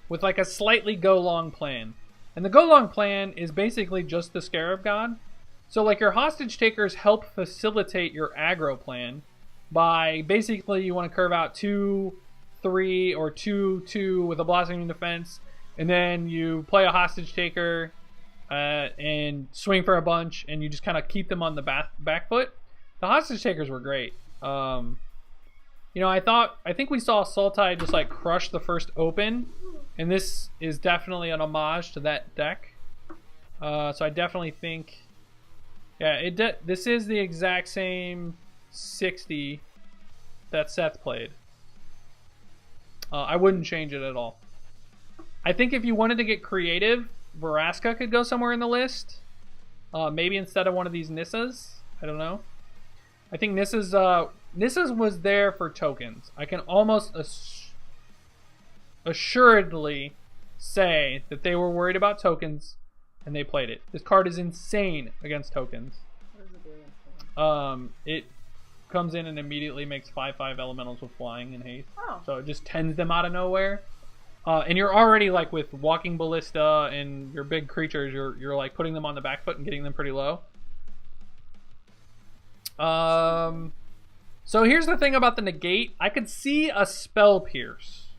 with like a slightly go long plan. And the go long plan is basically just the Scarab God. So like your hostage takers help facilitate your aggro plan by basically you want to curve out 2-3 or 2-2 with a blossoming defense, and then you play a hostage taker and swing for a bunch, and you just kind of keep them on the back foot. The hostage takers were great. You know, I think we saw Sultai just like crush the first open, and this is definitely an homage to that deck. So I definitely think, yeah, this is the exact same 60 that Seth played. I wouldn't change it at all. I think if you wanted to get creative, Veraska could go somewhere in the list. Maybe instead of one of these Nissas. I don't know. I think Nissas was there for tokens. I can almost assuredly say that they were worried about tokens and they played it. This card is insane against tokens. What does it do against them? It comes in and immediately makes 5/5 elementals with flying and haste. Oh. So it just tends them out of nowhere. And you're already like with walking ballista and your big creatures, you're like putting them on the back foot and getting them pretty low. So here's the thing about the negate. I could see a spell pierce,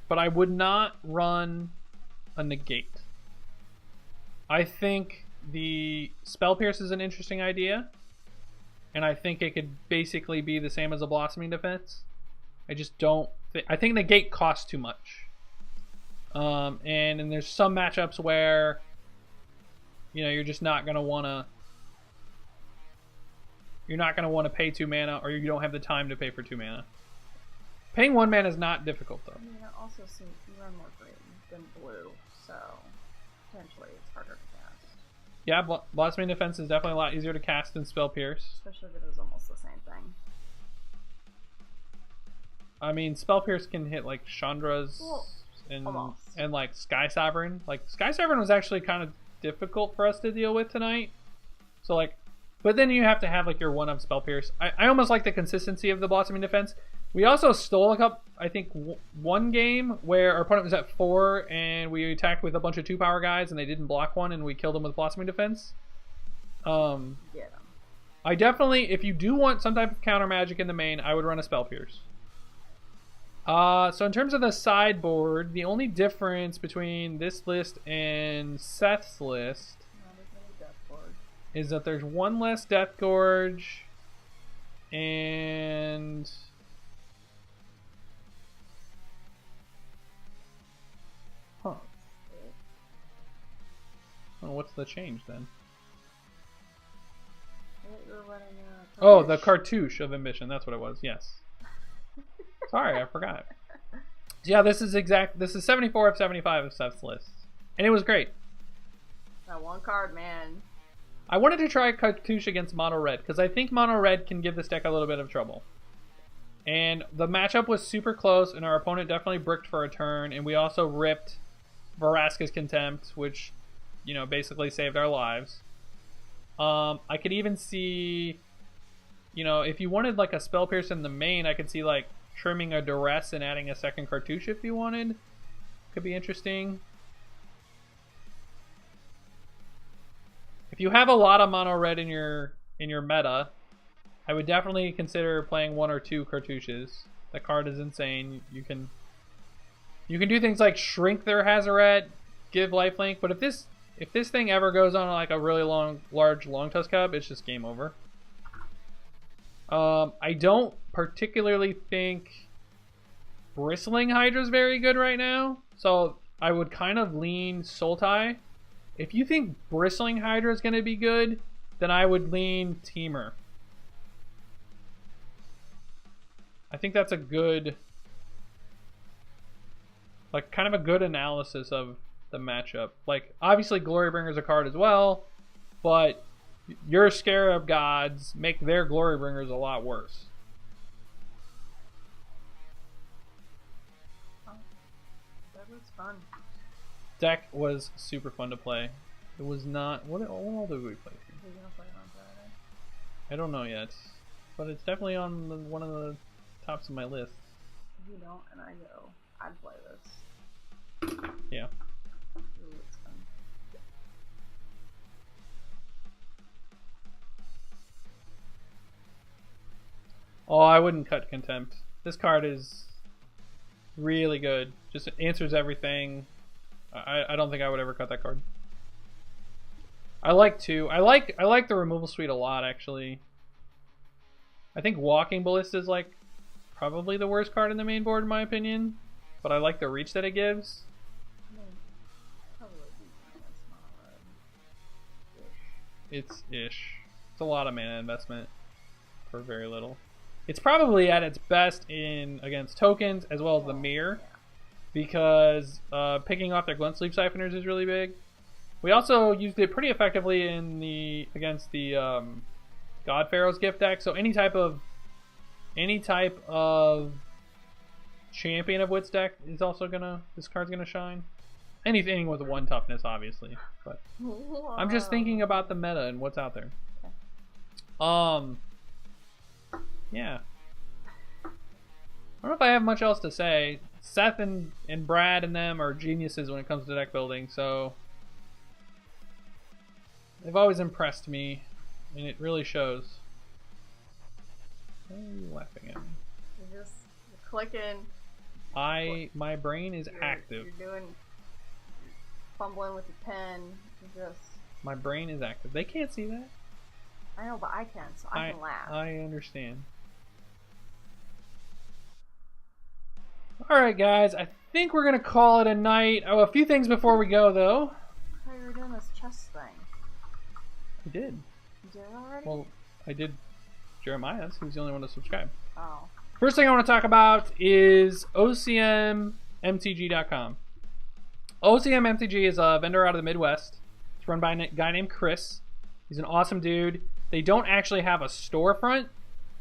but I would not run a negate. I think the spell pierce is an interesting idea, and I think it could basically be the same as a blossoming defense. I just don't think, I think negate costs too much. And there's some matchups where, you know, you're just not gonna wanna pay 2 mana, or you don't have the time to pay for 2 mana. Paying 1 mana is not difficult though. I mean, it also seems you run more green than blue, so potentially it's harder to cast. Yeah, blossoming defense is definitely a lot easier to cast than spell pierce. Especially if it is almost the same thing. I mean, spell pierce can hit like Chandra's almost. and like Sky Sovereign. Like Sky Sovereign was actually kind of difficult for us to deal with tonight. So like But then you have to have like your 1-up Spell Pierce. I almost like the consistency of the Blossoming Defense. We also stole a couple, I think, one game where our opponent was at 4 and we attacked with a bunch of 2-power guys and they didn't block one and we killed them with Blossoming Defense. Yeah. I definitely, if you do want some type of counter magic in the main, I would run a Spell Pierce. So in terms of the sideboard, the only difference between this list and Seth's list is that there's one less Death Gorge and oh, what's the change then? Oh, the cartouche of ambition. That's what it was. Yes. Sorry, I forgot. So yeah, this is 74 of 75 of Seth's list. And it was great. That one card, man. I wanted to try cartouche against mono red because I think mono red can give this deck a little bit of trouble. And the matchup was super close and our opponent definitely bricked for a turn, and we also ripped Vraska's Contempt, which, you know, basically saved our lives. I could even see, you know, if you wanted like a Spell Pierce in the main, I could see like trimming a Duress and adding a second cartouche if you wanted. Could be interesting. If you have a lot of mono red in your meta, I would definitely consider playing 1 or 2 cartouches. That card is insane. You can do things like shrink their Hazoret, give lifelink, but if this thing ever goes on like a really large Longtusk Cub, it's just game over. I don't particularly think Bristling Hydra is very good right now, so I would kind of lean Sultai. If you think Bristling Hydra is going to be good, then I would lean Teamer. I think that's a good, like, kind of a good analysis of the matchup. Like, obviously Glorybringer's a card as well, but your Scarab Gods make their Glorybringers a lot worse. Oh, that was fun. Deck was super fun to play. It was not. What all did we play through? We're gonna play it on Friday. I don't know yet, but it's definitely on one of the tops of my list. If you don't, and I go, I'd play this. Yeah. Ooh, it's fun. Oh, I wouldn't cut Contempt. This card is really good. Just answers everything. I don't think I would ever cut that card. I like the removal suite a lot, actually. I think Walking Ballista is like probably the worst card in the main board in my opinion, but I like the reach that it gives. It's ish. It's a lot of mana investment for very little. It's probably at its best in against tokens as well as the mirror, because picking off their Glint Sleep Siphoners is really big. We also used it pretty effectively in against the God Pharaoh's Gift deck. So any type of Champion of Wits deck is also this card's gonna shine. Anything with 1 toughness, obviously. But I'm just thinking about the meta and what's out there. Yeah. I don't know if I have much else to say. Seth and Brad and them are geniuses when it comes to deck building, so they've always impressed me, and it really shows. Why are you laughing at me? You're clicking. My brain is active. You're fumbling with the pen. My brain is active. They can't see that. I know, but I can, so I can laugh. I understand. Alright guys, I think we're going to call it a night. Oh, a few things before we go though. I thought you were doing this chess thing. I did. You did it already? Well, I did Jeremiah's. He was the only one to subscribe. Oh. First thing I want to talk about is OCMMTG.com. OCMMTG is a vendor out of the Midwest. It's run by a guy named Chris. He's an awesome dude. They don't actually have a storefront.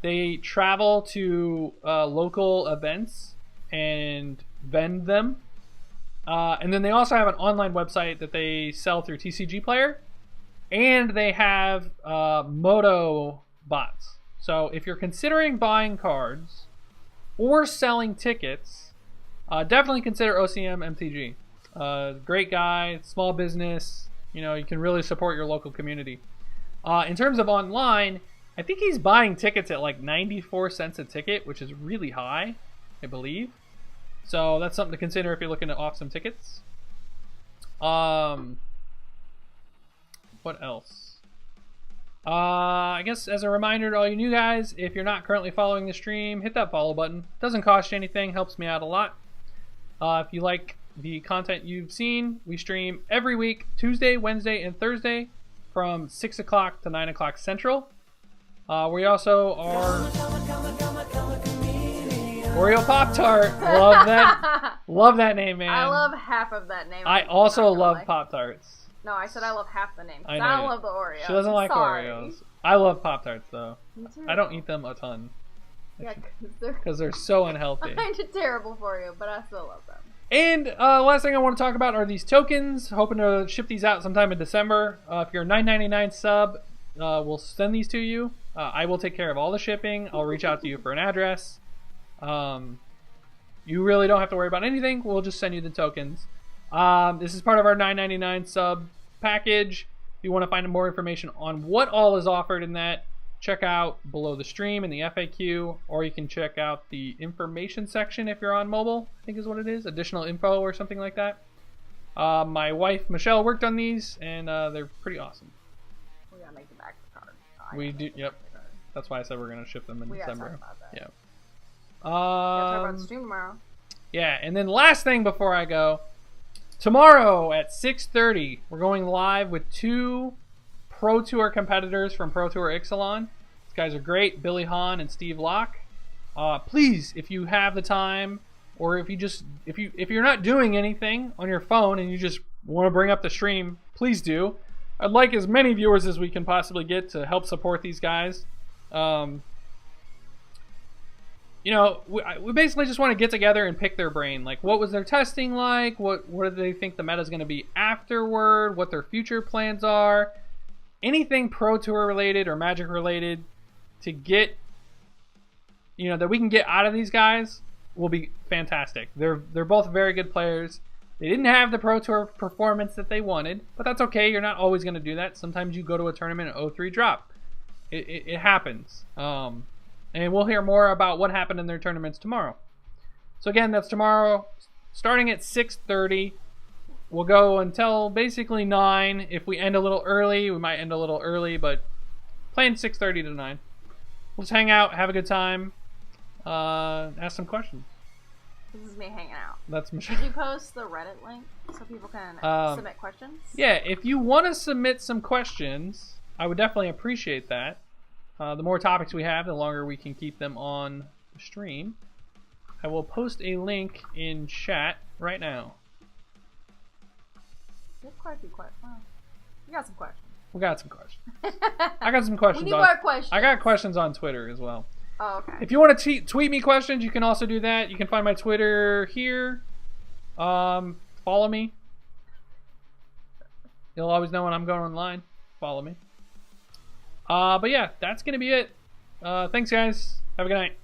They travel to local events and vend them. And then they also have an online website that they sell through TCG Player. And they have Moto bots. So if you're considering buying cards or selling tickets, definitely consider OCM MTG. Great guy, small business. You know, you can really support your local community. In terms of online, I think he's buying tickets at like 94 cents a ticket, which is really high, I believe. So that's something to consider if you're looking to off some tickets. What else? I guess as a reminder to all you new guys, if you're not currently following the stream, hit that follow button. Doesn't cost you anything, helps me out a lot. If you like the content you've seen, we stream every week, Tuesday, Wednesday, and Thursday from 6 o'clock to 9 o'clock Central. We also are Oreo Pop-Tart. Love that. Love that name, man. I love half of that name. I also love Pop-Tarts. No, I said I love half the name. I don't love the Oreos. She doesn't like Sorry. Oreos. I love Pop-Tarts, though. Me too. I don't eat them a ton. Yeah, because they're so unhealthy. kind of terrible for you, but I still love them. And last thing I want to talk about are these tokens. Hoping to ship these out sometime in December. If you're a $9.99 sub, we'll send these to you. I will take care of all the shipping. I'll reach out to you for an address. You really don't have to worry about anything. We'll just send you the tokens. This is part of our $9.99 sub package. If you want to find more information on what all is offered in that, check out below the stream in the FAQ, or you can check out the information section if you're on mobile, I think is what it is. Additional info or something like that. My wife, Michelle, worked on these, and they're pretty awesome. We gotta make the back of the card. We do, yep. That's why I said we're going to ship them in December. Gotta talk about that. Yeah. Talk about the stream tomorrow. Yeah, and then last thing before I go, tomorrow at 6:30, we're going live with 2 Pro Tour competitors from Pro Tour Ixalan. These guys are great, Billy Hahn and Steve Locke. Please, if you have the time, or if you're not doing anything on your phone and you just want to bring up the stream, please do. I'd like as many viewers as we can possibly get to help support these guys. You know, we basically just want to get together and pick their brain. Like, what was their testing like? What do they think the meta is going to be afterward? What their future plans are? Anything Pro Tour related or Magic related to get, you know, that we can get out of these guys will be fantastic. They're both very good players. They didn't have the Pro Tour performance that they wanted, but that's okay. You're not always going to do that. Sometimes you go to a tournament and 0-3 drop. It happens. And we'll hear more about what happened in their tournaments tomorrow. So again, that's tomorrow, starting at 6:30. We'll go until basically 9. If we end a little early, we might end a little early, but playing 6:30 to 9. We'll just hang out, have a good time, ask some questions. This is me hanging out. That's Michelle. Did you post the Reddit link so people can submit questions? Yeah, if you want to submit some questions, I would definitely appreciate that. The more topics we have, the longer we can keep them on the stream. I will post a link in chat right now. You have quite a few questions. Wow. You got some questions. We got some questions. I got some questions. We need more questions. I got questions on Twitter as well. Oh, okay. If you want to tweet me questions, you can also do that. You can find my Twitter here. Follow me. You'll always know when I'm going online. Follow me. But yeah, that's going to be it. Thanks, guys. Have a good night.